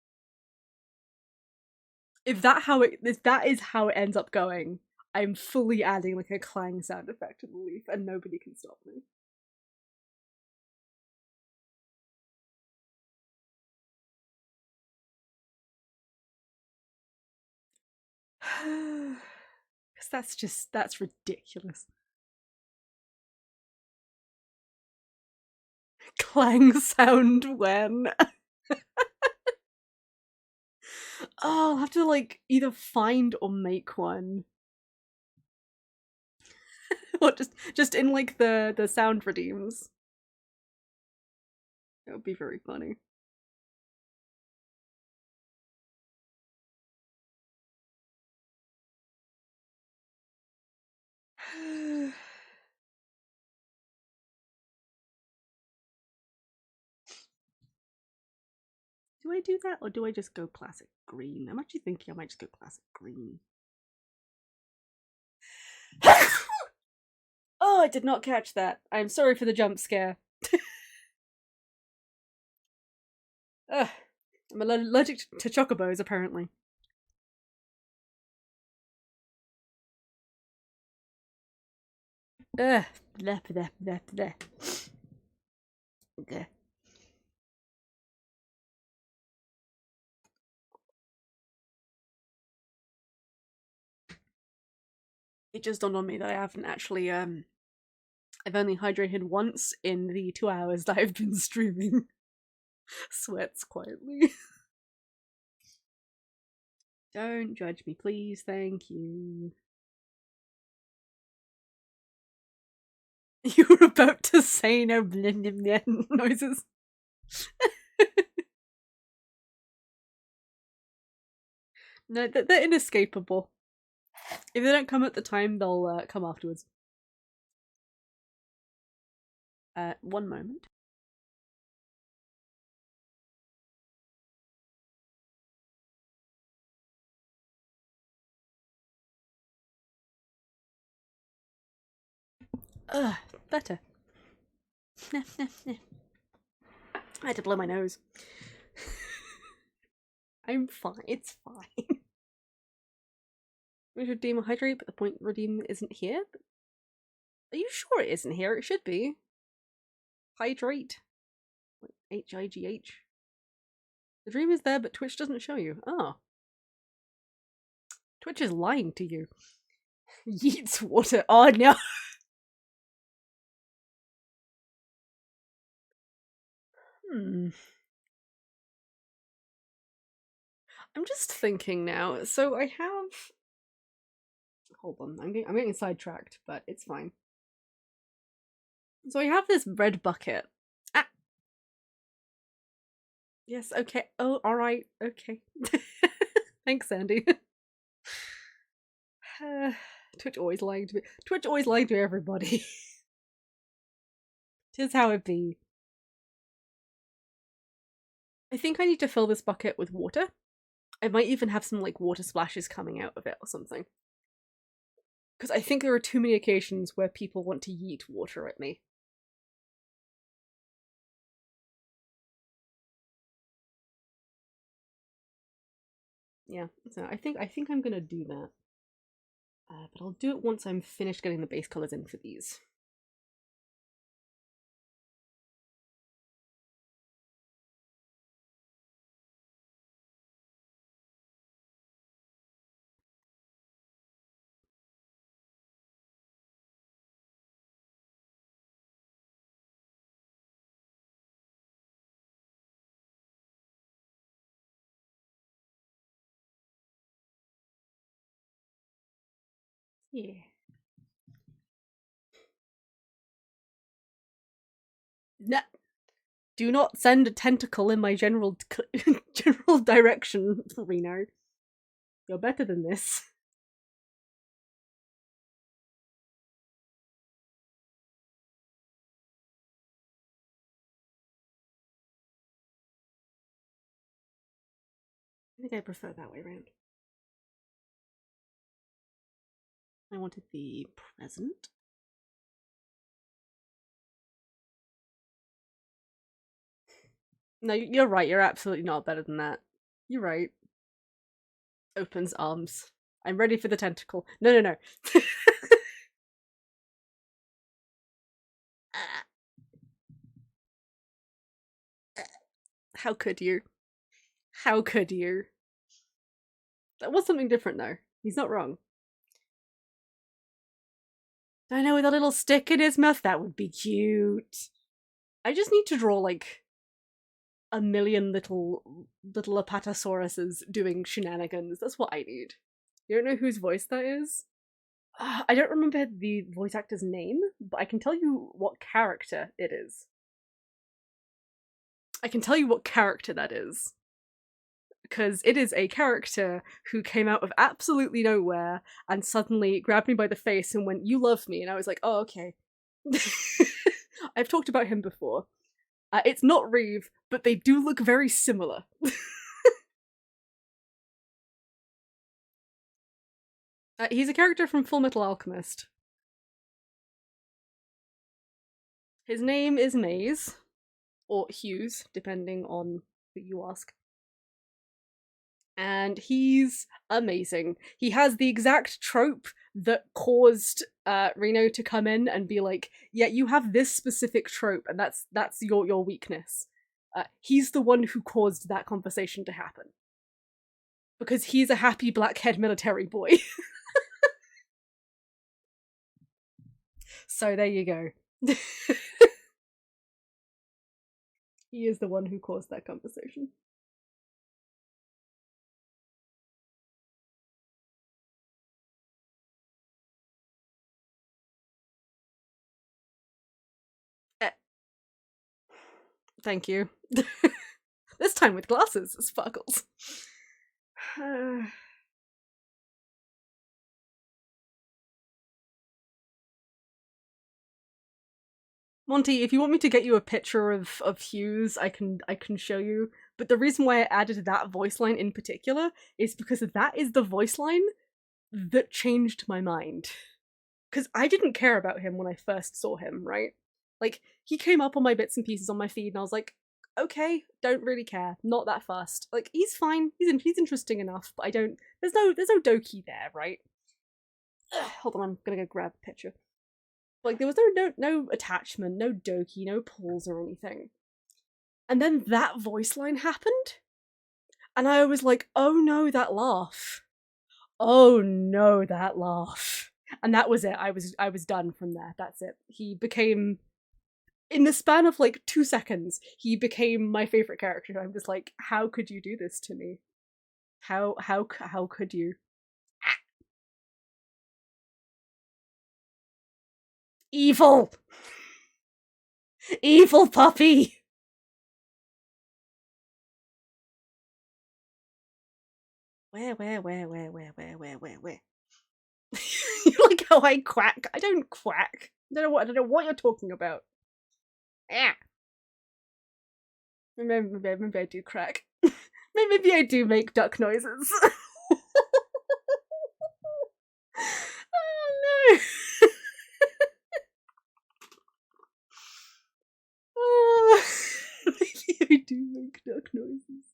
If that is how it ends up going, I'm fully adding like a clang sound effect to the leaf and nobody can stop me. Because that's ridiculous. Clang sound when. Oh, I'll have to like either find or make one. Or just in like the sound redeems. That would be very funny. Do I do that or do I just go classic green? I'm actually thinking I might just go classic green. Oh, I did not catch that. I'm sorry for the jump scare. Ugh, I'm allergic to chocobos, apparently. Ugh, bleh, bleh, bleh, bleh. Okay. It just dawned on me that I haven't actually, I've only hydrated once in the 2 hours that I've been streaming. Sweats quietly. Don't judge me, please, thank you. You were about to say no noises. No, they're inescapable. If they don't come at the time, they'll come afterwards. One moment. Better. I had to blow my nose. I'm fine. It's fine. We should dehydrate, but the point redeem isn't here. Are you sure it isn't here? It should be. Hydrate. H-I-G-H. The dream is there, but Twitch doesn't show you. Oh. Twitch is lying to you. Yeets water. Oh no. I'm just thinking now. So I have. Hold on. I'm getting sidetracked, but it's fine. So I have this red bucket. Ah. Yes. Okay. Oh, all right. Okay. Thanks, Sandy. Twitch always lying to me. Twitch always lying to everybody. Tis how it be. I think I need to fill this bucket with water. I might even have some like water splashes coming out of it or something. Because I think there are too many occasions where people want to yeet water at me. Yeah, so I think I'm gonna do that. But I'll do it once I'm finished getting the base colors in for these. Yeah. No. Do not send a tentacle in my general direction, Reno. You're better than this. I think I prefer that way around. I wanted the present. No, you're right. You're absolutely not better than that. You're right. Opens arms. I'm ready for the tentacle. No, no, no. How could you? How could you? That was something different, though. He's not wrong. I know, with a little stick in his mouth, that would be cute. I just need to draw, like, a million little apatosauruses doing shenanigans. That's what I need. You don't know whose voice that is? I don't remember the voice actor's name, but I can tell you what character it is. I can tell you what character that is. Because it is a character who came out of absolutely nowhere and suddenly grabbed me by the face and went, "You love me." And I was like, "Oh, okay." I've talked about him before. It's not Reeve, but they do look very similar. He's a character from Full Metal Alchemist. His name is Maze, or Hughes, depending on who you ask. And he's amazing. He has the exact trope that caused Reno to come in and be like, "Yeah, you have this specific trope, and that's your weakness." He's the one who caused that conversation to happen because he's a happy blackhead military boy. So there you go. He is the one who caused that conversation. Eh, thank you. This time with glasses, sparkles. Monty, if you want me to get you a picture of Hughes, I can show you. But the reason why I added that voice line in particular is because that is the voice line that changed my mind. Because I didn't care about him when I first saw him, right? Like, he came up on my bits and pieces on my feed, and I was like, okay, don't really care, not that fast. Like, he's fine, he's interesting enough, but I don't. There's no Doki there, right? Hold on, I'm gonna go grab a picture. Like, there was no attachment, no Doki, no pulls or anything. And then that voice line happened, and I was like, oh no, that laugh. Oh no, that laugh. And that was it. I was done from there. That's it. He became, in the span of like 2 seconds, he became my favorite character. I'm just like, how could you do this to me? How could you? Evil! Evil puppy! Where? You like how I quack? I don't quack. I don't know what you're talking about. Yeah. Maybe I do crack. Maybe I do make duck noises. Oh no. Maybe I do make duck noises.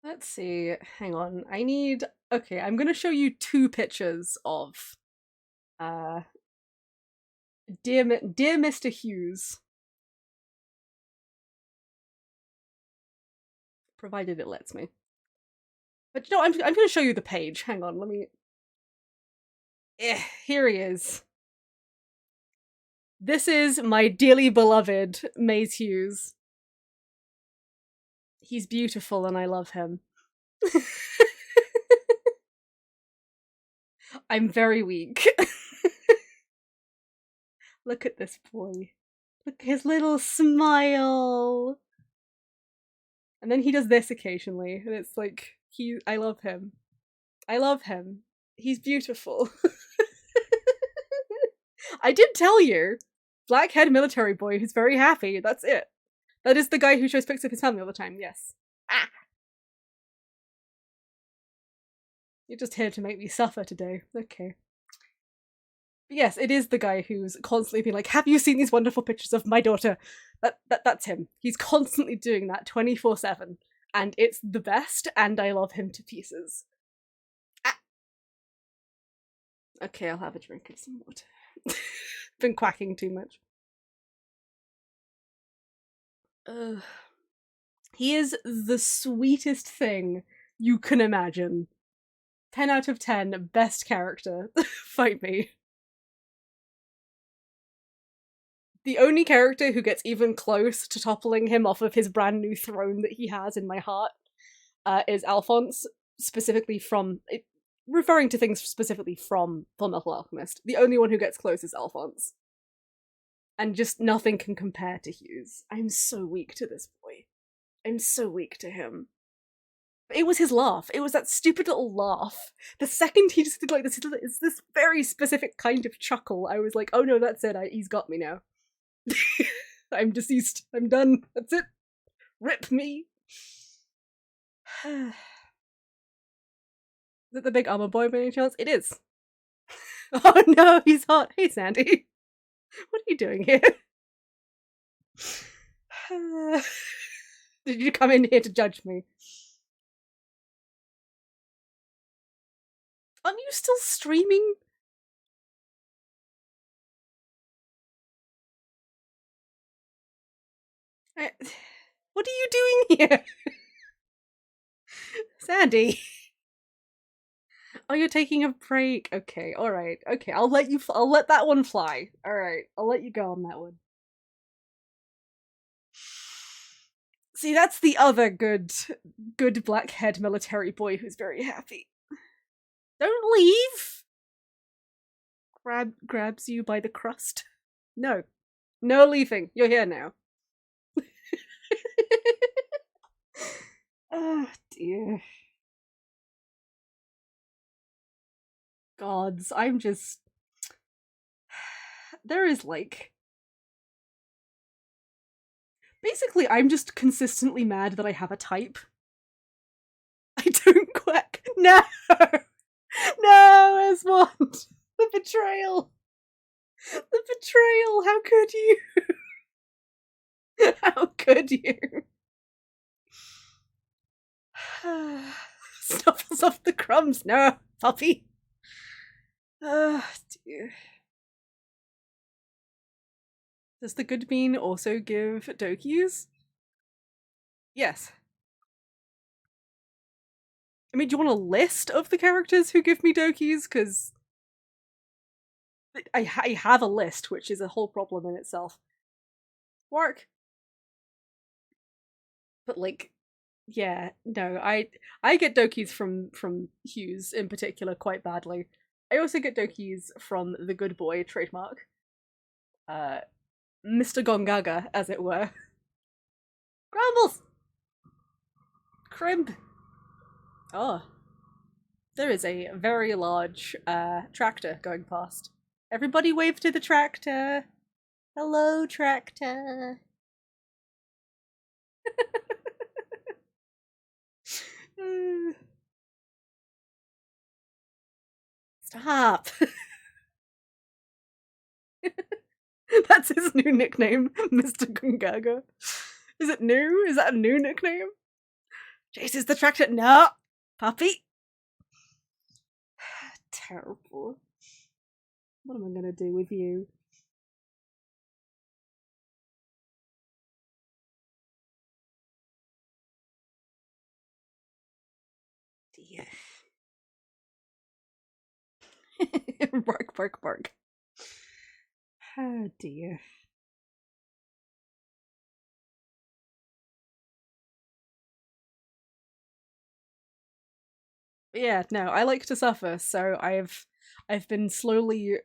Let's see. Hang on. Okay, I'm gonna show you 2 pictures of uh dear Mr. Hughes. Provided it lets me. But you know, I'm gonna show you the page. Hang on, let me. Here he is. This is my dearly beloved Maze Hughes. He's beautiful and I love him. I'm very weak. Look at this boy. Look at his little smile. And then he does this occasionally, and it's like, I love him. I love him. He's beautiful. I did tell you. Black-haired military boy who's very happy. That's it. That is the guy who shows pics of his family all the time, yes. Ah! You're just here to make me suffer today. Okay. But yes, it is the guy who's constantly being like, have you seen these wonderful pictures of my daughter? That's him. He's constantly doing that 24/7. And it's the best, and I love him to pieces. Ah! Okay, I'll have a drink of some water. Been quacking too much. He is the sweetest thing you can imagine. 10 out of 10, best character. Fight me. The only character who gets even close to toppling him off of his brand new throne that he has in my heart is Alphonse, specifically from... referring to things specifically from Fullmetal Alchemist. The only one who gets close is Alphonse. And just nothing can compare to Hughes. I'm so weak to this boy. I'm so weak to him. It was his laugh. It was that stupid little laugh. The second he just did like this, it's this very specific kind of chuckle. I was like, oh no, that's it. He's got me now. I'm deceased. I'm done. That's it. Rip me. Is it the big armor boy by any chance? It is. Oh no, he's hot. Hey, Sandy. What are you doing here? Did you come in here to judge me? Aren't you still streaming? What are you doing here? Sandy. Oh, you're taking a break. Okay, alright. Okay, I'll let that one fly. Alright, I'll let you go on that one. See, that's the other good black-haired military boy who's very happy. Don't leave! Grabs you by the crust. No. No leaving. You're here now. Oh, dear. Gods, I'm just... There is, like... Basically, I'm just consistently mad that I have a type. I don't quack. No! No, Esmond! The betrayal! The betrayal! How could you? How could you? Snuffles off the crumbs. No, puppy. Oh, dear. Does the good bean also give Dokis? Yes. I mean, do you want a list of the characters who give me Dokis? Because I have a list, which is a whole problem in itself. Work. But like, yeah, no, I get Dokis from Hughes in particular quite badly. I also get Dokis from the good boy trademark. Mr. Gongaga, as it were. Grumbles! Crimp! Oh. There is a very large tractor going past. Everybody wave to the tractor! Hello, tractor! Stop! That's his new nickname, Mr. Gungaga. Is it new? Is that a new nickname? Chases the tractor. No! Puppy! Terrible. What am I gonna do with you? Dear. Bark, bark, bark. Oh dear. Yeah, no, I like to suffer, so I've been slowly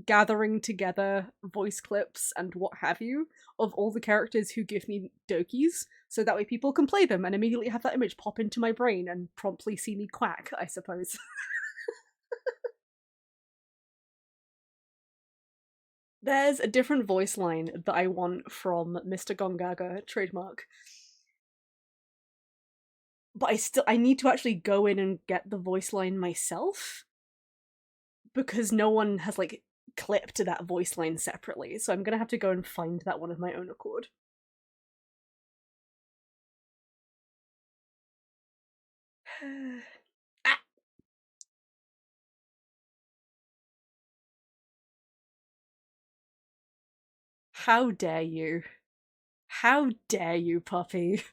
gathering together voice clips and what have you of all the characters who give me Dokis, so that way people can play them and immediately have that image pop into my brain and promptly see me quack, I suppose. There's a different voice line that I want from Mr. Gongaga, trademark. But I need to actually go in and get the voice line myself because no one has like clipped that voice line separately. So I'm gonna have to go and find that one of my own accord. Ah! How dare you? How dare you, puppy?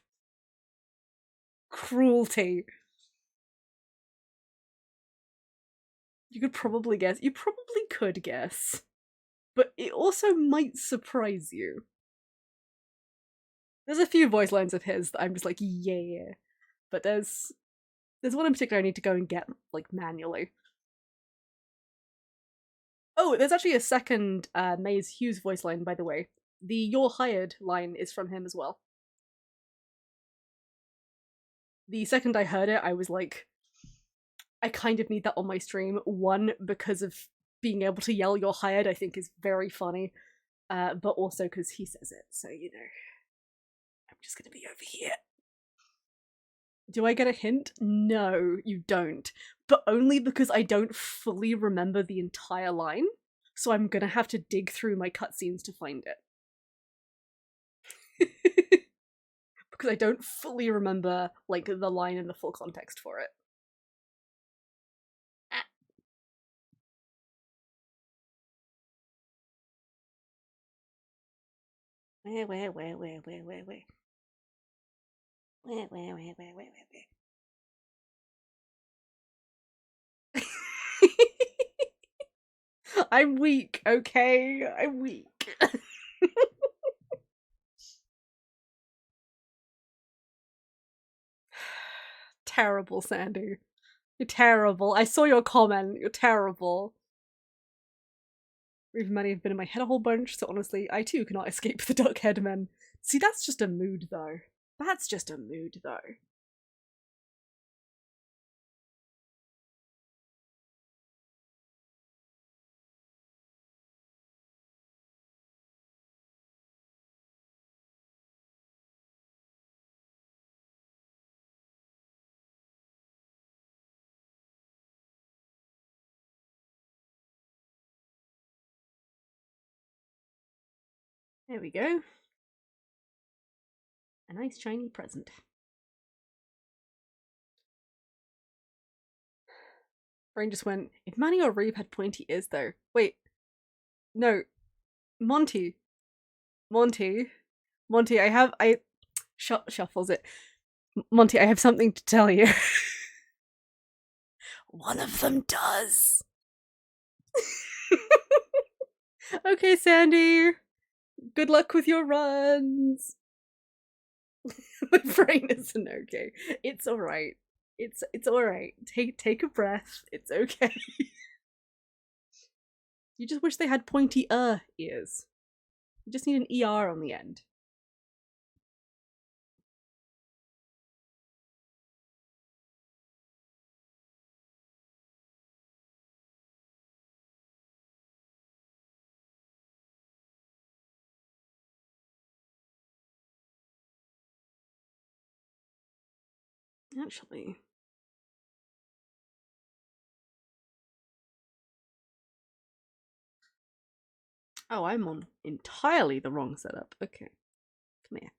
Cruelty. You could probably guess. You probably could guess. But it also might surprise you. There's a few voice lines of his that I'm just like, yeah. But there's one in particular I need to go and get like manually. Oh, there's actually a second Maze Hughes voice line, by the way. The "You're hired" line is from him as well. The second I heard it, I was like, I kind of need that on my stream. One, because of being able to yell "You're hired," I think is very funny. But also because he says it, so you know, I'm just gonna be over here. Do I get a hint? No, you don't. But only because I don't fully remember the entire line, so I'm gonna have to dig through my cutscenes to find it. Because I don't fully remember like the line and the full context for it. Where? I'm weak, okay? I'm weak. Terrible, Sandy. You're terrible. I saw your comment. You're terrible. Even many have been in my head a whole bunch, so honestly, I too cannot escape the duck head men. See, that's just a mood, though. That's just a mood, though. There we go. A nice shiny present. Brain just went, if Manny or Reeve had pointy ears, though. Wait. No. Monty. Monty. Monty, I shuffles it. Monty, I have something to tell you. One of them does. Okay, Sandy. Good luck with your runs. My brain isn't okay. It's alright. It's alright. Take a breath. It's okay. You just wish they had pointy ears. You just need an ER on the end. Actually. Oh, I'm on entirely the wrong setup. Okay. Come here.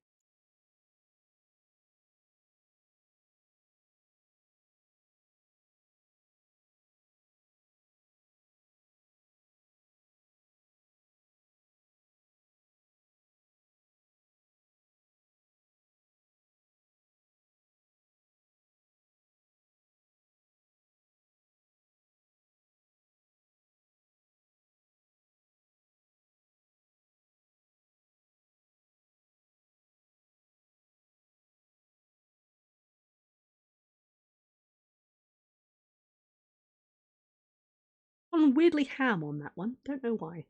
I'm weirdly ham on that one. Don't know why.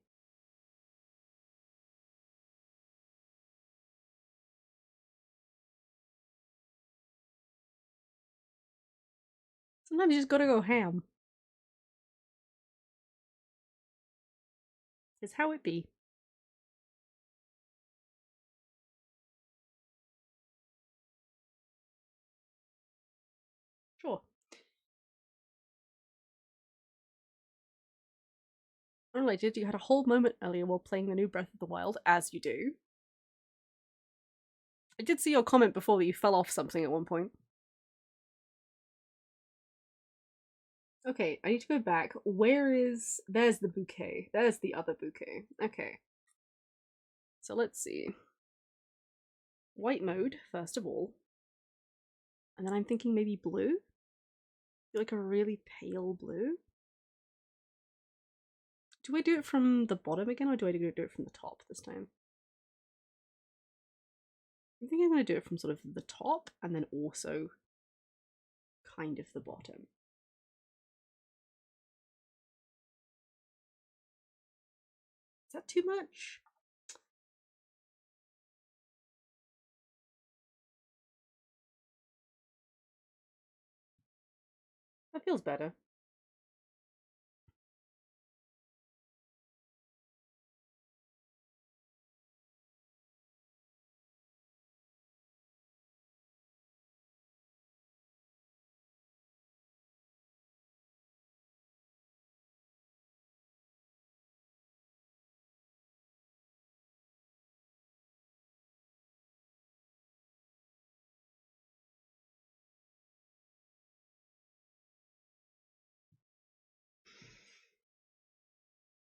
Sometimes you just gotta go ham. It's how it be. Oh, I did. You had a whole moment earlier while playing the new Breath of the Wild, as you do. I did see your comment before that you fell off something at one point. Okay, I need to go back. Where is... There's the bouquet. There's the other bouquet. Okay. So let's see. White mode, first of all. And then I'm thinking maybe blue? Like a really pale blue? Do I do it from the bottom again, or do I do it from the top this time? I think I'm going to do it from sort of the top, and then also kind of the bottom. Is that too much? That feels better.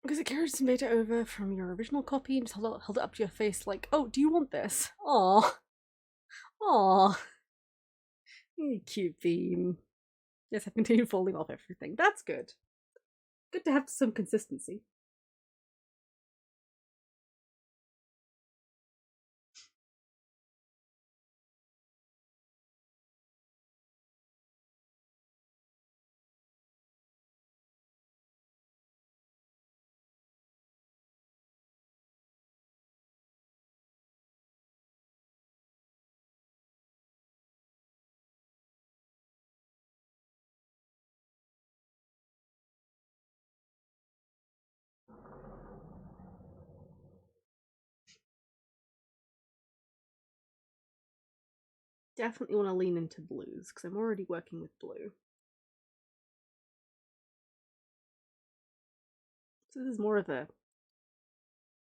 Because it carries some data over from your original copy and just held it up to your face like, oh, do you want this? Aww. Aww. Cute bean. Yes, I've continued falling off everything. That's good. Good to have some consistency. Definitely want to lean into blues because I'm already working with blue. So this is more of a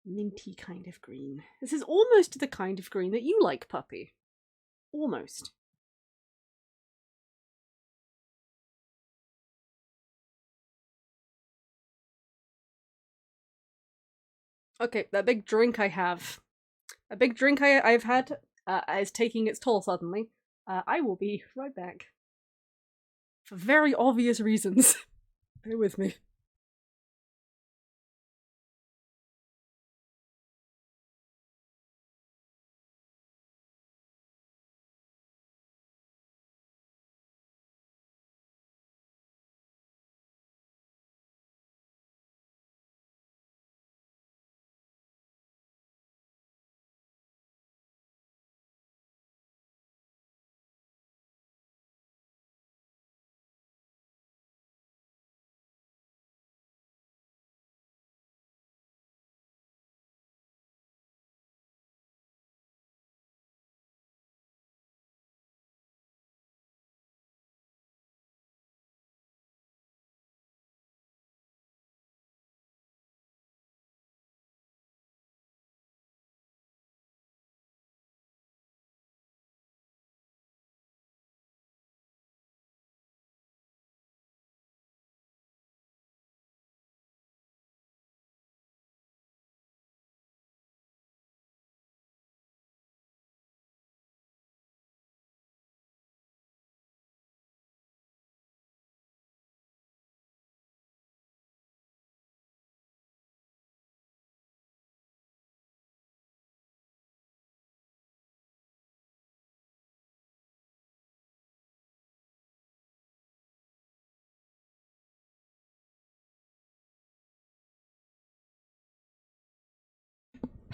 minty kind of green. This is almost the kind of green that you like, puppy. Almost. Okay, that big drink I have. A big drink I've had is taking its toll suddenly. I will be right back. For very obvious reasons. Bear with me.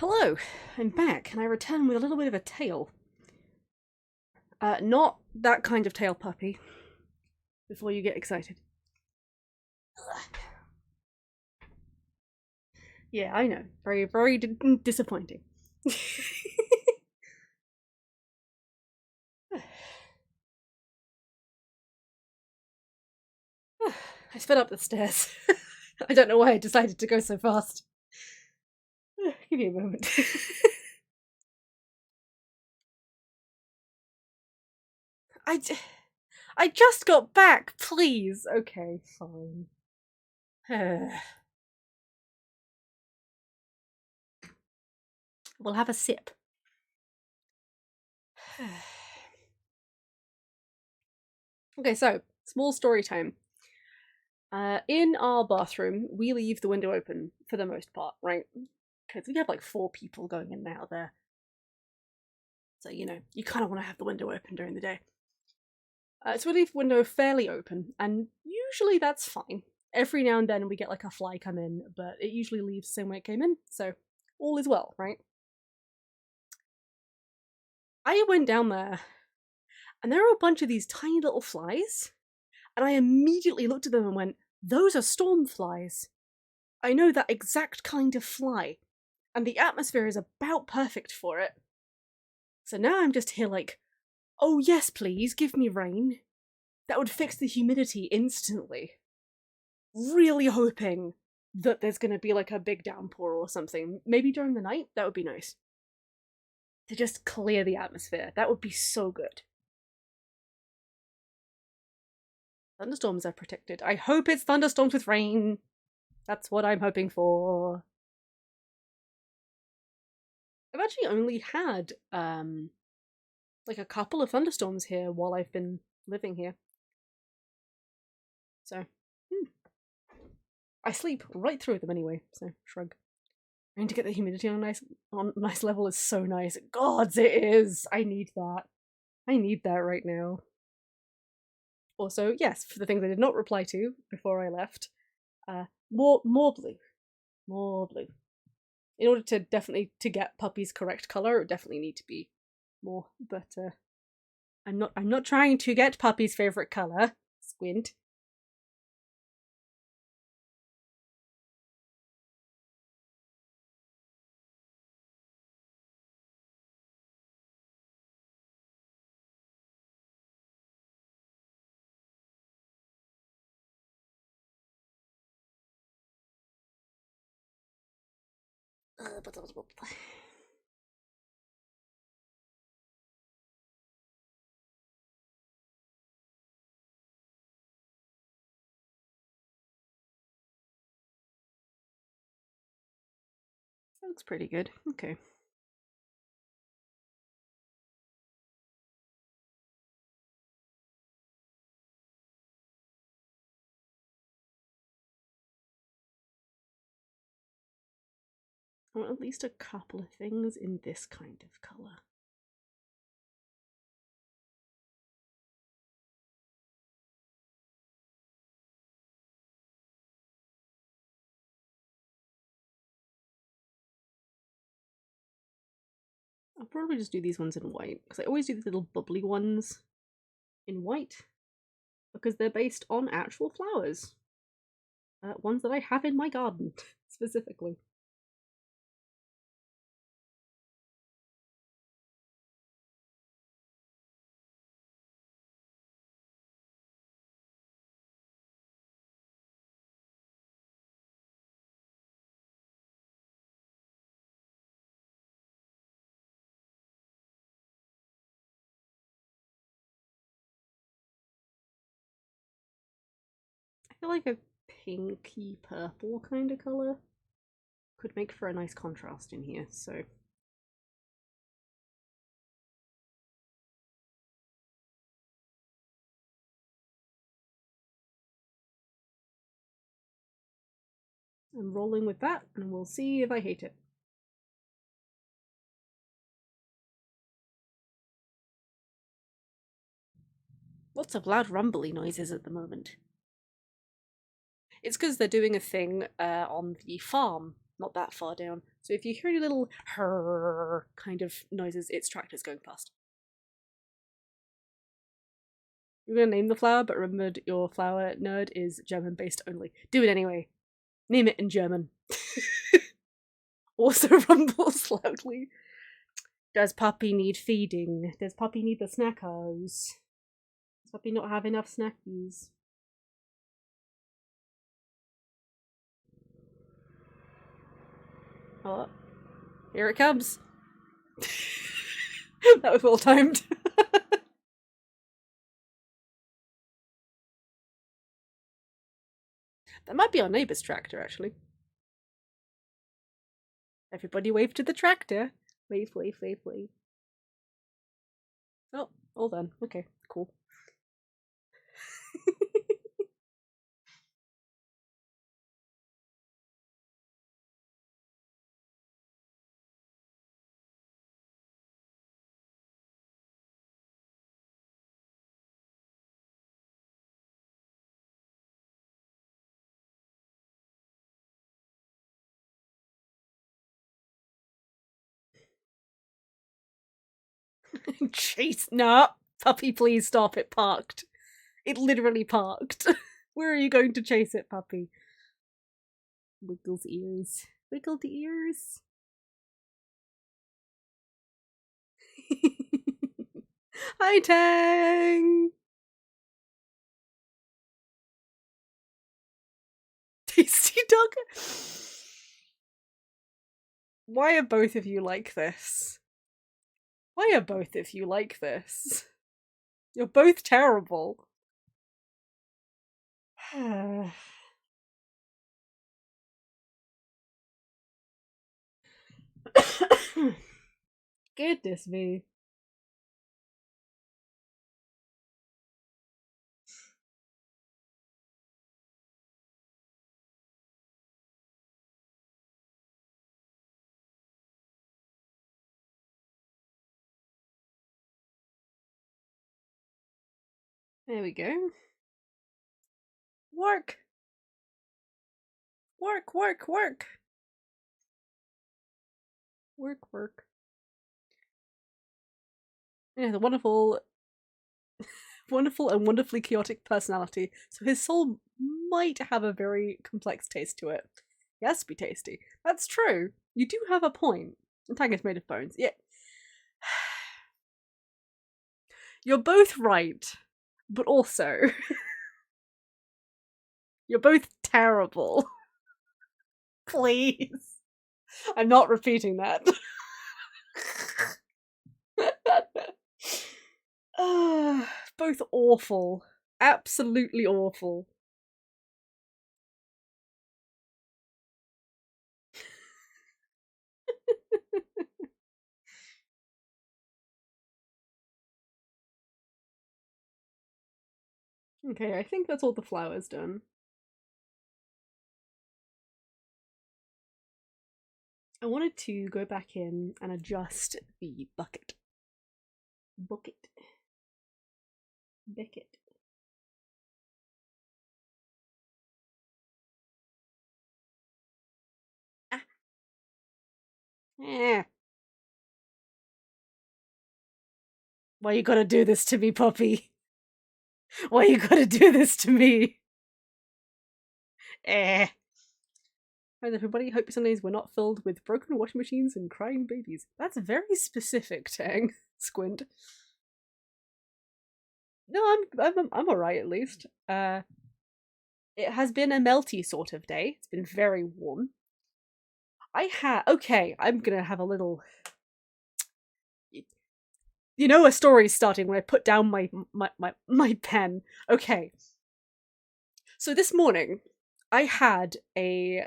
Hello, I'm back, and I return with a little bit of a tail. Not that kind of tail, puppy. Before you get excited. Yeah, I know. Very, very disappointing. I sped up the stairs. I don't know why I decided to go so fast. Give me a moment. I just got back, please. Okay, fine. We'll have a sip. Okay, so small story time. In our bathroom, we leave the window open for the most part, right? Because we have like 4 people going in and out there. So, you know, you kind of want to have the window open during the day. So we leave the window fairly open, and usually that's fine. Every now and then we get like a fly come in, but it usually leaves the same way it came in, so all is well, right? I went down there, and there were a bunch of these tiny little flies, and I immediately looked at them and went, those are storm flies. I know that exact kind of fly, and the atmosphere is about perfect for it. So now I'm just here like, oh yes please, give me rain. That would fix the humidity instantly. Really hoping that there's gonna be like a big downpour or something. Maybe during the night, that would be nice. To just clear the atmosphere. That would be so good. Thunderstorms are predicted. I hope it's thunderstorms with rain. That's what I'm hoping for. I've actually only had like a couple of thunderstorms here while I've been living here. So I sleep right through them anyway, so shrug. I need to get the humidity on a nice level is so nice. Gods, it is! I need that. I need that right now. Also, yes, for the things I did not reply to before I left, more blue. More blue. In order to definitely to get Puppy's correct colour, it would definitely need to be more, but I'm not trying to get Puppy's favourite colour. Squint. That looks pretty good. Okay. I want at least a couple of things in this kind of colour. I'll probably just do these ones in white, because I always do these little bubbly ones in white, because they're based on actual flowers. Ones that I have in my garden, specifically. I feel like a pinky purple kind of colour could make for a nice contrast in here, so I'm rolling with that, and we'll see if I hate it. Lots of loud rumbly noises at the moment. It's because they're doing a thing on the farm, not that far down. So if you hear any little "her" kind of noises, it's tractors going past. You're gonna name the flower, but remember your flower nerd is German based only. Do it anyway. Name it in German. Also rumbles loudly. Does Puppy need feeding? Does Puppy need the snackos? Does Puppy not have enough snackies? Oh, here it comes. That was well timed. That might be our neighbour's tractor, actually. Everybody wave to the tractor. Wave, wave, wave, wave. Oh, all done. Okay, cool. Chase. Nah. Puppy, please stop. It parked. It literally parked. Where are you going to chase it, puppy? Wiggles ears. Wiggled ears. Hi, Tang! Tasty dog? Why are both of you like this? Why are both of you like this? You're both terrible. Goodness me. There we go. Work! Work, work, work! Work, work. Yeah, the wonderful and wonderfully chaotic personality, so his soul might have a very complex taste to it. He has to be tasty. That's true. You do have a point. The tang is made of bones. Yeah. You're both right, but also you're both terrible. Please. I'm not repeating that. Both awful. Absolutely awful. Okay, I think that's all the flowers done. I wanted to go back in and adjust the bucket. Bucket. Beckett. Ah. Eh. Why you gotta do this to me, puppy? Why you gotta do this to me? Eh. Hi everybody, hope your Sundays were not filled with broken washing machines and crying babies. That's very specific, Tang. Squint. No, I'm alright at least. It has been a melty sort of day. It's been very warm. Okay, I'm gonna have a little. You know, a story's starting when I put down my pen. Okay. So this morning, I had a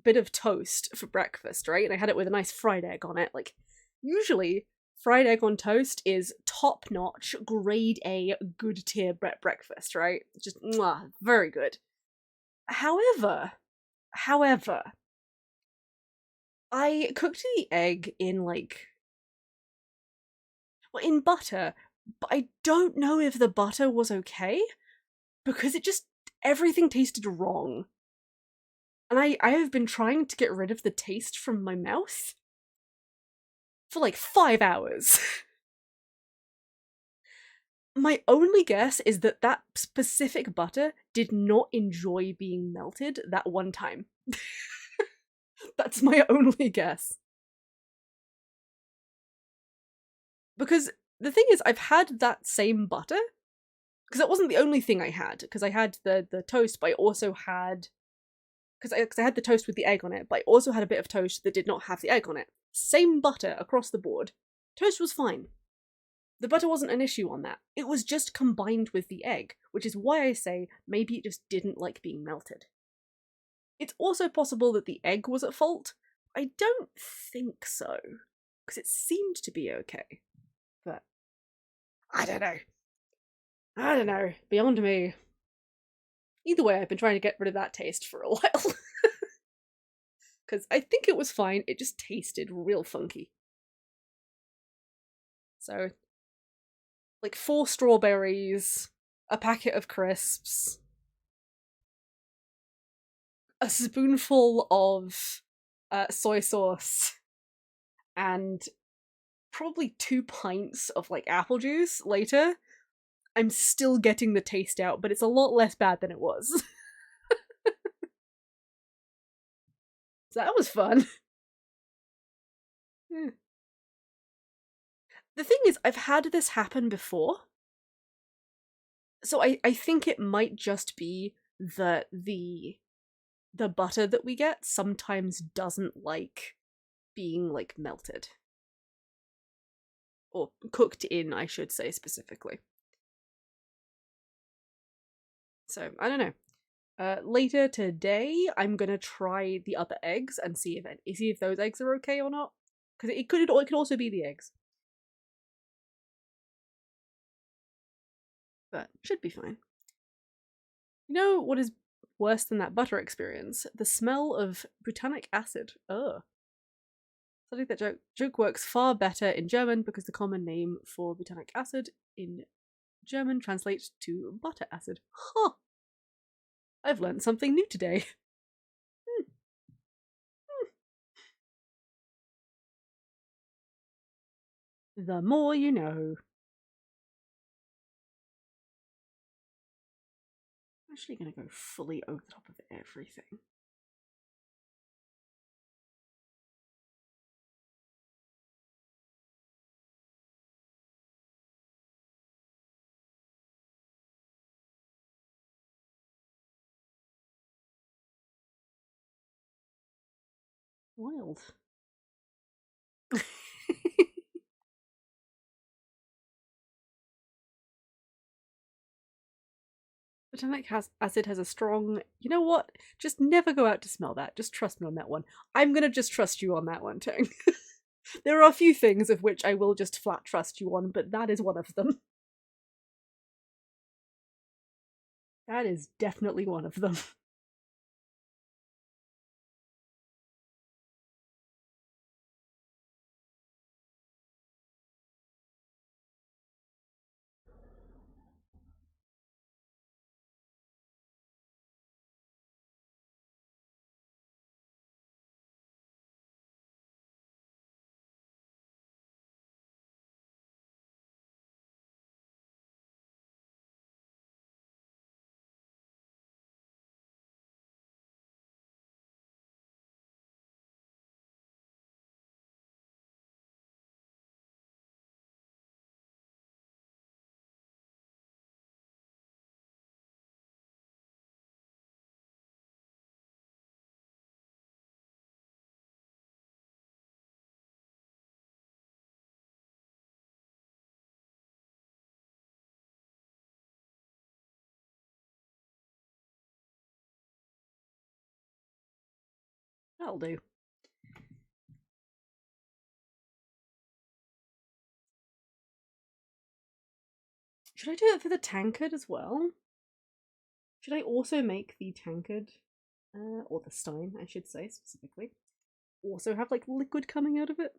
bit of toast for breakfast, right? And I had it with a nice fried egg on it. Like, usually, fried egg on toast is top notch, grade A, good tier breakfast, right? Just mwah, very good. However, I cooked the egg in in butter, but I don't know if the butter was okay because everything tasted wrong. And I have been trying to get rid of the taste from my mouth for like 5 hours. My only guess is that that specific butter did not enjoy being melted that one time. That's my only guess. Because the thing is, I've had that same butter, because that wasn't the only thing I had, because I had the toast, but I also had because I had the toast with the egg on it, but I also had a bit of toast that did not have the egg on it. Same butter across the board. Toast was fine. The butter wasn't an issue on that. It was just combined with the egg, which is why I say maybe it just didn't like being melted. It's also possible that the egg was at fault. I don't think so, because it seemed to be okay. But I don't know. I don't know. Beyond me. Either way, I've been trying to get rid of that taste for a while. Because I think it was fine, it just tasted real funky. So, like 4 strawberries, a packet of crisps, a spoonful of soy sauce, and probably 2 pints of like apple juice later. I'm still getting the taste out, but it's a lot less bad than it was. So that was fun. Yeah. The thing is, I've had this happen before. So I think it might just be that the butter that we get sometimes doesn't like being like melted. Or cooked in, I should say specifically. So, I don't know. Later today, I'm gonna try the other eggs and see if those eggs are okay or not. Because it could also be the eggs. But should be fine. You know what is worse than that butter experience? The smell of butanic acid. Ugh. Studied that joke works far better in German because the common name for butanic acid in German translates to butter acid. Huh. I've learned something new today. The more you know. I'm actually gonna go fully over the top of everything. Wild. Botanic acid has a strong. You know what? Just never go out to smell that. Just trust me on that one. I'm gonna just trust you on that one, Tang. There are a few things of which I will just flat trust you on, but that is one of them. That is definitely one of them. That'll do. Should I do it for the tankard as well? Should I also make the tankard, or the stein, I should say specifically, also have like liquid coming out of it?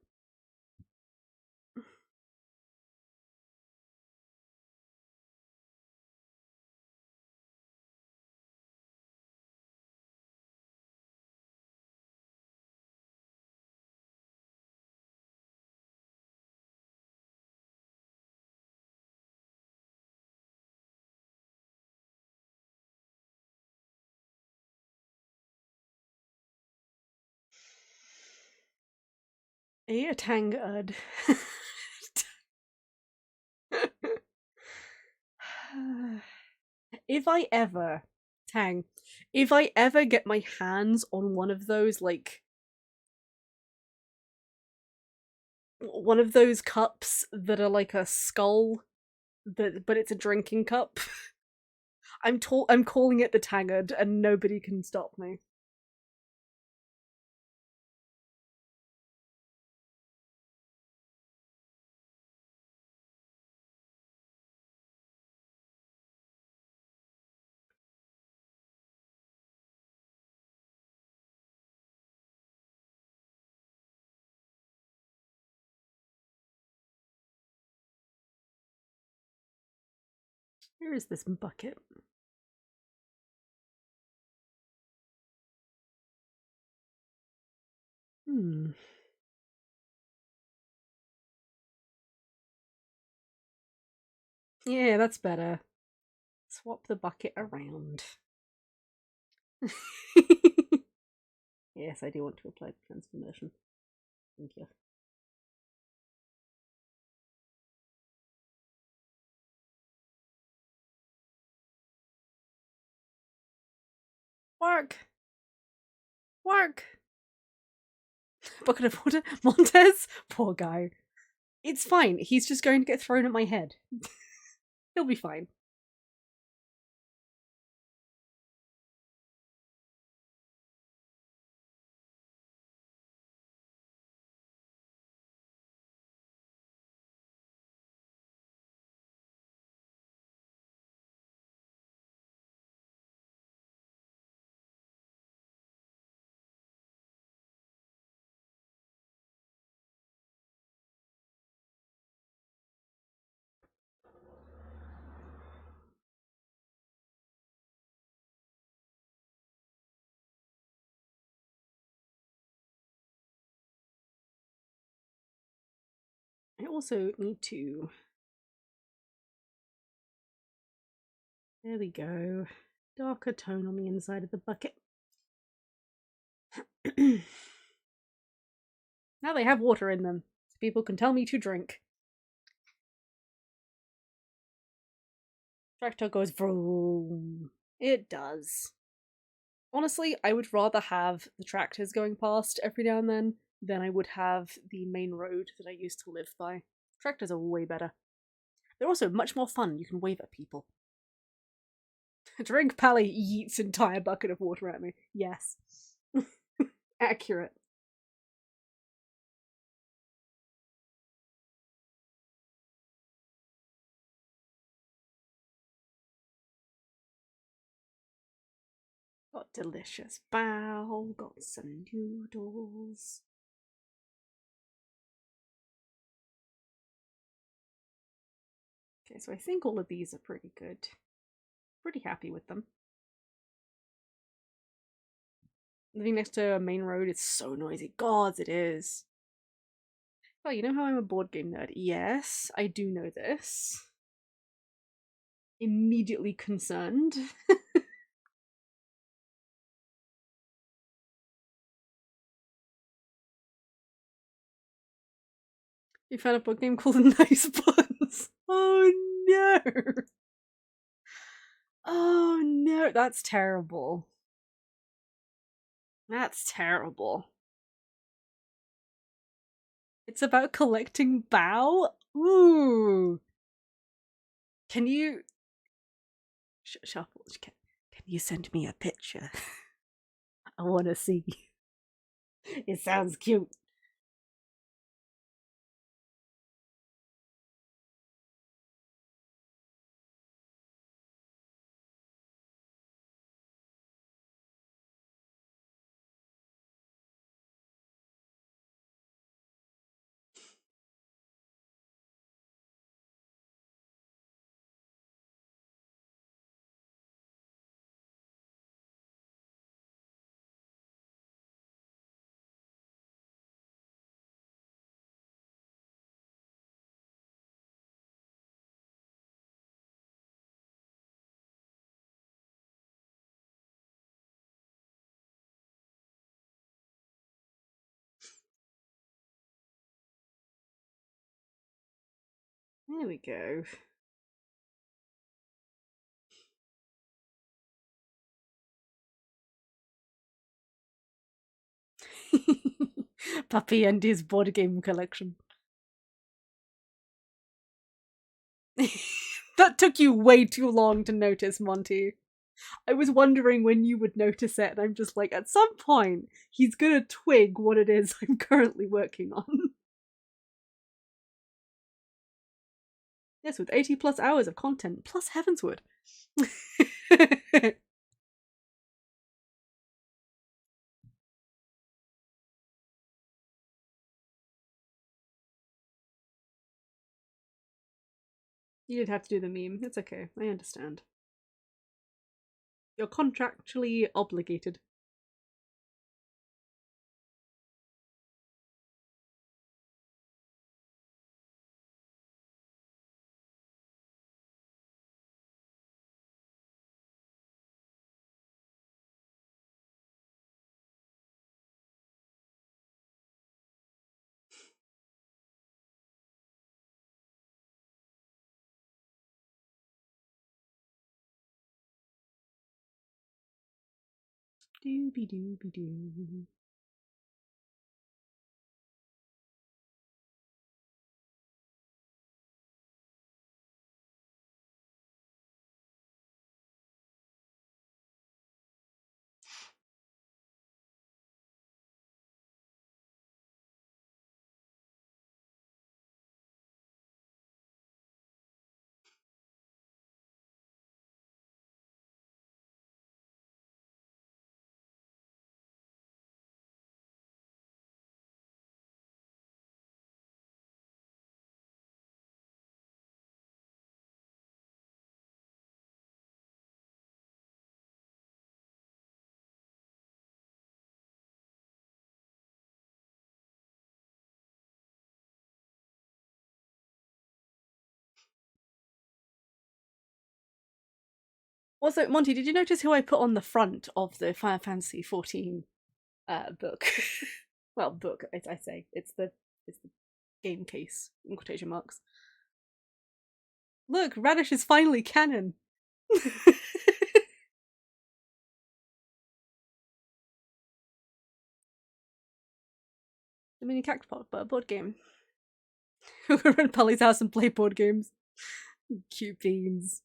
A tankard. If I ever Hang. If I ever get my hands on one of those cups that are like a skull, but it's a drinking cup, I'm calling it the Taggart, and nobody can stop me. Where is this bucket? Hmm. Yeah, that's better. Swap the bucket around. Yes, I do want to apply the transformation. Thank you. Work! Work! Bucket of water? Montez? Poor guy. It's fine. He's just going to get thrown at my head. He'll be fine. I also need to... There we go. Darker tone on the inside of the bucket. Now they have water in them, so people can tell me to drink. Tractor goes vroom. It does. Honestly, I would rather have the tractors going past every now and then than I would have the main road that I used to live by. Tractors are way better. They're also much more fun. You can wave at people. Drink Pally yeets entire bucket of water at me. Yes. Accurate. Got delicious bao, got some noodles. Okay, so I think all of these are pretty good. Pretty happy with them. Living next to a main road is so noisy. God, it is. Oh, you know how I'm a board game nerd? Yes, I do know this. Immediately concerned. You found a board game called Nice Buns. Oh no. Oh no, that's terrible. That's terrible. It's about collecting bao? Ooh. Can you... Shuffle. Can you send me a picture? I want to see. It sounds cute. There we go. Puppy and his board game collection. That took you way too long to notice, Monty. I was wondering when you would notice it, and I'm just like, at some point, he's gonna twig what it is I'm currently working on. Yes, with 80 plus hours of content, plus Heavenswood. You did have to do the meme. It's okay. I understand. You're contractually obligated. Dooby dooby doo. Also, Monty, did you notice who I put on the front of the Final Fantasy 14 book? Well, book, I say. It's the game case, in quotation marks. Look, Radish is finally canon. The mini cactus board game. We're at Polly's house and play board games. Cute beans.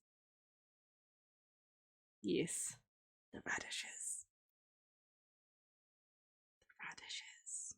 Yes. The radishes. The radishes.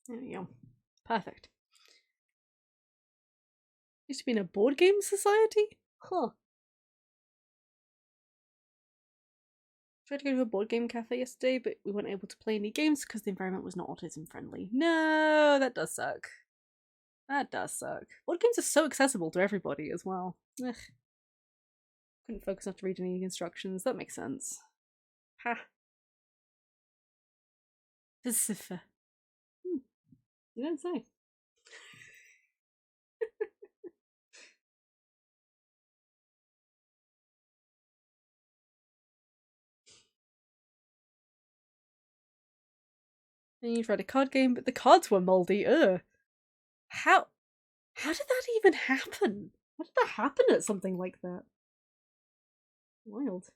There we go. Perfect. Used to be in a board game society? Huh. Tried to go to a board game cafe yesterday, but we weren't able to play any games because the environment was not autism friendly. No, that does suck. That does suck. Board games are so accessible to everybody as well. Ugh. Couldn't focus enough to read any instructions. That makes sense. Ha. You don't say. And you tried a card game, but the cards were moldy. Ugh. How did that even happen? How did that happen at something like that? Wild.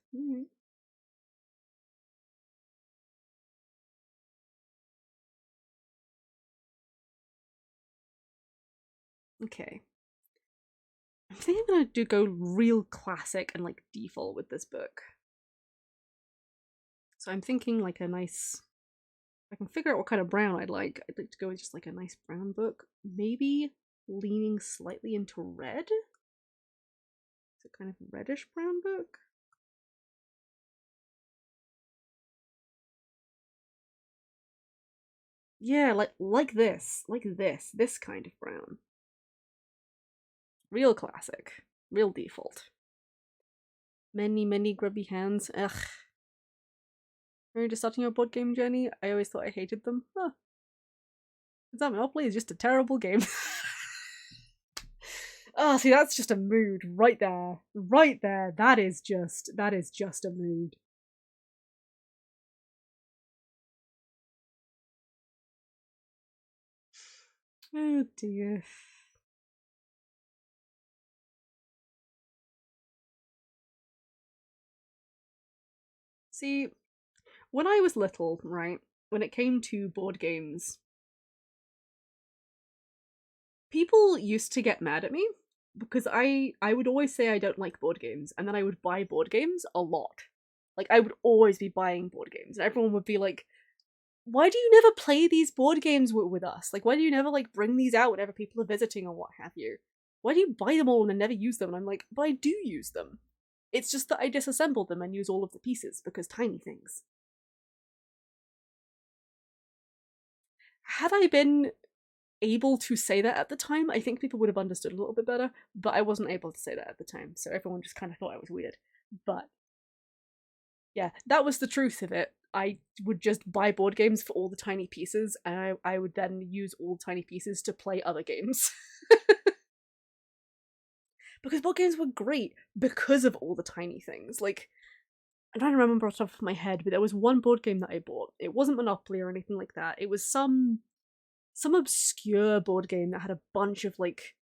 Okay. I think I'm gonna go real classic and like default with this book. So I'm thinking like a nice I can figure out what kind of brown I'd like to go with just like a nice brown book. Maybe leaning slightly into red? Is it kind of reddish brown book? Yeah, like this kind of brown. Real classic. Real default. Many grubby hands. Ugh. Are you just starting your board game journey? I always thought I hated them. Huh. That Monopoly is just a terrible game. Oh, see, that's just a mood right there. Right there. That is just a mood. Oh dear. See, when I was little, right, when it came to board games, people used to get mad at me because I would always say I don't like board games, and then I would buy board games a lot. Like I would always be buying board games, and everyone would be like, "Why do you never play these board games with us? Like, why do you never like bring these out whenever people are visiting or what have you? Why do you buy them all and then never use them?" And I'm like, "But I do use them. It's just that I disassemble them and use all of the pieces because tiny things." Had I been able to say that at the time, I think people would have understood a little bit better, but I wasn't able to say that at the time, so everyone just kind of thought I was weird. But yeah, that was the truth of it. I would just buy board games for all the tiny pieces, and I would then use all the tiny pieces to play other games. Because board games were great because of all the tiny things. Like, I'm trying to remember off the top of my head, but there was one board game that I bought. It wasn't Monopoly or anything like that. It was some obscure board game that had a bunch of like,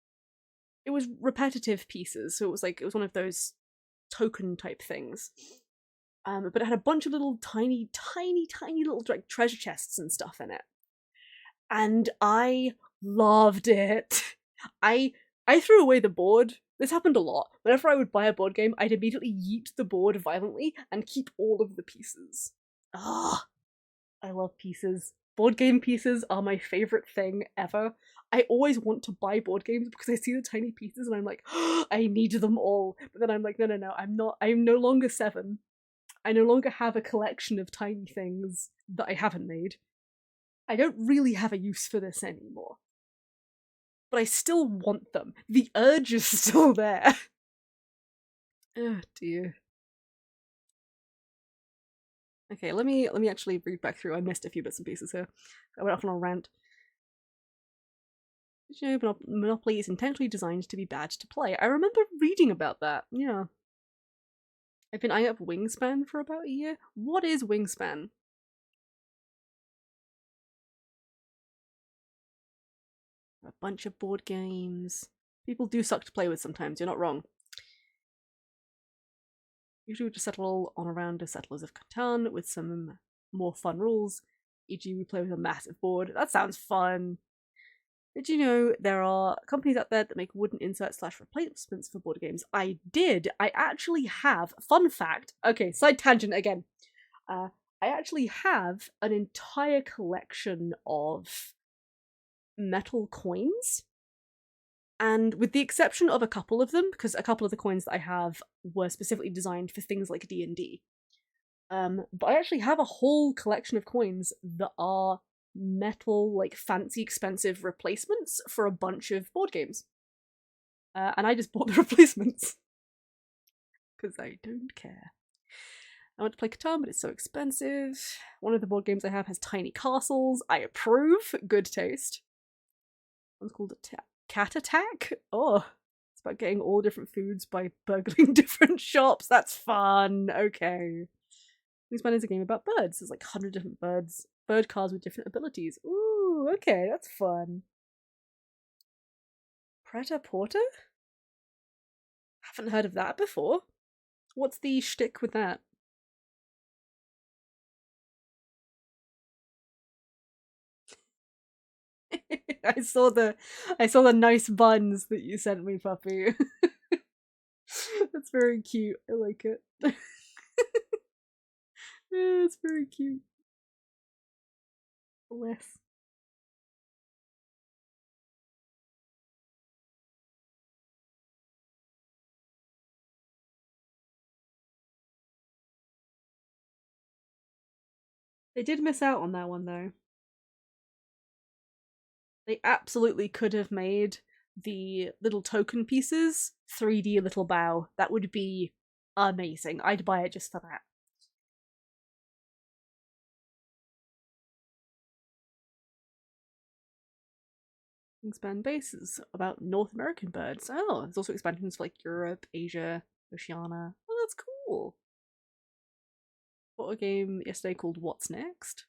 it was repetitive pieces, so it was one of those token type things. But it had a bunch of little tiny little like treasure chests and stuff in it, and I loved it. I I threw away the board. This happened a lot. Whenever I would buy a board game, I'd immediately yeet the board violently and keep all of the pieces. Ah, I love pieces. Board game pieces are my favorite thing ever. I always want to buy board games because I see the tiny pieces and I'm like, oh, I need them all. But then I'm like, no, I'm not. I'm no longer 7. I no longer have a collection of tiny things that I haven't made. I don't really have a use for this anymore. But I still want them. The urge is still there. Oh dear. Okay, let me actually read back through. I missed a few bits and pieces here. I went off on a rant. Did you know Monopoly is intentionally designed to be bad to play? I remember reading about that. Yeah. I've been eyeing up Wingspan for about a year. What is Wingspan? A bunch of board games. People do suck to play with sometimes, you're not wrong. Usually we just settle on a round of Settlers of Catan with some more fun rules. E.g., we play with a massive board. That sounds fun. Did you know there are companies out there that make wooden inserts / replacements for board games? I did. I actually have. Fun fact. Okay, side tangent again. I actually have an entire collection of metal coins. And with the exception of a couple of them, because a couple of the coins that I have were specifically designed for things like D&D. But I actually have a whole collection of coins that are metal, like fancy, expensive replacements for a bunch of board games. And I just bought the replacements because I don't care. I want to play Catan, but it's so expensive. One of the board games I have has tiny castles. I approve. Good taste. One's called Cat Attack. Oh, it's about getting all different foods by burgling different shops. That's fun. Okay. Wingspan is a game about birds. There's like 100 different bird cards with different abilities. Ooh, okay, that's fun. Preta Porter? Haven't heard of that before. What's the shtick with that? I saw the nice buns that you sent me, puppy. That's very cute. I like it. Yeah, it's very cute. Bliss. They did miss out on that one though. They absolutely could have made the little token pieces 3D little bow. That would be amazing. I'd buy it just for that. Expand bases about North American birds. Oh, there's also expansions for like Europe, Asia, Oceania. Oh, that's cool. Bought a game yesterday called What's Next?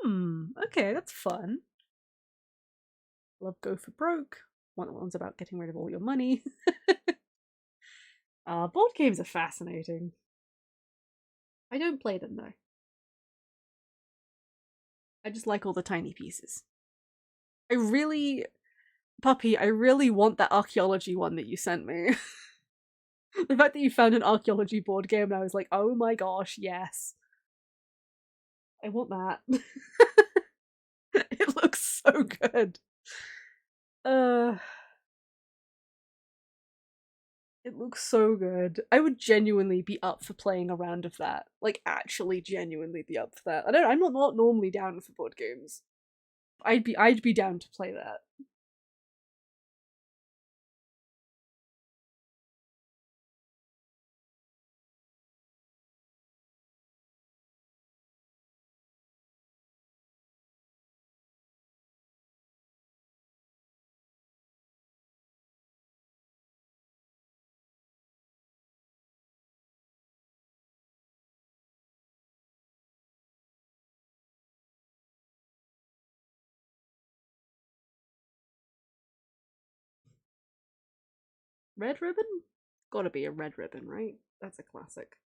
Okay, that's fun. Love Go for Broke. One's about getting rid of all your money. Board games are fascinating. I don't play them though. I just like all the tiny pieces. I really want that archaeology one that you sent me. The fact that you found an archaeology board game and I was like, oh my gosh, yes. I want that. It looks so good. It looks so good. I would genuinely be up for playing a round of that. Like, actually genuinely be up for that. I'm not normally down for board games. I'd be down to play that. Red Ribbon? Gotta be a Red Ribbon, right? That's a classic.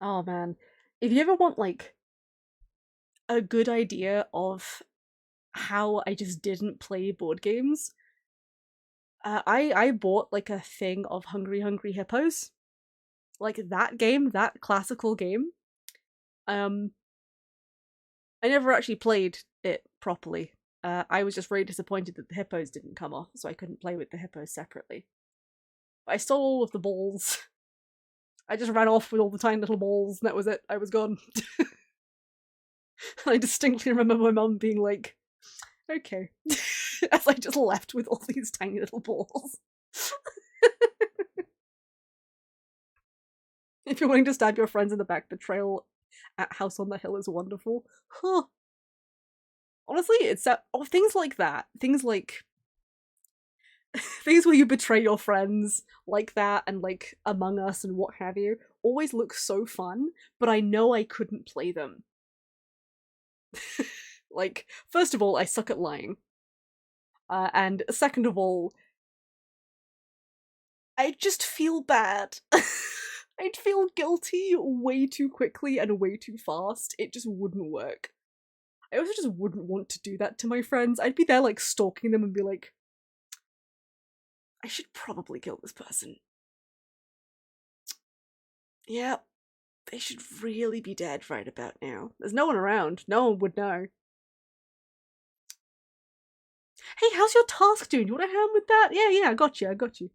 Oh man. If you ever want like a good idea of how I just didn't play board games, I bought like a thing of Hungry Hungry Hippos. Like that game, that classical game. Um I never actually played it properly. I was just very disappointed that the hippos didn't come off, so I couldn't play with the hippos separately. But I stole all of the balls. I just ran off with all the tiny little balls, and that was it. I was gone. I distinctly remember my mum being like, okay, as I just left with all these tiny little balls. If you're wanting to stab your friends in the back, the trail at House on the Hill is wonderful. Huh. Honestly, it's things like that. Things like things where you betray your friends like that and like Among Us and what have you always look so fun, but I know I couldn't play them. Like, first of all, I suck at lying. And second of all, I just feel bad. I'd feel guilty way too quickly and way too fast. It just wouldn't work. I also just wouldn't want to do that to my friends. I'd be there like stalking them and be like, I should probably kill this person. Yeah, they should really be dead right about now. There's no one around. No one would know. Hey, how's your task doing? You want a hand with that? Yeah, I got you.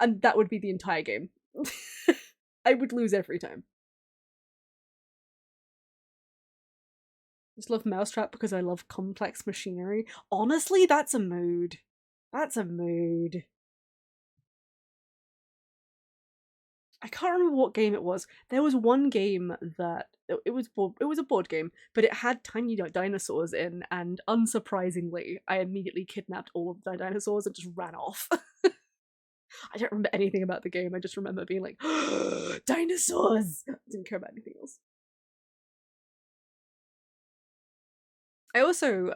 And that would be the entire game. I would lose every time. I just love Mousetrap because I love complex machinery. Honestly, that's a mood. That's a mood. I can't remember what game it was. There was one game that it was a board game, but it had tiny dinosaurs in, and unsurprisingly, I immediately kidnapped all of the dinosaurs and just ran off. I don't remember anything about the game. I just remember being like, dinosaurs! I didn't care about anything else. I also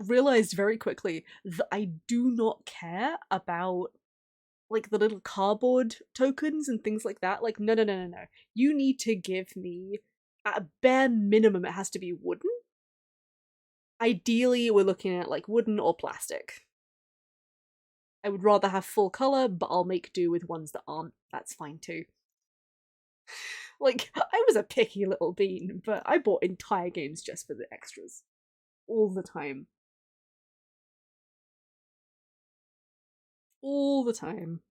realized very quickly that I do not care about like the little cardboard tokens and things like that. Like, no, no, no, no, no. You need to give me, at a bare minimum, it has to be wooden. Ideally, we're looking at like wooden or plastic. I would rather have full color, but I'll make do with ones that aren't. That's fine too. Like, I was a picky little bean, but I bought entire games just for the extras. All the time. All the time.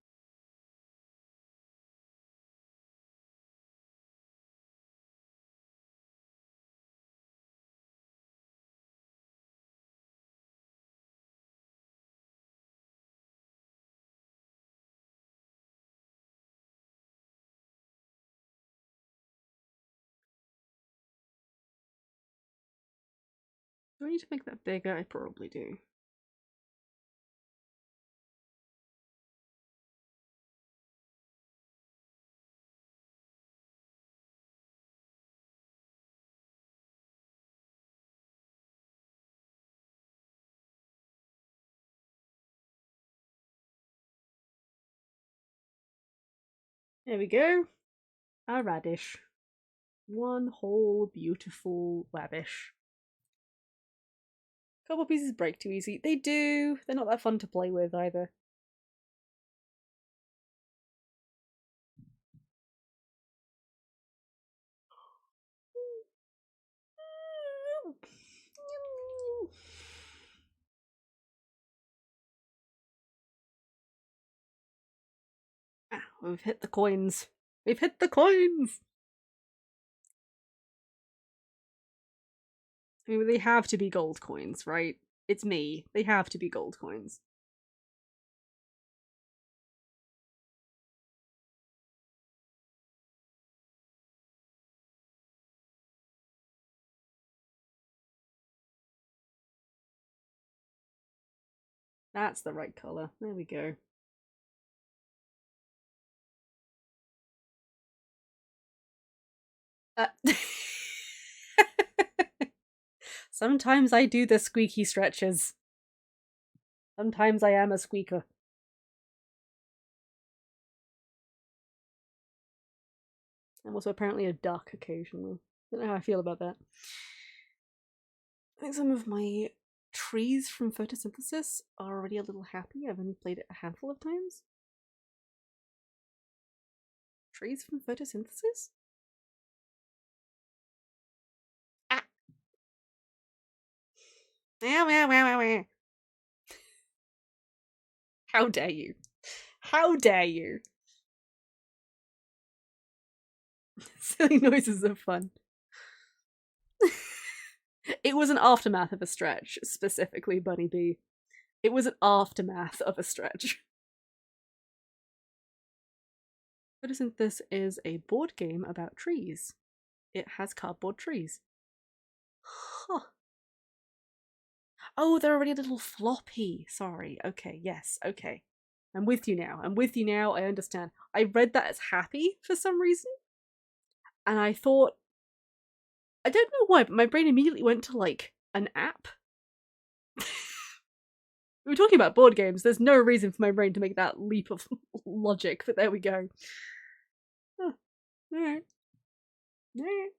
Do I need to make that bigger? I probably do. There we go. A radish. One whole beautiful radish. Couple pieces break too easy. They do. They're not that fun to play with either. Ah, we've hit the coins. We've hit the coins! I mean, they have to be gold coins, right? It's me. They have to be gold coins. That's the right colour. There we go. Sometimes I do the squeaky stretches. Sometimes I am a squeaker. I'm also apparently a duck occasionally. I don't know how I feel about that. I think some of my trees from photosynthesis are already a little happy. I've only played it a handful of times. Trees from photosynthesis? Ah! Meow, meow, meow, meow, meow. How dare you? How dare you? Silly noises are fun. It was an aftermath of a stretch, specifically Bunny Bee. It was an aftermath of a stretch. Photosynthesis is a board game about trees. It has cardboard trees. Huh. Oh, they're already a little floppy. Sorry. Okay, yes, okay. I'm with you now. I'm with you now. I understand. I read that as happy for some reason. And I thought, I don't know why, but my brain immediately went to like an app. We were talking about board games. There's no reason for my brain to make that leap of logic, but there we go. Oh, alright. Alright.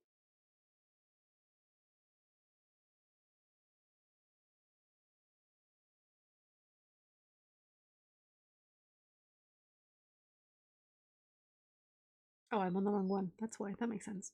Oh, I'm on the wrong one. That's why. That makes sense.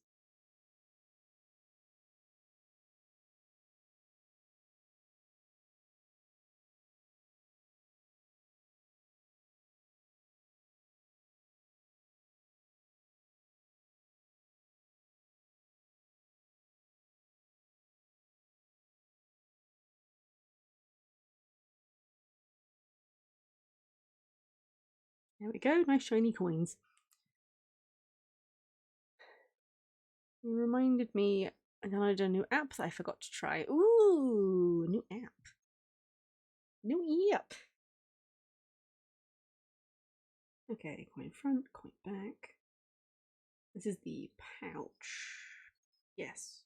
There we go. Nice shiny coins. You reminded me I downloaded a new app that I forgot to try. Ooh, new app. New app. Okay, coin front, coin back. This is the pouch. Yes.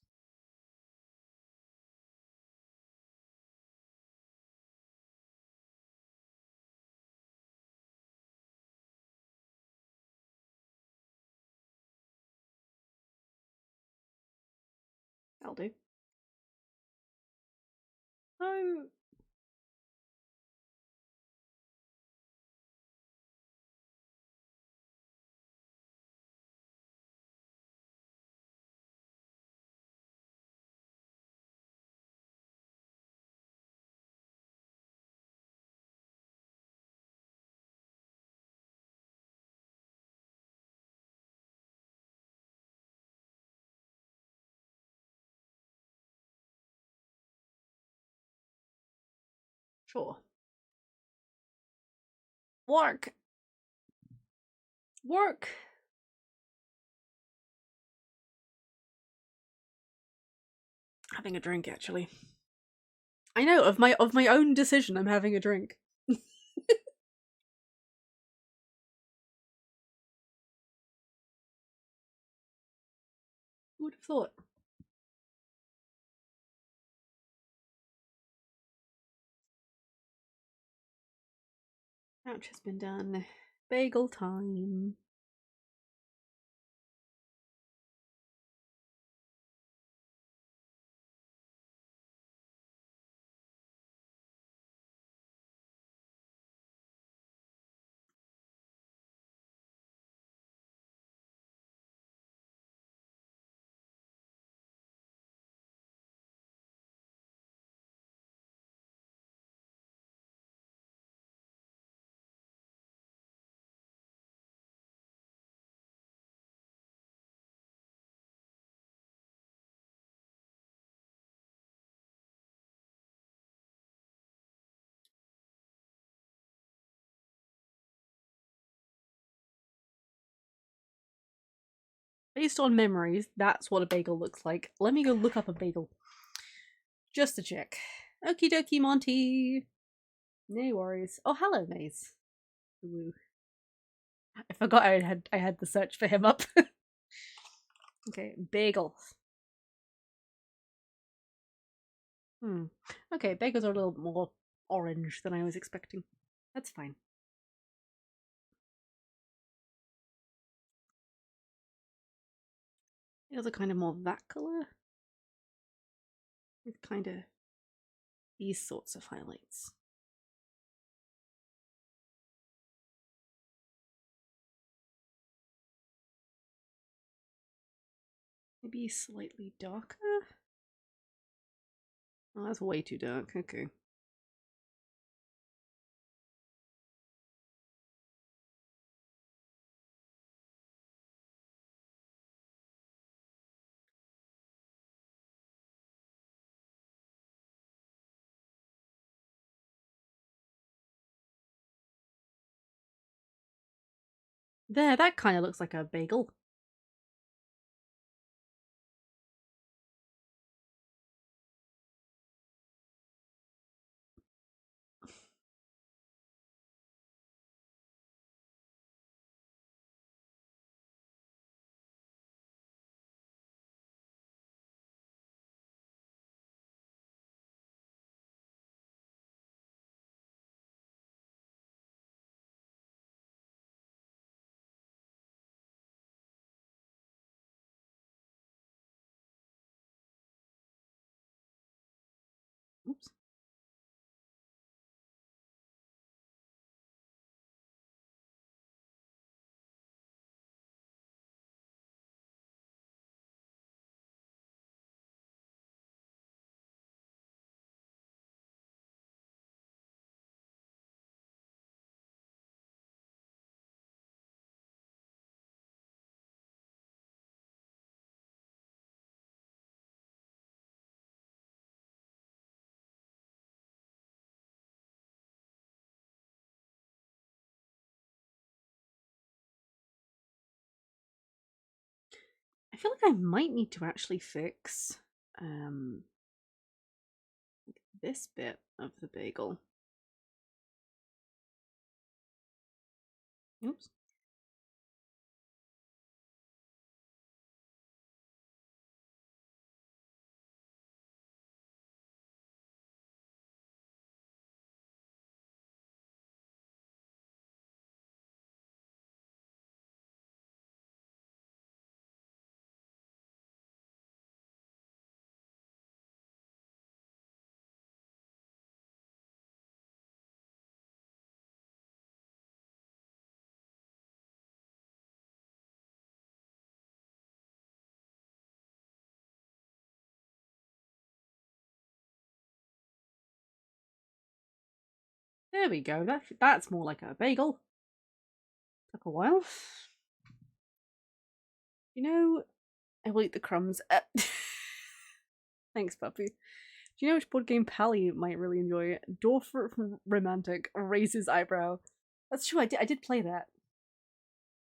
That'll do. Oh. Sure. Work. Work. Having a drink, actually. I know, of my own decision, I'm having a drink. Who would have thought? Ouch has been done. Bagel time. Based on memories, that's what a bagel looks like. Let me go look up a bagel. Just to check. Okie dokie, Monty. No worries. Oh, hello, Maze. Woo. I forgot I had the search for him up. Okay, bagels. Okay, bagels are a little more orange than I was expecting. That's fine. These are kind of more that colour. With kind of these sorts of highlights. Maybe slightly darker? Oh, that's way too dark. Okay. There, that kind of looks like a bagel. Oops. I feel like I might need to actually fix this bit of the bagel. Oops. There we go. That's more like a bagel. Took a while. You know, I will eat the crumbs. Thanks, puppy. Do you know which board game Pally might really enjoy? Dwarf Romantic raises eyebrow. That's true. I did play that.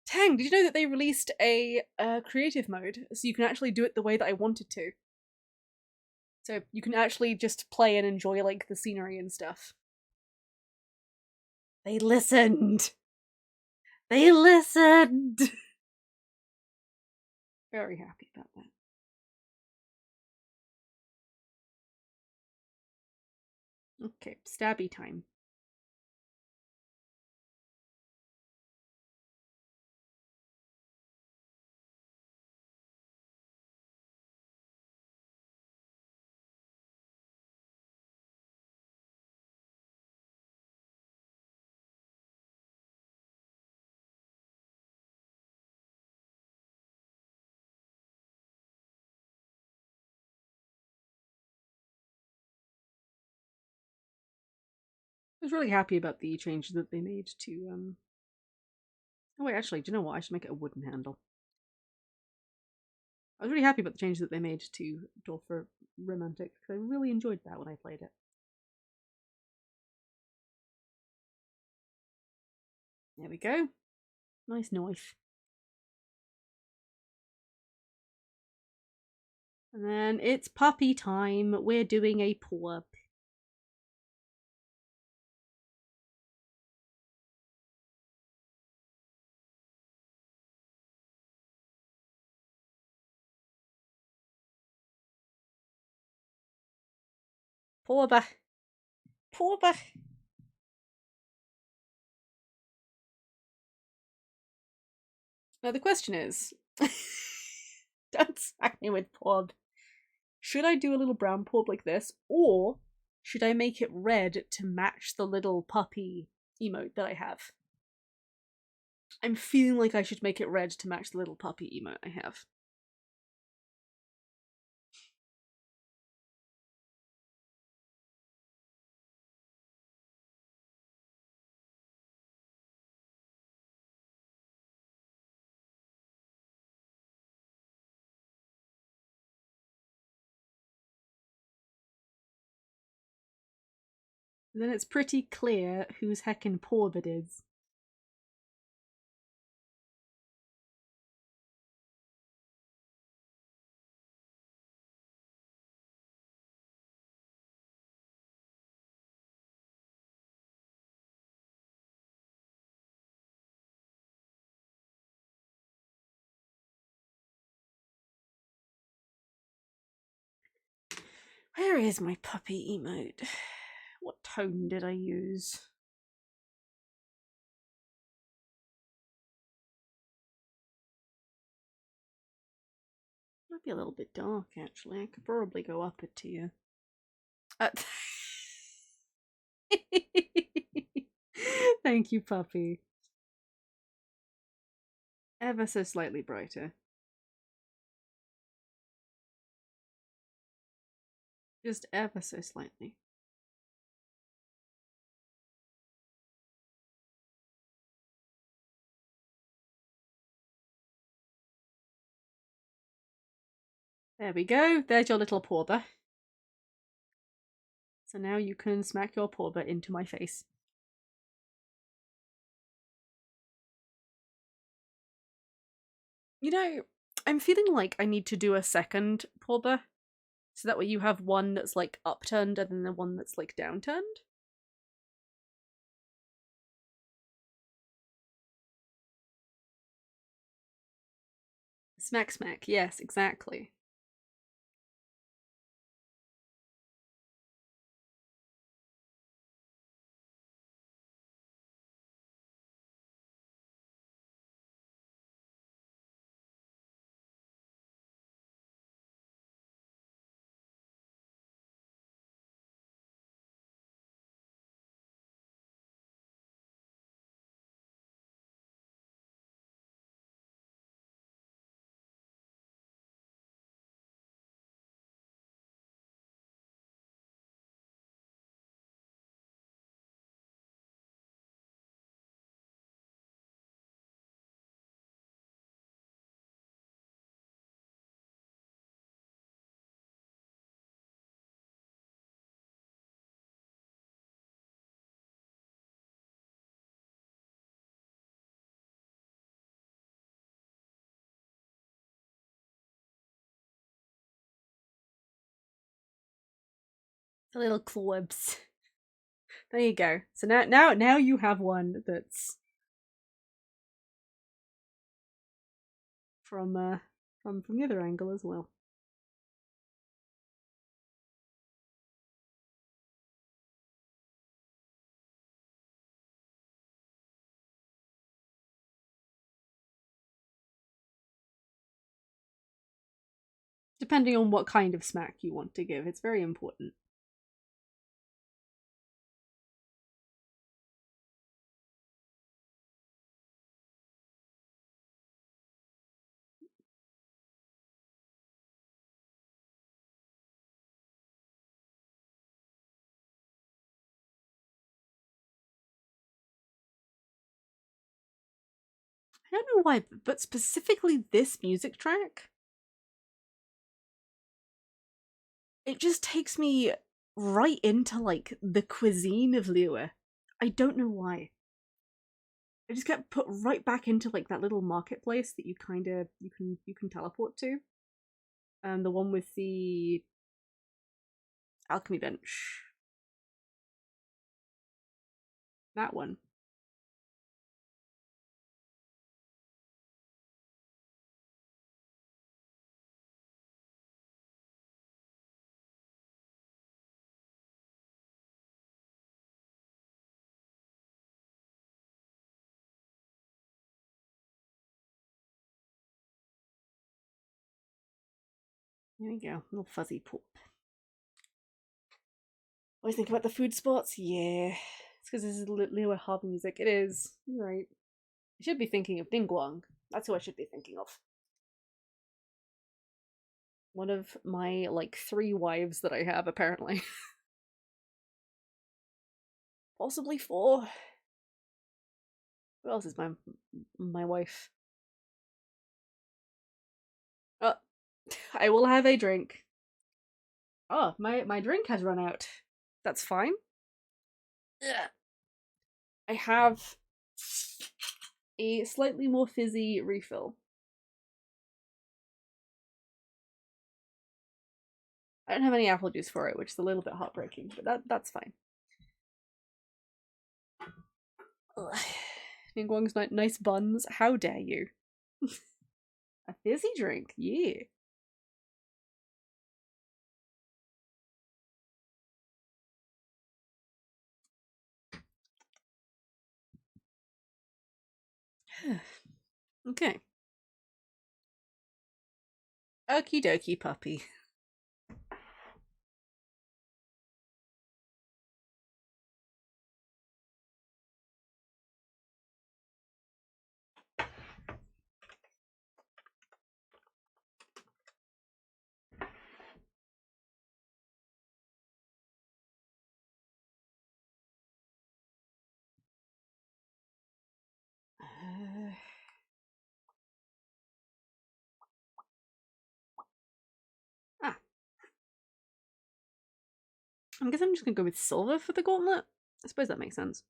Tang, did you know that they released a creative mode so you can actually do it the way that I wanted to? So you can actually just play and enjoy like the scenery and stuff. They listened. They listened. Very happy about that. Okay, stabby time. I was really happy about the changes that they made to oh wait, actually, do you know what? I should make it a wooden handle. I was really happy about the changes that they made to Dwarf Romantic because I really enjoyed that when I played it. There we go. Nice knife. And then it's puppy time. We're doing a pull-up. Pull-up. Pull-up. Now the question is, don't smack me with porb. Should I do a little brown porb like this, or should I make it red to match the little puppy emote that I have? I'm feeling like I should make it red to match the little puppy emote I have. Then it's pretty clear whose heckin' porb it is. Where is my puppy emote? What tone did I use? Might be a little bit dark, actually. I could probably go up it to you. Thank you, puppy. Ever so slightly brighter. Just ever so slightly. There we go. There's your little porber. So now you can smack your porber into my face. You know, I'm feeling like I need to do a second porber. So that way you have one that's like upturned and then the one that's like downturned. Smack smack, yes, exactly. The little clubs. There you go. So now you have one that's from from the other angle as well. Depending on what kind of smack you want to give, it's very important. I don't know why, but specifically this music track, it just takes me right into like the cuisine of Liuwa. I don't know why. I just get put right back into like that little marketplace that you can teleport to. The one with the alchemy bench. That one. There we go. Little fuzzy pop. Always think about the food spots? Yeah. It's because this is Liuwa hub music. It is. You're right. I should be thinking of Dingguang. That's who I should be thinking of. One of my, like, 3 wives that I have, apparently. Possibly 4. Who else is my wife? Oh, I will have a drink. Oh, my drink has run out. That's fine. Ugh. I have a slightly more fizzy refill. I don't have any apple juice for it, which is a little bit heartbreaking, but that's fine. Ningguang's nice buns. How dare you? A fizzy drink, yeah. Okay. Okie dokie, puppy. Ah. I guess I'm just gonna go with silver for the gauntlet. I suppose that makes sense.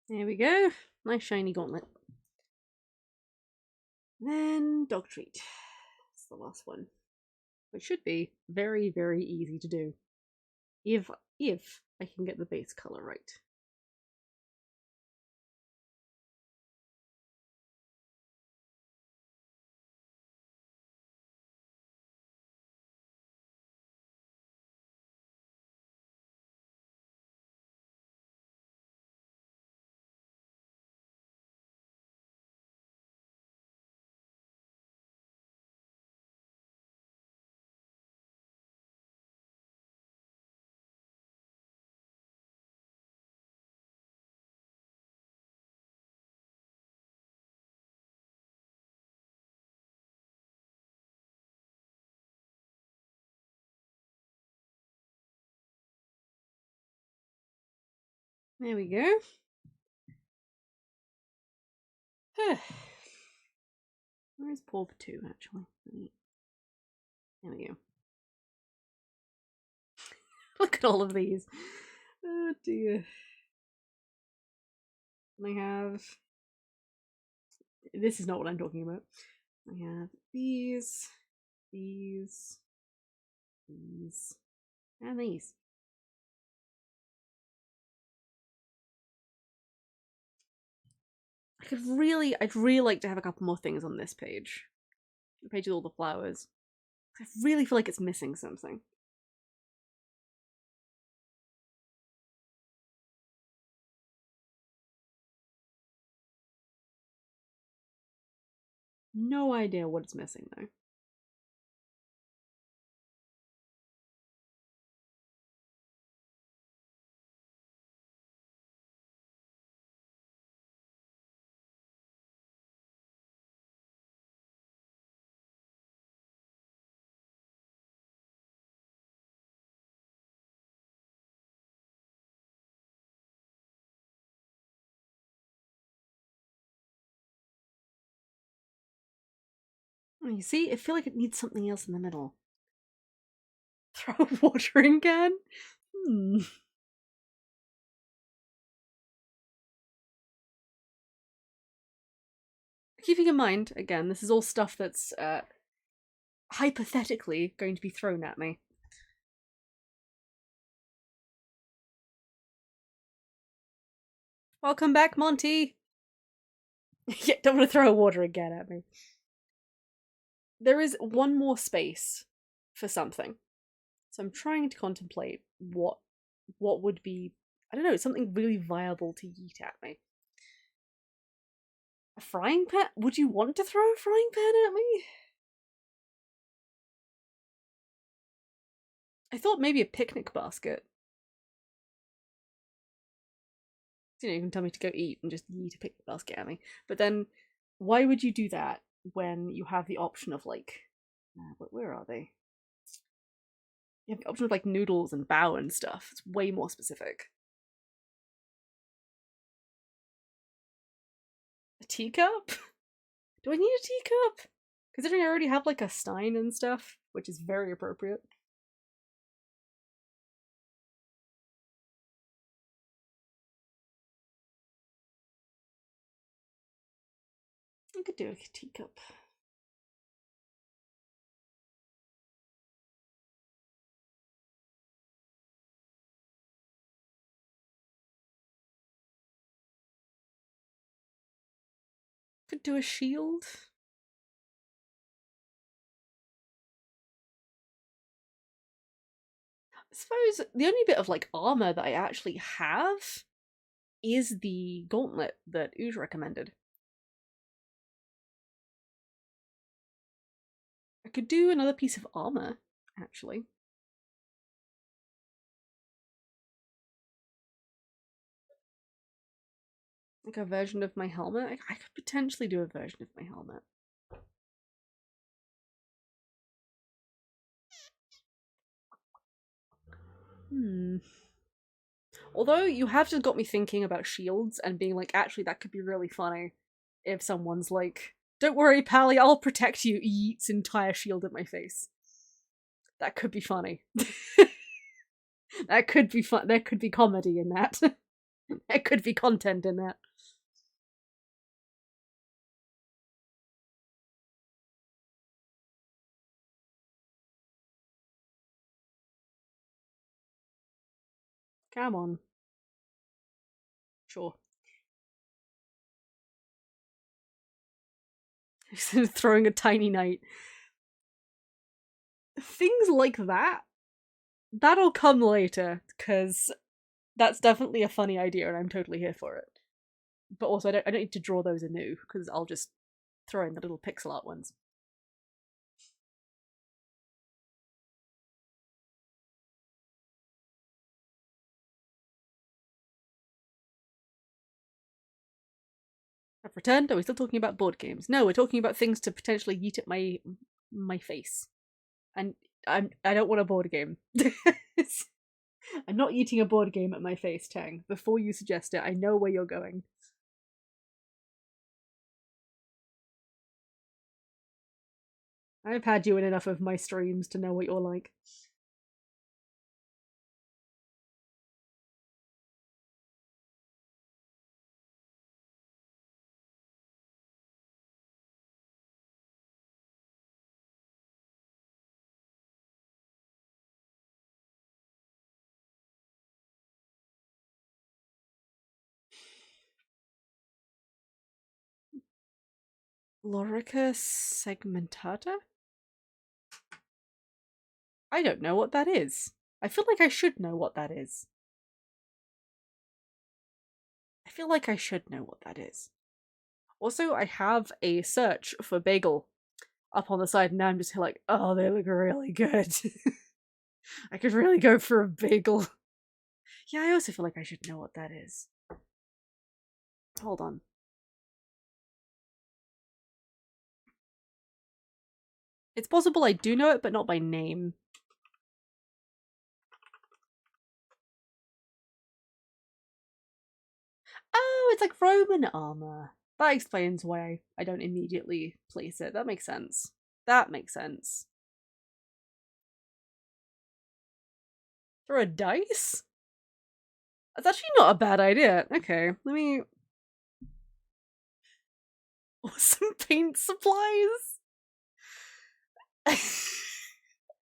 There we go. Nice shiny gauntlet. Then dog treat. It's the last one. Which should be very, very easy to do. If I can get the base color right. There we go. Where's Paw 2 actually? There we go. Look at all of these. Oh dear. I have. This is not what I'm talking about. I have these, and these. I'd really like to have a couple more things on this page. The page with all the flowers. I really feel like it's missing something. No idea what it's missing though. You see, I feel like it needs something else in the middle. Throw a watering can? Keeping in mind, again, this is all stuff that's hypothetically going to be thrown at me. Welcome back, Monty! Yeah, don't want to throw a watering can at me. There is one more space for something. So I'm trying to contemplate what would be, I don't know, something really viable to yeet at me. A frying pan? Would you want to throw a frying pan at me? I thought maybe a picnic basket. You know, you can tell me to go eat and just yeet a picnic basket at me. But then, why would you do that when you have the option of like, where are they? You have the option of like noodles and bao and stuff. It's way more specific. A teacup? Do I need a teacup? Considering I already have like a stein and stuff, which is very appropriate. I could do a teacup. Could do a shield. I suppose the only bit of like armor that I actually have is the gauntlet that Ooze recommended. I could do another piece of armor, actually. Like a version of my helmet. I could potentially do a version of my helmet. Although you have just got me thinking about shields and being like, actually, that could be really funny if someone's like, don't worry, Pally, I'll protect you, yeets entire shield at my face. That could be funny. That could be fun. There could be comedy in that. There could be content in that. Come on. Sure. Throwing a tiny knight. Things like that, that'll come later, because that's definitely a funny idea and I'm totally here for it. But also, I don't need to draw those anew, because I'll just throw in the little pixel art ones. I've returned. Are we still talking about board games? No, we're talking about things to potentially yeet at my face. And I don't want a board game. I'm not eating a board game at my face, Tang. Before you suggest it, I know where you're going. I've had you in enough of my streams to know what you're like. Lorica segmentata? I don't know what that is. I feel like I should know what that is. I feel like I should know what that is. Also, I have a search for bagel up on the side, and now I'm just like, oh, they look really good. I could really go for a bagel. Yeah, I also feel like I should know what that is. Hold on. It's possible I do know it, but not by name. Oh, it's like Roman armor. That explains why I don't immediately place it. That makes sense. That makes sense. Throw a dice? That's actually not a bad idea. Okay, let me... Some paint supplies?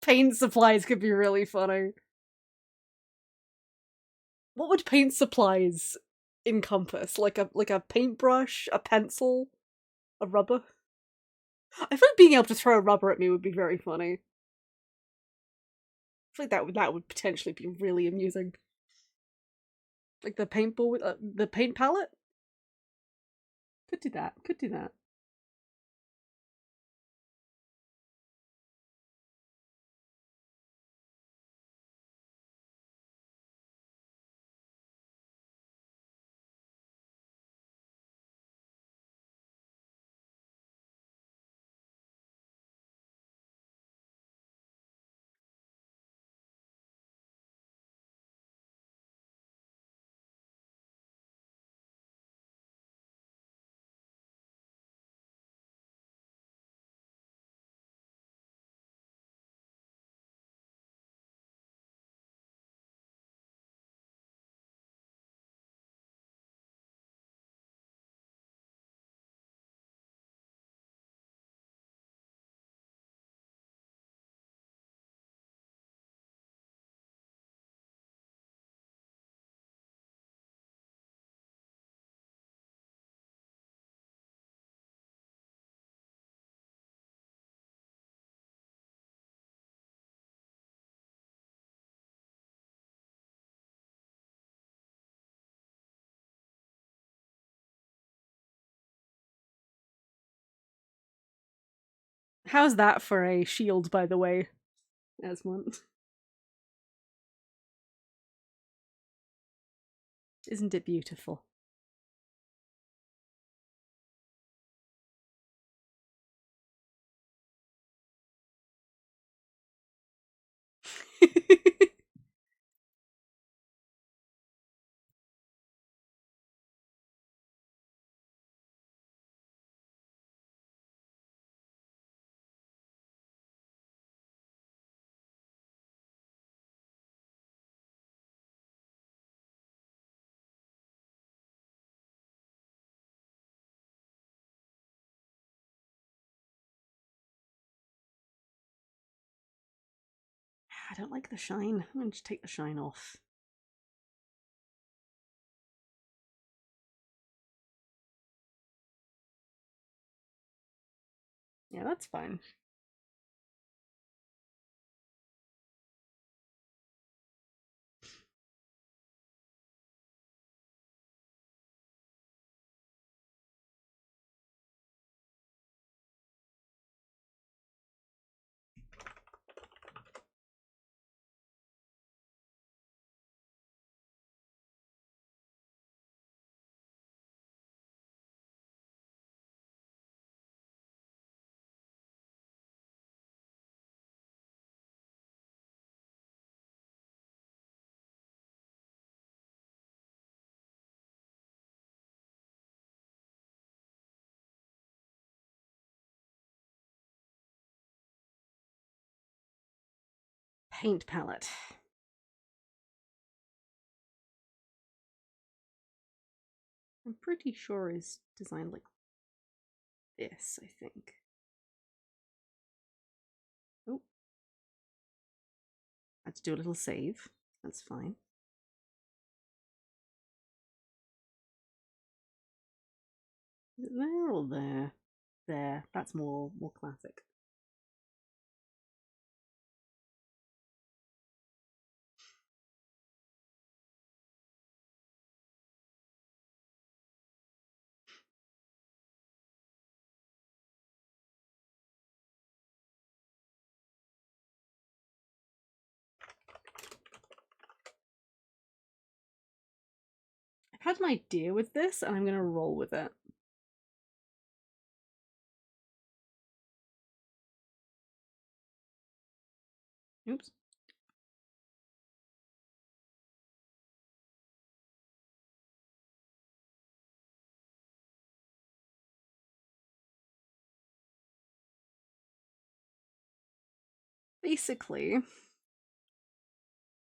Paint supplies could be really funny. What would paint supplies encompass? Like a paintbrush, a pencil, a rubber? I feel like being able to throw a rubber at me would be very funny. I feel like that would potentially be really amusing. Like the paintball with the paint palette? Could do that. Could do that. How's that for a shield, by the way, Esmond? Isn't it beautiful? I don't like the shine. I'm going to take the shine off. Yeah, that's fine. Paint palette. I'm pretty sure is designed like this, I think. Oh. I had to do a little save. That's fine. Is it there or there? There. That's more classic. I've had an idea with this and I'm going to roll with it. Oops. Basically,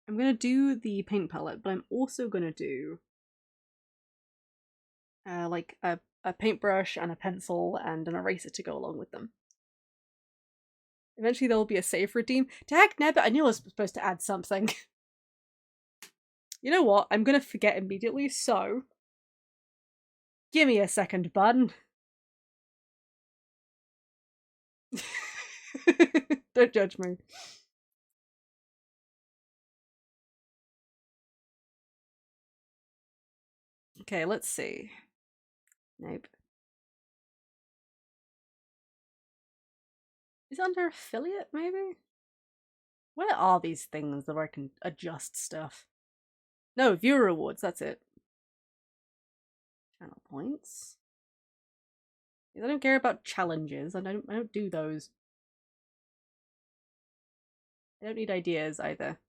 I'm going to do the paint palette, but I'm also going to do like a paintbrush and a pencil and an eraser to go along with them. Eventually there will be a save redeem. Dag nabbit, I knew I was supposed to add something. You know what? I'm going to forget immediately, so give me a second, bud. Don't judge me. Okay, let's see. Nope. Is it under affiliate, maybe? Where are these things that I can adjust stuff? No, viewer rewards, that's it. Channel points. I don't care about challenges. I don't do those. I don't need ideas either.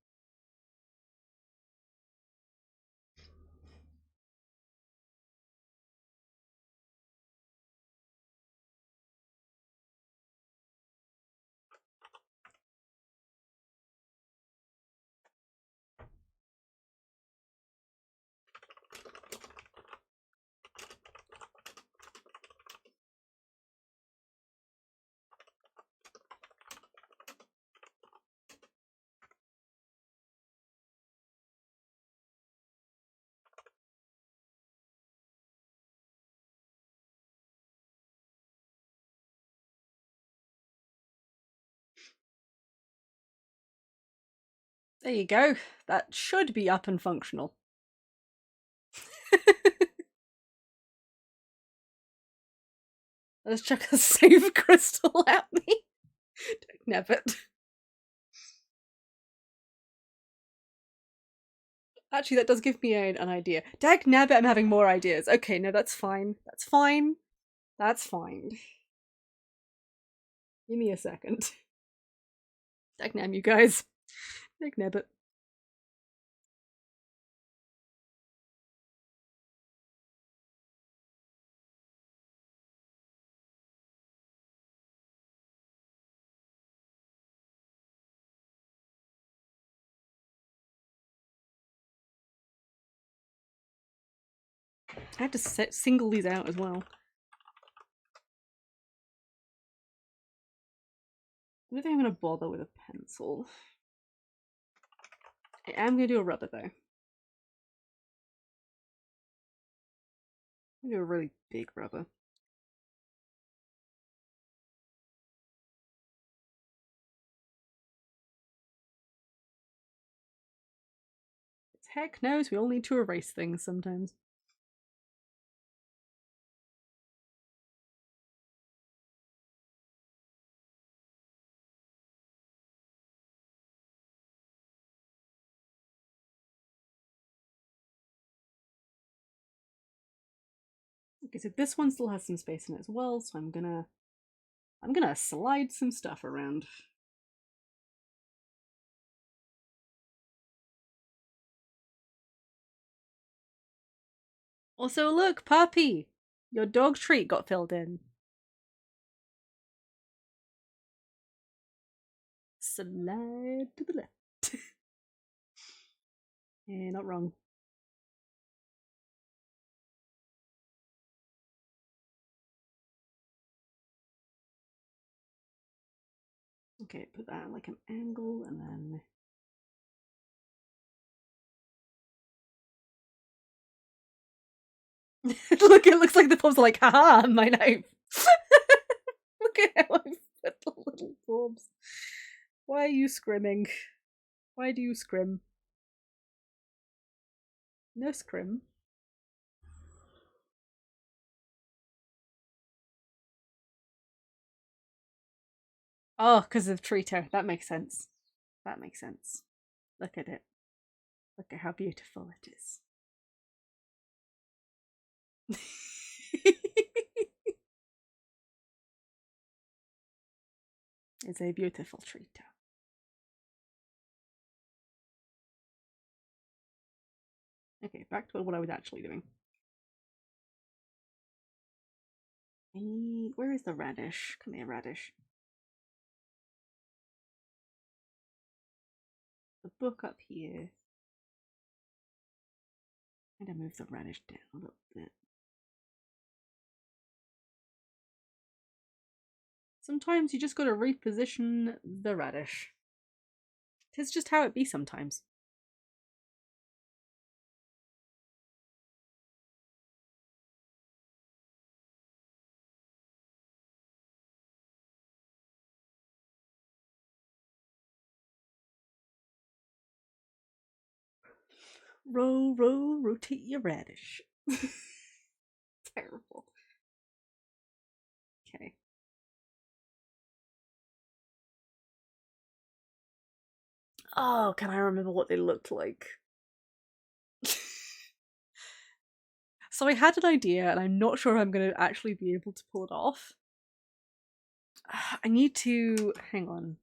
There you go. That should be up and functional. Let's chuck a save crystal at me. Don't nev it. Actually, that does give me an idea. Dag nabbit, I'm having more ideas. Okay, no, that's fine. That's fine. That's fine. Give me a second. Dag nab, you guys. Dag nabbit. I have to single these out as well. I don't think I'm going to bother with a pencil. I am gonna do a rubber though. I'm gonna do a really big rubber. Heck knows, we all need to erase things sometimes. Okay, so this one still has some space in it as well, so I'm gonna slide some stuff around. Also, look, Puppy! Your dog treat got filled in. Slide to the left. Yeah, not wrong. Okay, put that at like an angle and then... Look, it looks like the pubs are like, haha, my knife. Look at how I put the little pubs. Why are you scrimming? Why do you scrim? No scrim. Oh, because of Trito. That makes sense. That makes sense. Look at it. Look at how beautiful it is. It's a beautiful Trito. Okay, back to what I was actually doing. I need... Where is the radish? Come here, radish. The book up here. I'm gonna move the radish down a little bit. Sometimes you just gotta reposition the radish. Tis just how it be sometimes. Rotate your radish. Terrible. Okay. Oh, can I remember what they looked like? So I had an idea, and I'm not sure I'm going to actually be able to pull it off. I need to... Hang on.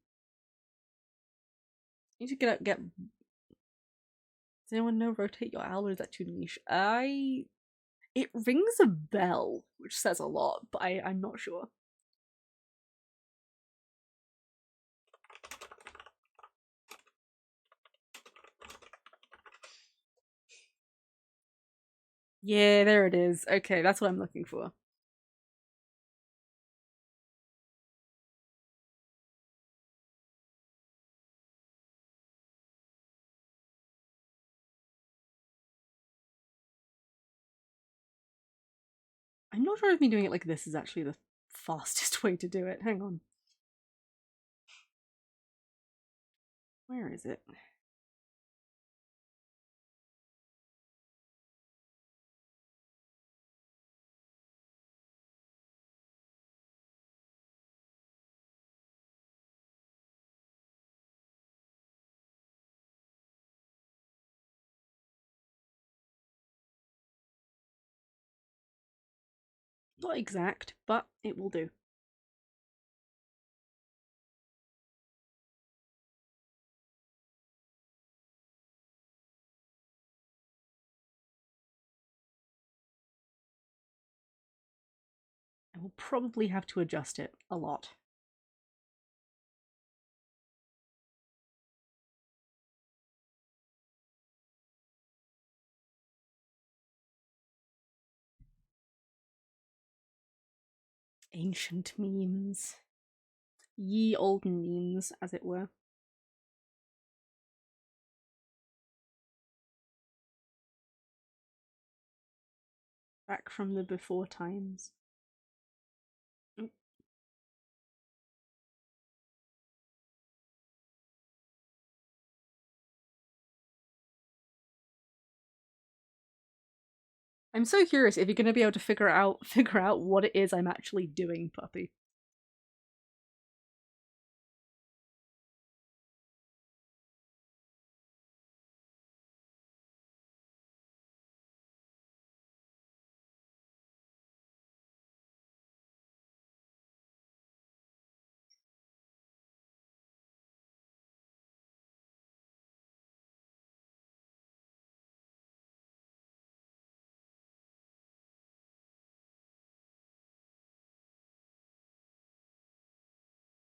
I need to get... Does anyone know rotate your owl, or is that too niche? It rings a bell, which says a lot, but I'm not sure. Yeah, there it is. Okay, that's what I'm looking for. I'm not sure if me doing it like this is actually the fastest way to do it. Hang on. Where is it? Not exact, but it will do. I will probably have to adjust it a lot. Ancient memes. Ye olden memes, as it were. Back from the before times. I'm so curious if you're gonna be able to figure out what it is I'm actually doing, puppy.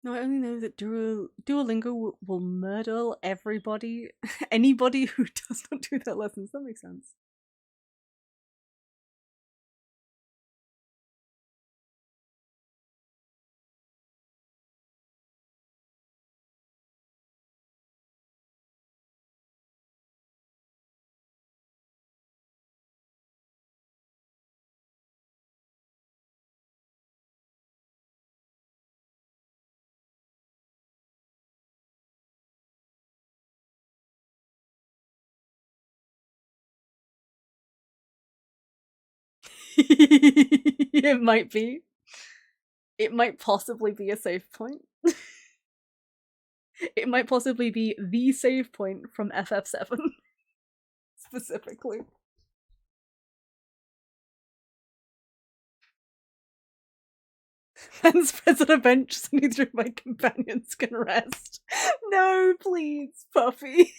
No, I only know that Duolingo will murder everybody, anybody who does not do their lessons. That makes sense. It might be. It might possibly be a save point. It might possibly be the save point from FF7 specifically. And spreads on a bench so neither of my companions can rest. No, please, Puffy.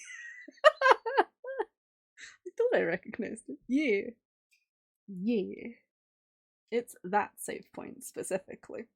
I thought I recognized it. Yeah. Yeah. It's that save point specifically.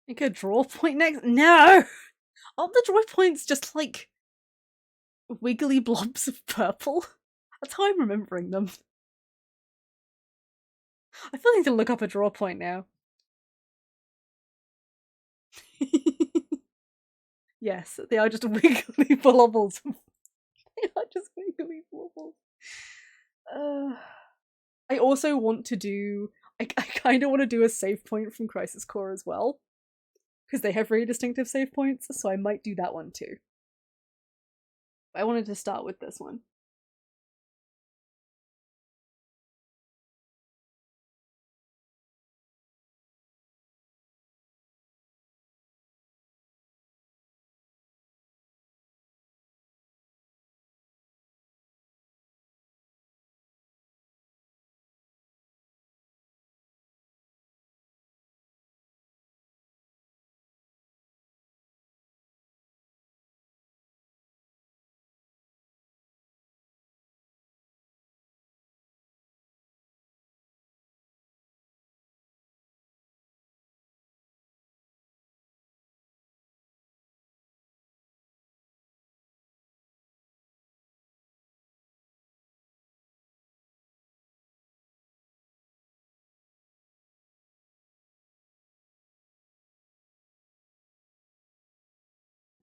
Make a draw point next? No! Aren't the draw points just like wiggly blobs of purple? That's how I'm remembering them. I feel like I need to look up a draw point now. Yes, they are just wiggly blobbles. They are just wiggly blobbles. I also want to do. I kind of want to do a save point from Crisis Core as well, because they have very distinctive save points. So I might do that one too. But I wanted to start with this one.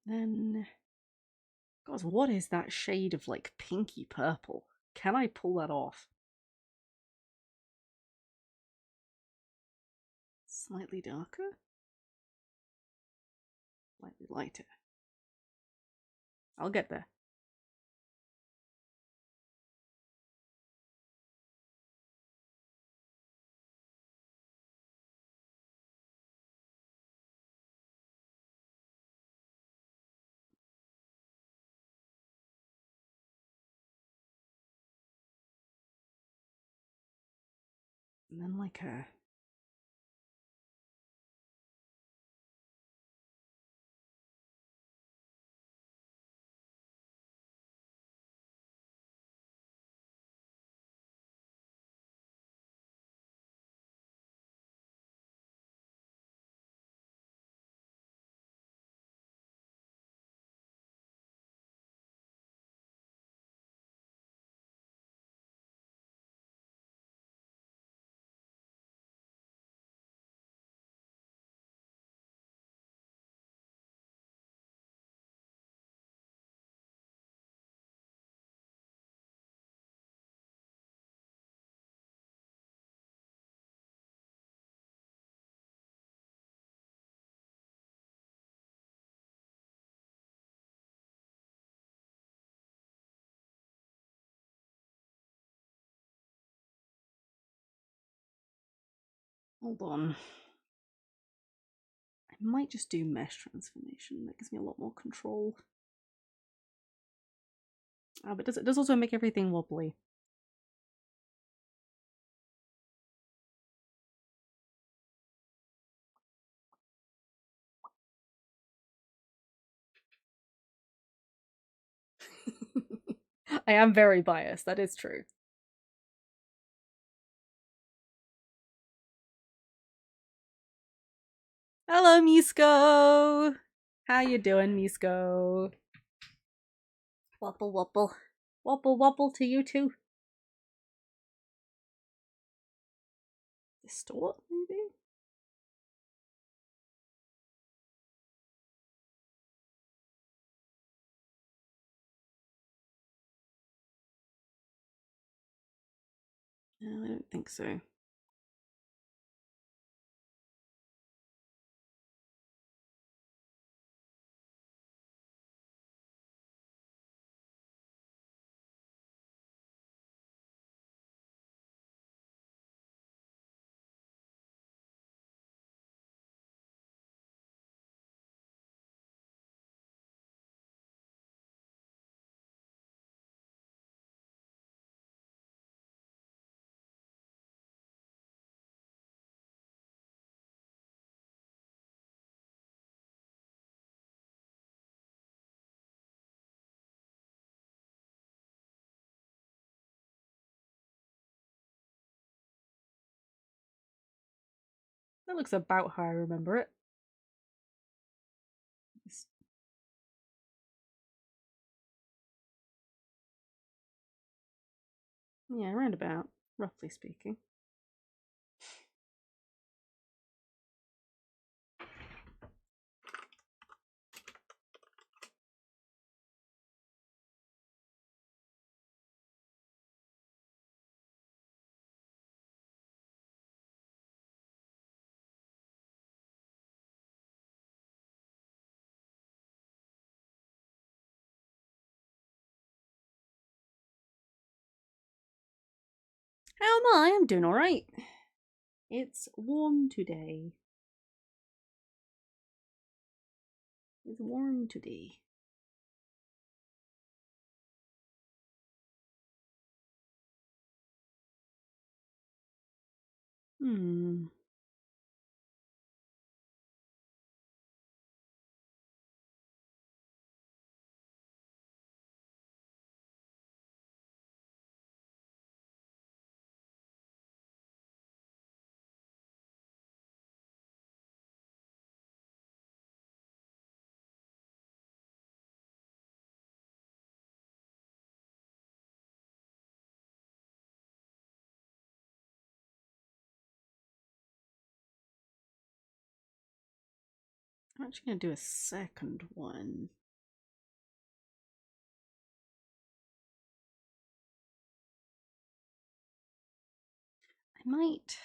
Then, God, what is that shade of like pinky purple? Can I pull that off? Slightly darker? Slightly lighter. I'll get there. And then like a Hold on. I might just do mesh transformation. That gives me a lot more control. But it does also make everything wobbly. I am very biased, that is true. Hello, Misko! How you doing, Misko? Wobble wobble. Wobble wobble to you too. Distort, maybe? No, I don't think so. That looks about how I remember it. Yeah, roundabout, roughly speaking. How am I? I'm doing alright. It's warm today. It's warm today. Hmm. I'm actually going to do a second one. I might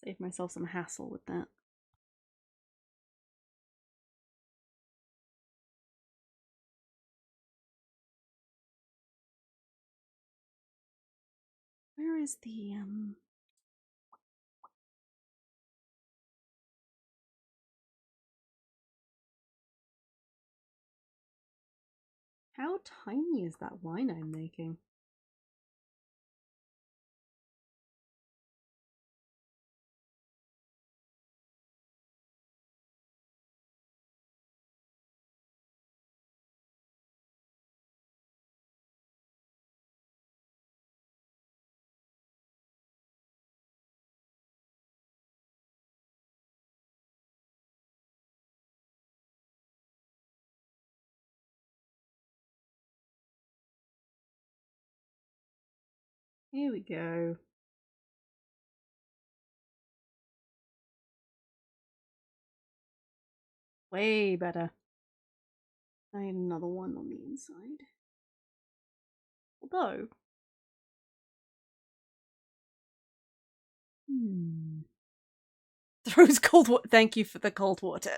save myself some hassle with that. Where is the How tiny is that line I'm making? Here we go. Way better. I need another one on the inside. Although... Throws cold water. Thank you for the cold water.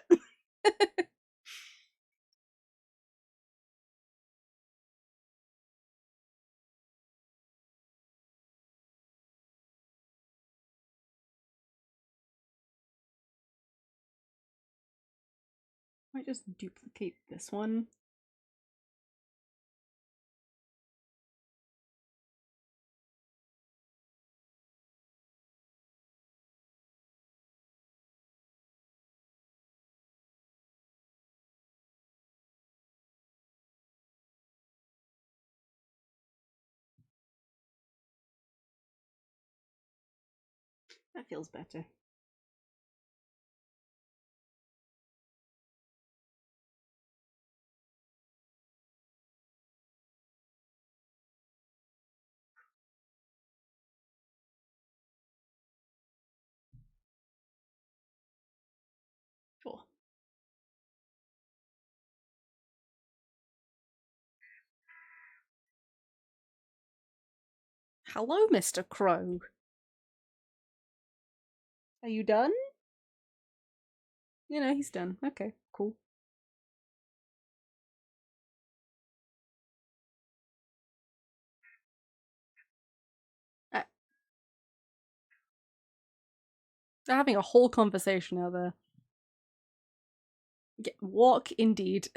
Might just duplicate this one. That feels better. Sure. Hello, Mr. Crow. Are you done? You know, he's done. Okay, cool. They're having a whole conversation out there. Walk, indeed.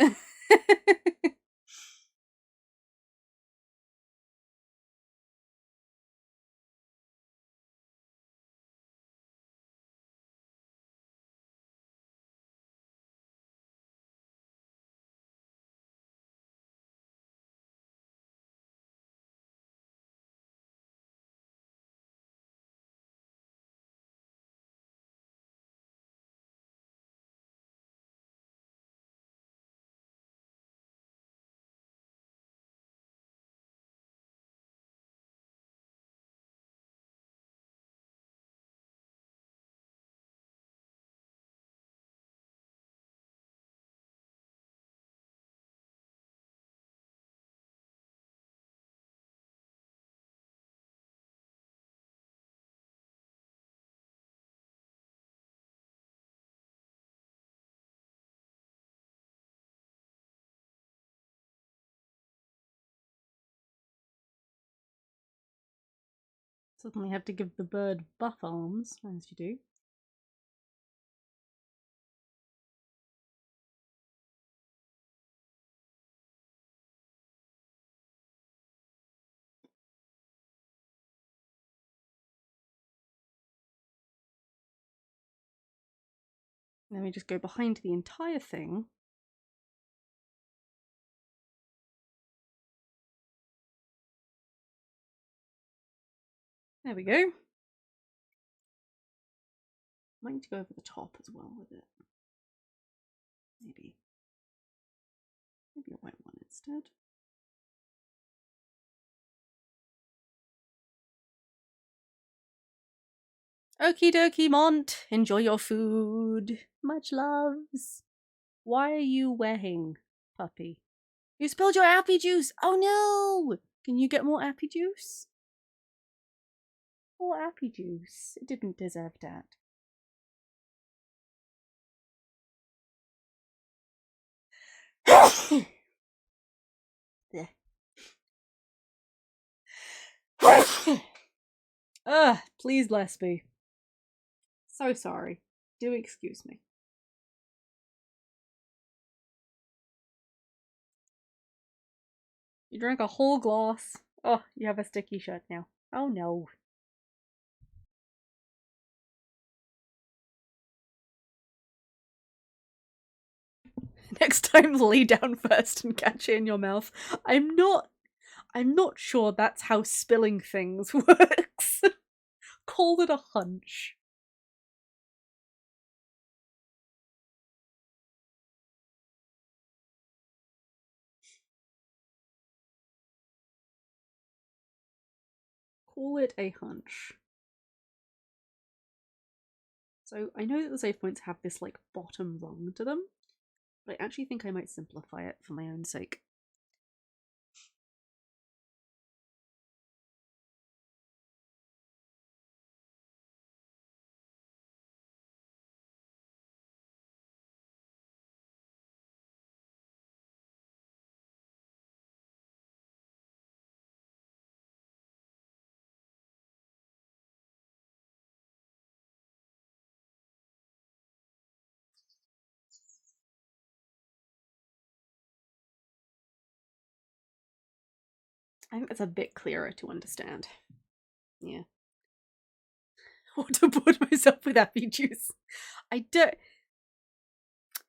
Suddenly have to give the bird buff arms, as you do. Then we just go behind the entire thing. There we go. Might need to go over the top as well with it. Maybe a white one instead. Okie dokie, Mont. Enjoy your food. Much loves. Why are you wearing, puppy? You spilled your appy juice. Oh no! Can you get more appy juice? More appy juice. It didn't deserve that. Please, Lesby. So sorry. Do excuse me. You drank a whole glass. Oh, you have a sticky shirt now. Oh no. Next time, lay down first and catch it in your mouth. I'm not sure that's how spilling things works. Call it a hunch. Call it a hunch. So I know that the save points have this like bottom rung to them, but I actually think I might simplify it for my own sake. I think that's a bit clearer to understand. Yeah. Waterboard myself with apple juice.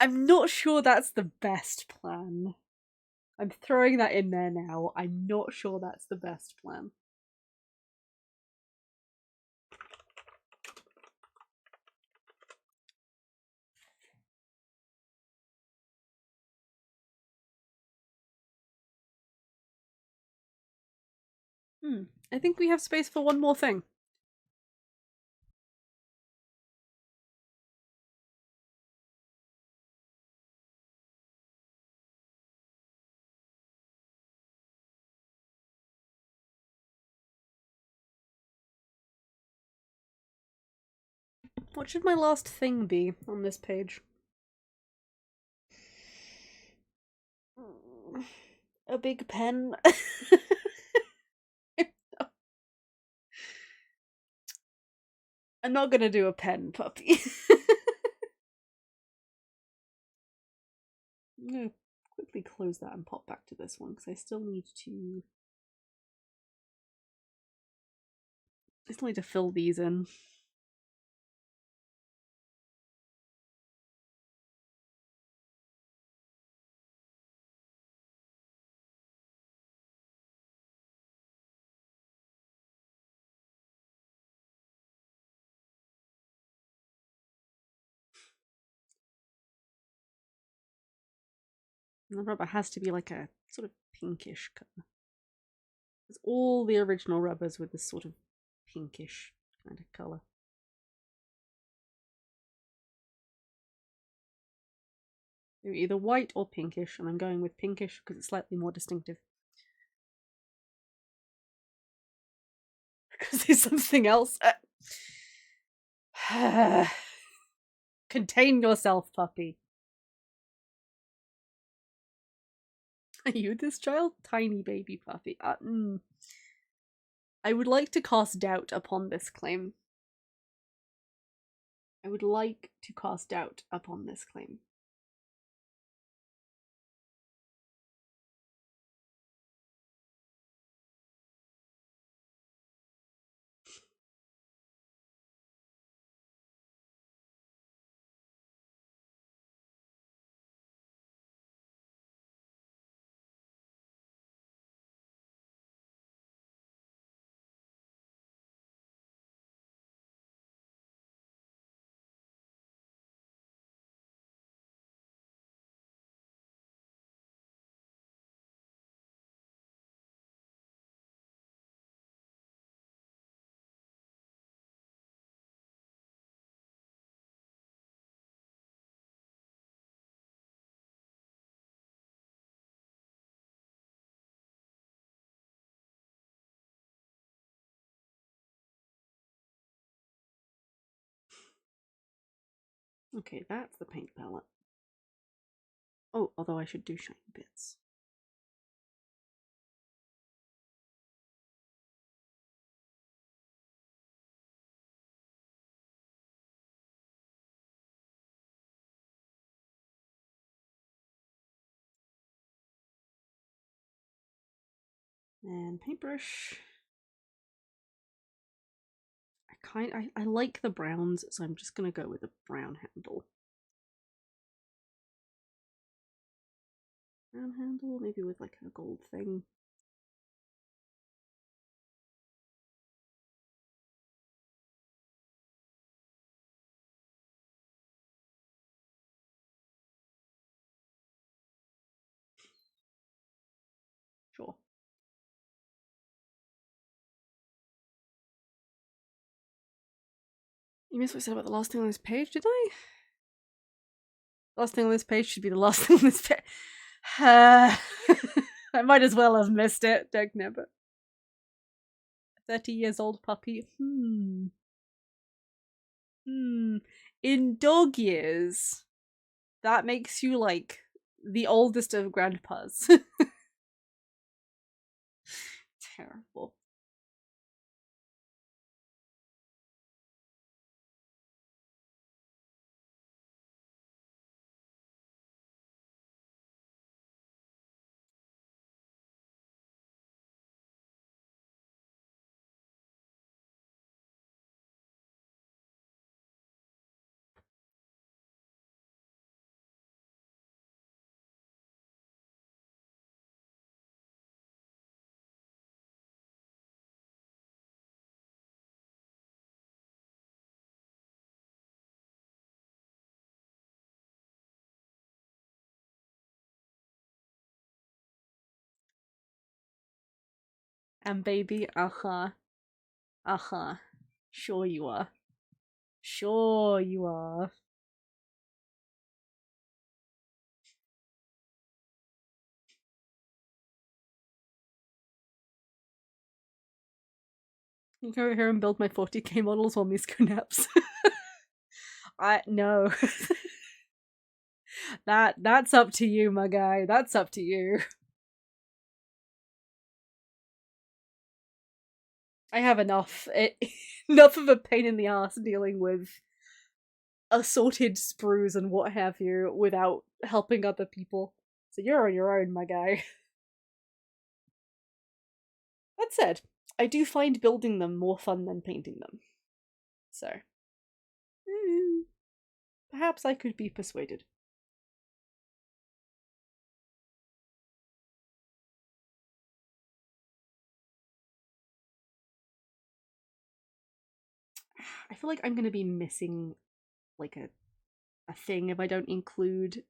I'm not sure that's the best plan. I'm throwing that in there now. I'm not sure that's the best plan. I think we have space for one more thing. What should my last thing be on this page? A big pen. I'm not gonna do a pen, puppy. I'm gonna quickly close that and pop back to this one because I still need to fill these in. And the rubber has to be like a sort of pinkish colour. It's all the original rubbers with this sort of pinkish kind of colour. They're either white or pinkish, and I'm going with pinkish because it's slightly more distinctive. Because there's something else. Contain yourself, puppy. Are you this child? Tiny baby puppy. I would like to cast doubt upon this claim. I would like to cast doubt upon this claim. Okay, that's the paint palette. Oh, although I should do shiny bits. And paintbrush. I like the browns, so I'm just gonna go with a brown handle. Brown handle, maybe with like a gold thing. Sure. You missed what I said about the last thing on this page, did I? Last thing on this page should be the last thing on this page. I might as well have missed it, Doug Never. 30 years old puppy. In dog years, that makes you like the oldest of grandpas. Terrible. And baby, uh-huh. Uh-huh. Sure you are. Sure you are. You go over here and build my 40k models while Misko naps. No. That's up to you, my guy. That's up to you. I have enough. Enough of a pain in the ass dealing with assorted sprues and what have you without helping other people. So you're on your own, my guy. That said, I do find building them more fun than painting them. So, perhaps I could be persuaded. I feel like I'm going to be missing like a thing if I don't include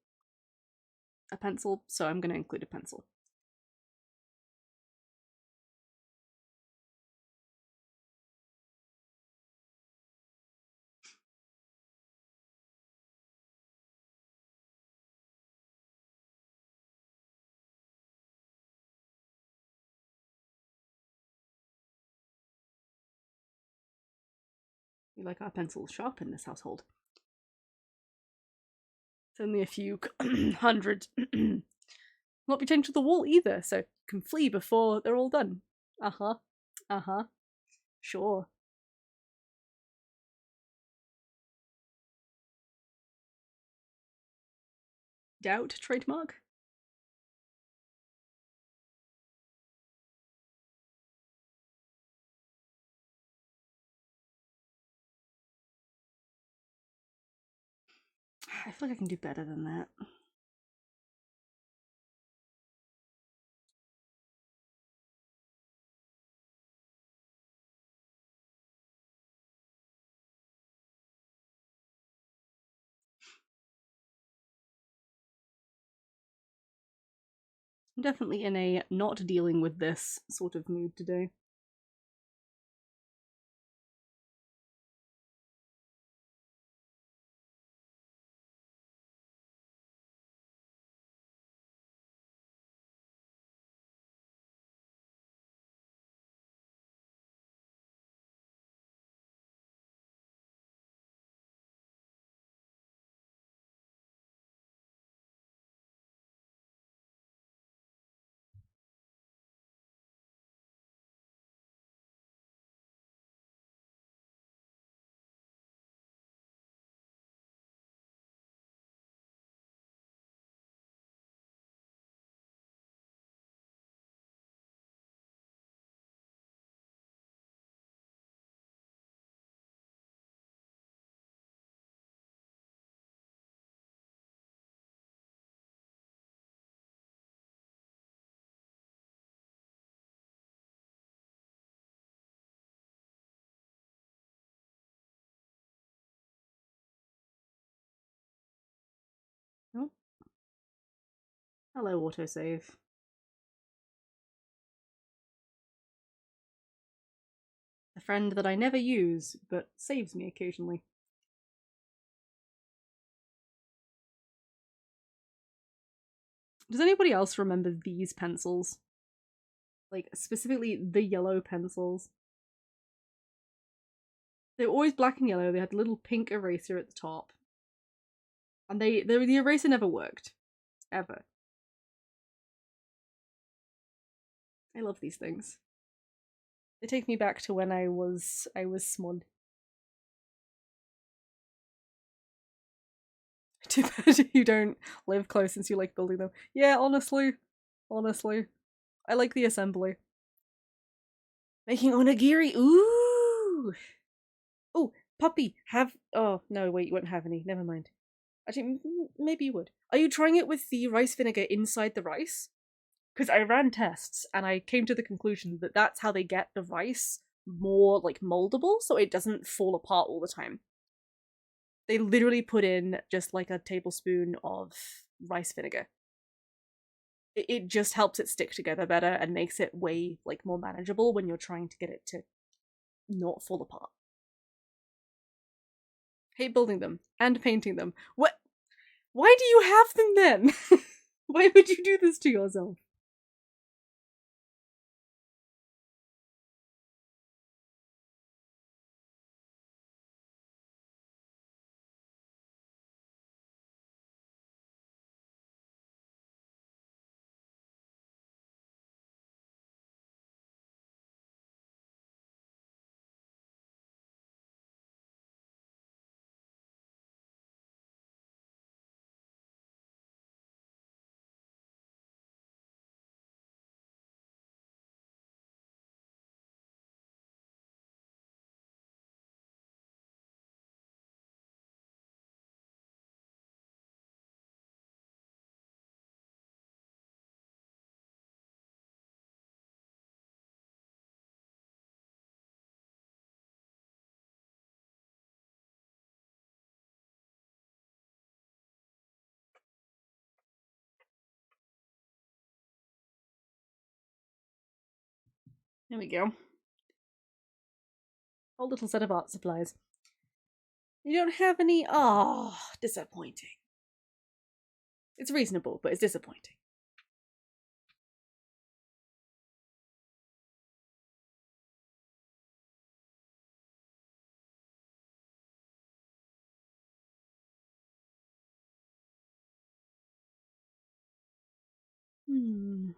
a pencil, so I'm going to include a pencil. We like our pencils sharp in this household. It's only a few hundred. Not be chained to the wall either, so can flee before they're all done. Uh-huh. Uh-huh. Sure. Doubt trademark? I feel like I can do better than that. I'm definitely in a not dealing with this sort of mood today. Oh. Hello, autosave. A friend that I never use, but saves me occasionally. Does anybody else remember these pencils? Like, specifically the yellow pencils. They were always black and yellow, they had a little pink eraser at the top. And the eraser never worked. Ever. I love these things. They take me back to when I was small. Too bad you don't live close since you like building them. Yeah, honestly. Honestly. I like the assembly. Making onigiri. Ooh. Oh, puppy, have. Oh, no, wait, you won't have any. Never mind. Actually, maybe you would. Are you trying it with the rice vinegar inside the rice? Because I ran tests and I came to the conclusion that that's how they get the rice more like moldable so it doesn't fall apart all the time. They literally put in just like a tablespoon of rice vinegar. it just helps it stick together better and makes it way like more manageable when you're trying to get it to not fall apart. Hate building them and painting them. What? Why do you have them then? Why would you do this to yourself? There we go. Whole little set of art supplies. You don't have any? Oh, disappointing. It's reasonable, but it's disappointing. Hmm.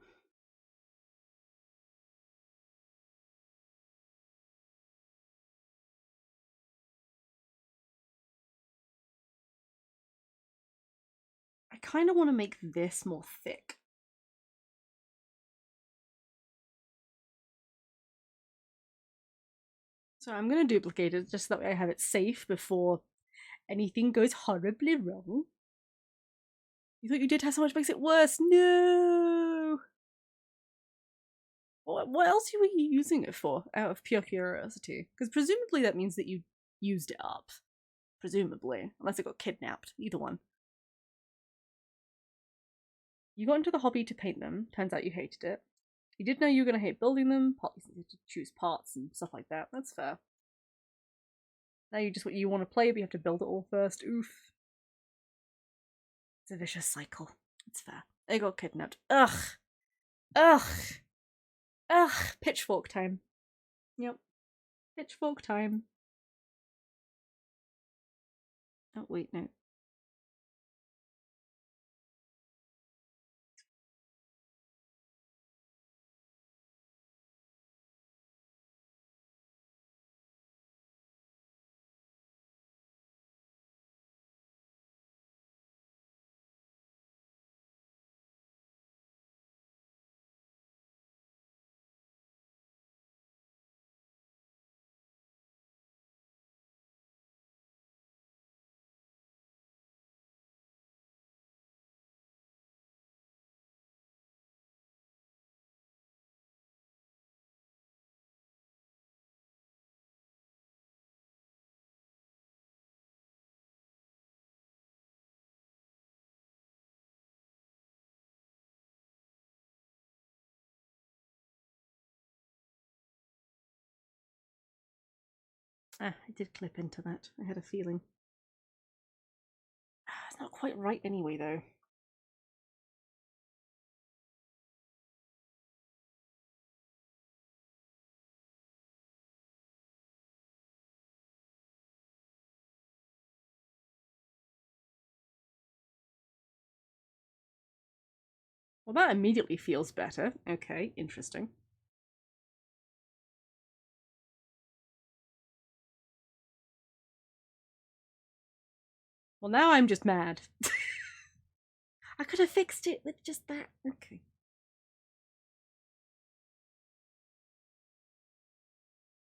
I kind of want to make this more thick. So I'm going to duplicate it just so that way I have it safe before anything goes horribly wrong. You thought you did have so much makes it worse. No! What else were you using it for out of pure curiosity? Because presumably that means that you used it up. Presumably. Unless it got kidnapped. Either one. You got into the hobby to paint them. Turns out you hated it. You did know you were going to hate building them. Partly since you had to choose parts and stuff like that. That's fair. Now you just what you want to play, but you have to build it all first. Oof. It's a vicious cycle. It's fair. They got kidnapped. Ugh. Ugh. Ugh. Pitchfork time. Yep. Pitchfork time. Oh, wait, no. Ah, I did clip into that. I had a feeling. It's not quite right anyway, though. Well, that immediately feels better. Okay, interesting. Well, now I'm just mad. I could have fixed it with just that. Okay.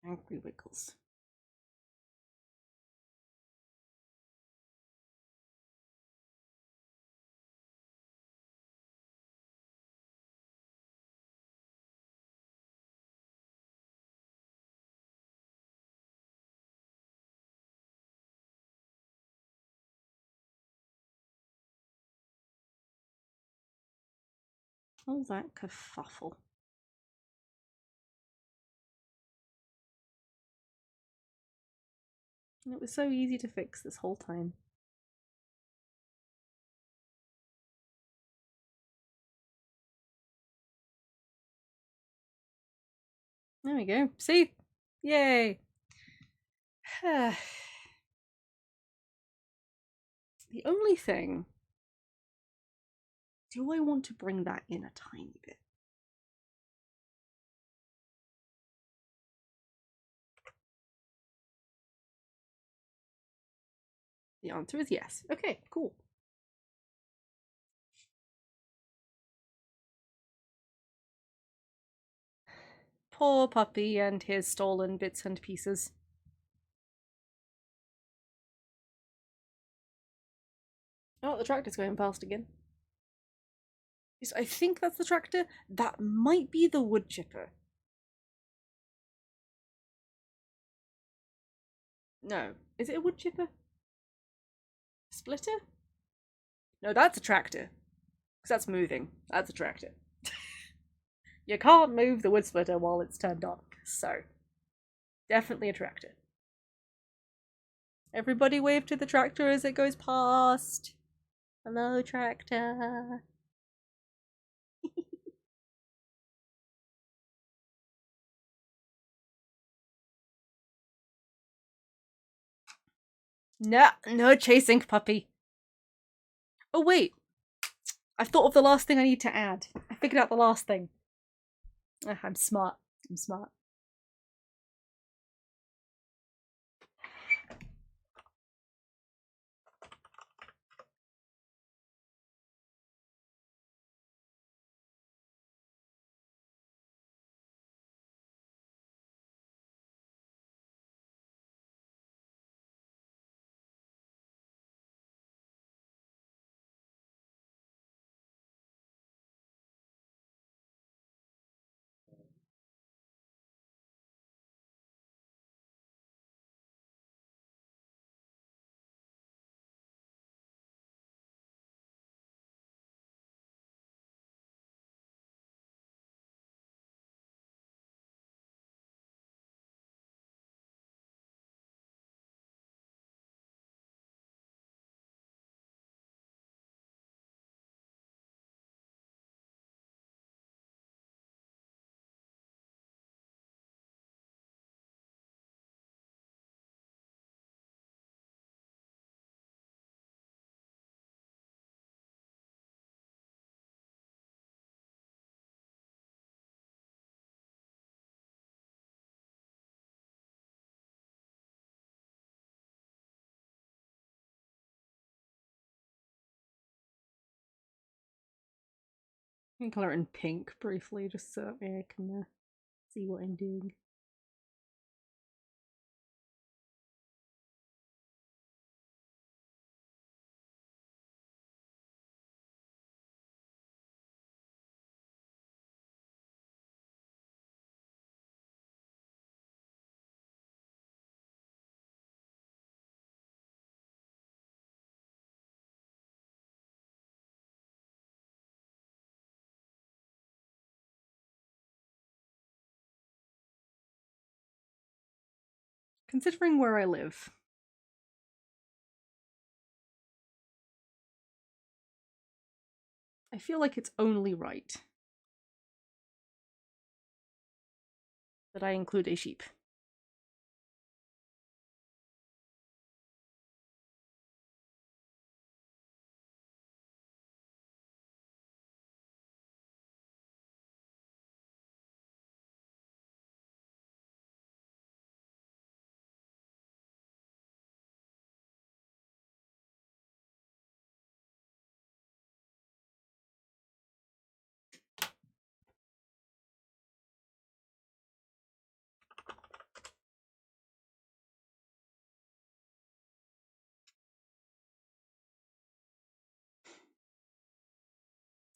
Angry Wiggles. All that kerfuffle. It was so easy to fix this whole time. There we go. See? Yay! The only thing... Do I want to bring that in a tiny bit? The answer is yes. Okay, cool. Poor puppy and his stolen bits and pieces. Oh, the tractor's going past again. I think that's the tractor. That might be the wood chipper. No. Is it a wood chipper? Splitter? No, that's a tractor. Because that's moving. That's a tractor. You can't move the wood splitter while it's turned on. So, definitely a tractor. Everybody wave to the tractor as it goes past. Hello, tractor. No chasing, puppy. Oh, wait. I've thought of the last thing I need to add. I figured out the last thing. I'm smart. I'm smart. I can colour it in pink briefly, just so that I can see what I'm doing. Considering where I live, I feel like it's only right that I include a sheep.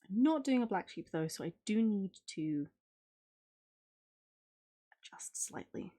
I'm not doing a black sheep though, so I do need to adjust slightly.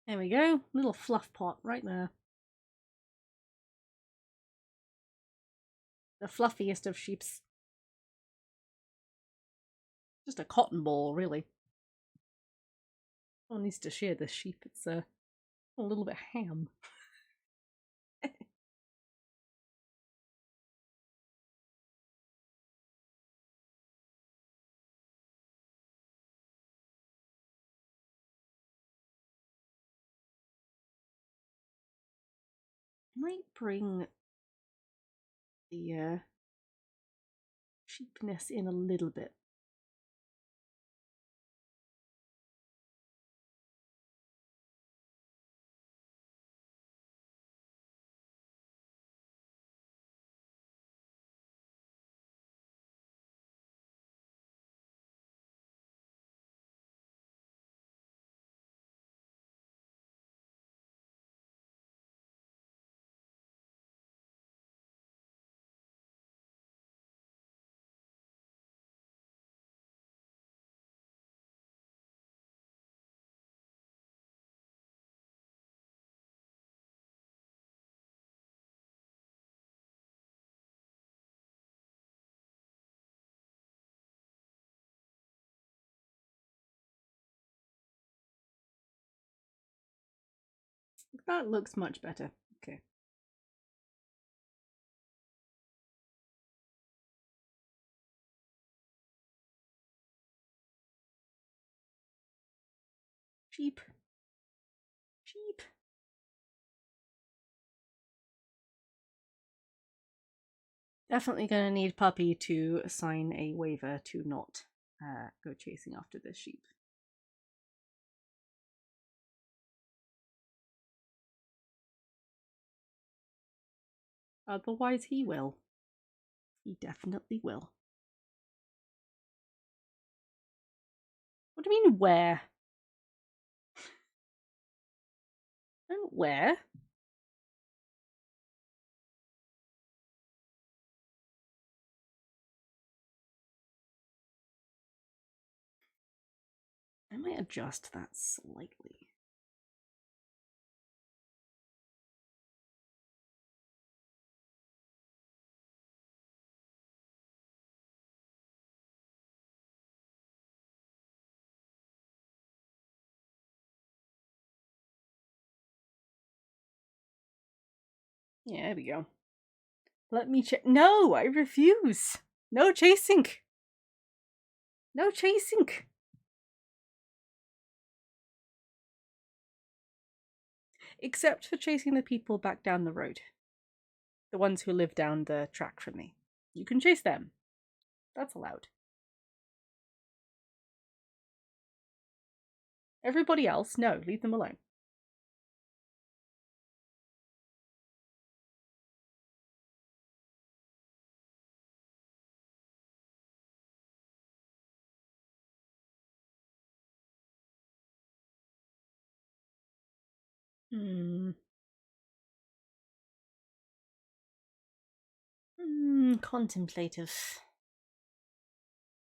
There we go. Little fluff pot right there. The fluffiest of sheeps. Just a cotton ball, really. One needs to shear this sheep. It's a little bit ham. Might bring the sheepness in a little bit. That looks much better. Okay. Sheep. Sheep. Definitely gonna need Puppy to sign a waiver to not go chasing after this sheep. Otherwise he will. He definitely will. What do you mean where? And where? I might adjust that slightly. Yeah, there we go. Let me check. No, I refuse. No chasing. No chasing. Except for chasing the people back down the road. The ones who live down the track from me. You can chase them. That's allowed. Everybody else, no, leave them alone. Contemplative.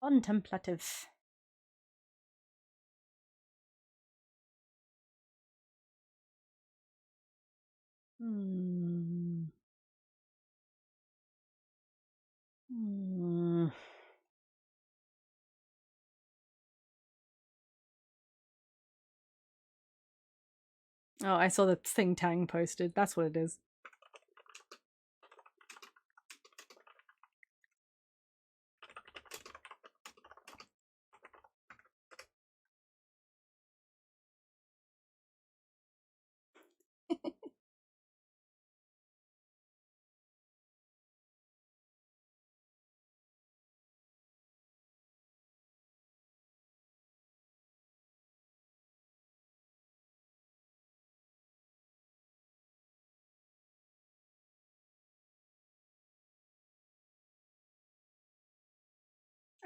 Contemplative. Hmm. Hmm. Oh, I saw the thing Tang posted. That's what it is.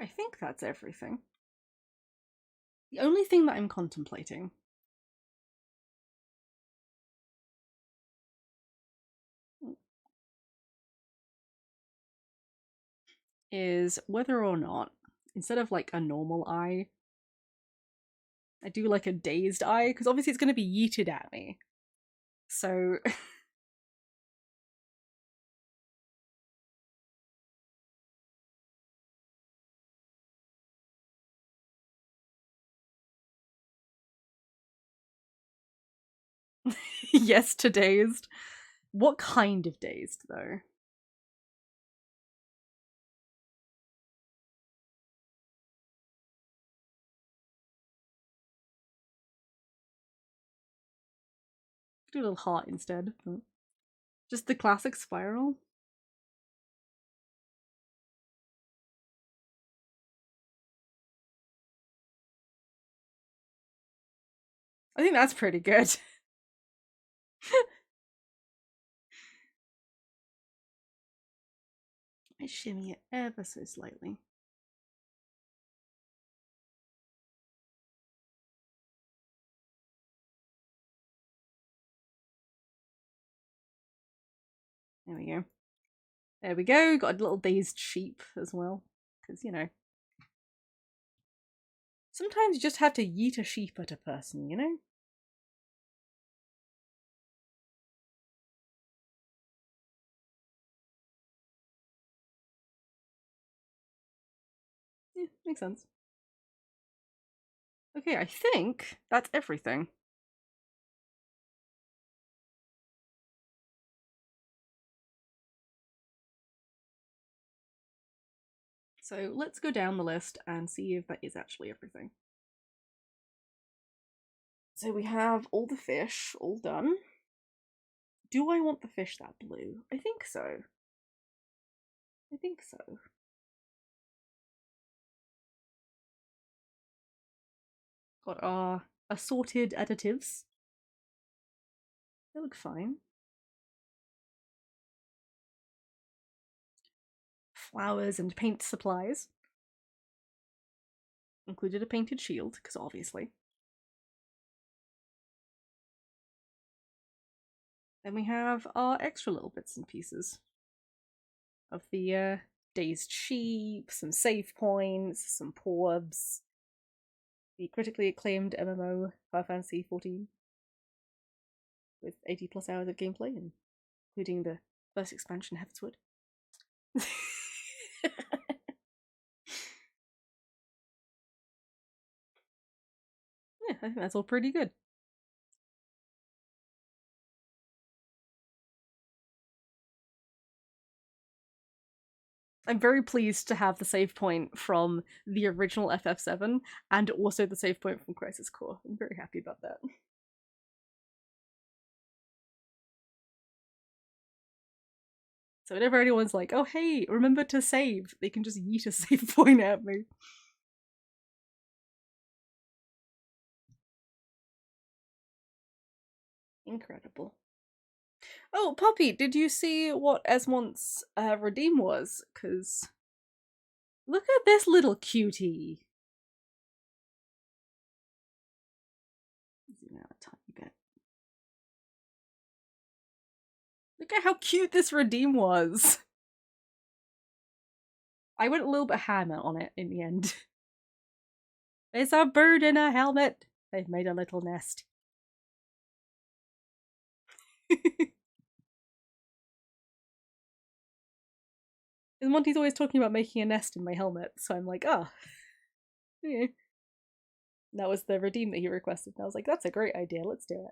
I think that's everything. The only thing that I'm contemplating is whether or not, instead of like a normal eye, I do like a dazed eye, because obviously it's going to be yeeted at me. So yes to dazed. What kind of dazed though? Do a little heart instead. Just the classic spiral. I think that's pretty good. I shimmy it ever so slightly. There we go. There we go. Got a little dazed sheep as well. Because, you know. Sometimes you just have to yeet a sheep at a person, you know? Yeah, makes sense. Okay, I think that's everything. So let's go down the list and see if that is actually everything. So we have all the fish all done. Do I want the fish that blue? I think so. I think so. Got our assorted additives. They look fine. Flowers and paint supplies. Included a painted shield, because obviously. Then we have our extra little bits and pieces of the dazed sheep, some save points, some porbs, the critically acclaimed MMO Final Fantasy 14 with 80 plus hours of gameplay, including the first expansion, Heavensward. Yeah, I think that's all pretty good. I'm very pleased to have the save point from the original FF7 and also the save point from Crisis Core. I'm very happy about that. So whenever anyone's like, oh hey, remember to save, they can just yeet a save point at me. Incredible. Oh, Poppy, did you see what Esmont's redeem was? Because look at this little cutie. Zoom out a tiny bit. Look at how cute this redeem was. I went a little bit hammer on it in the end. It's a bird in a helmet. They've made a little nest. And Monty's always talking about making a nest in my helmet, so I'm like, ah. Oh. Yeah. That was the redeem that he requested. And I was like, that's a great idea, let's do it.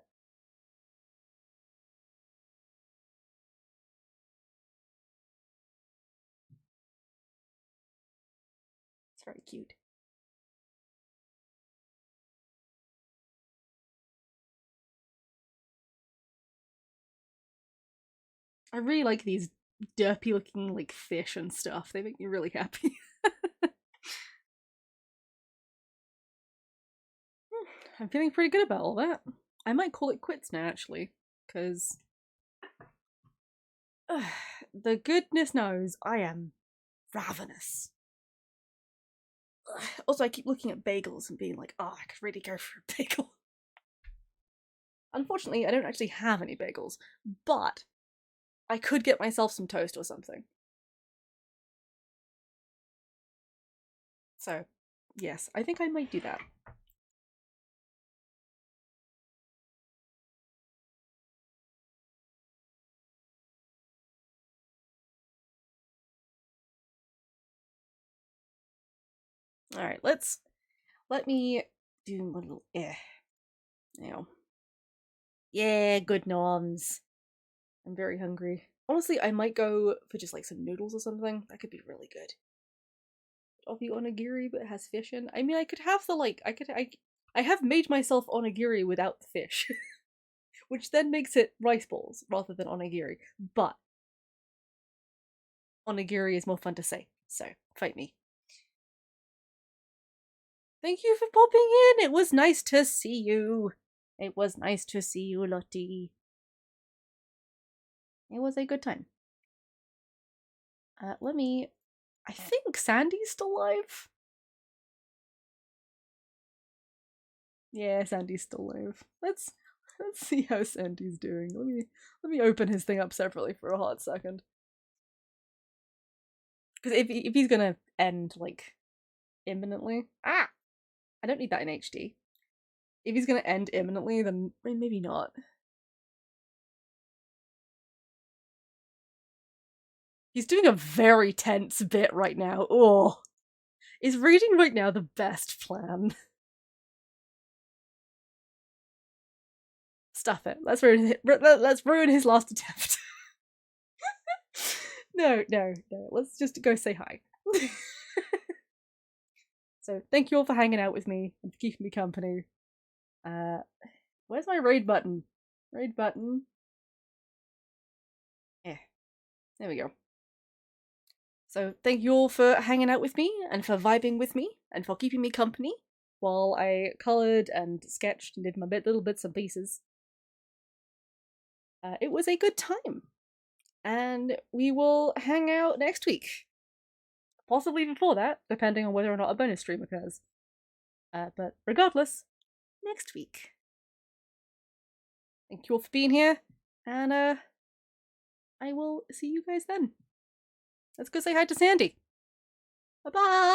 It's very cute. I really like these derpy looking like fish and stuff. They make me really happy. I'm feeling pretty good about all that. I might call it quits now, actually, because the goodness knows I am ravenous. Also, I keep looking at bagels and being like, oh, I could really go for a bagel. Unfortunately, I don't actually have any bagels, but I could get myself some toast or something. So, yes, I think I might do that. Alright, let me do a little now. Yeah, good norms. I'm very hungry. Honestly, I might go for just like some noodles or something. That could be really good. Of the onigiri, but it has fish in. I mean, I could have the like. I have made myself onigiri without the fish, which then makes it rice balls rather than onigiri. But onigiri is more fun to say, so fight me. Thank you for popping in. It was nice to see you. It was nice to see you, Lottie. It was a good time. Let me. I think Sandy's still alive. Yeah, Sandy's still alive. Let's see how Sandy's doing. Let me open his thing up separately for a hot second. Because if he's gonna end like imminently, I don't need that in HD. If he's gonna end imminently, then maybe not. He's doing a very tense bit right now. Oh, is reading right now the best plan? Stuff it. Let's ruin his last attempt. No. Let's just go say hi. So thank you all for hanging out with me and for keeping me company. Where's my raid button? Raid button. Yeah, there we go. So thank you all for hanging out with me and for vibing with me and for keeping me company while I coloured and sketched and did my little bits and pieces. It was a good time. And we will hang out next week. Possibly before that, depending on whether or not a bonus stream occurs. But regardless, next week. Thank you all for being here, and I will see you guys then. Let's go say hi to Sandy. Bye bye!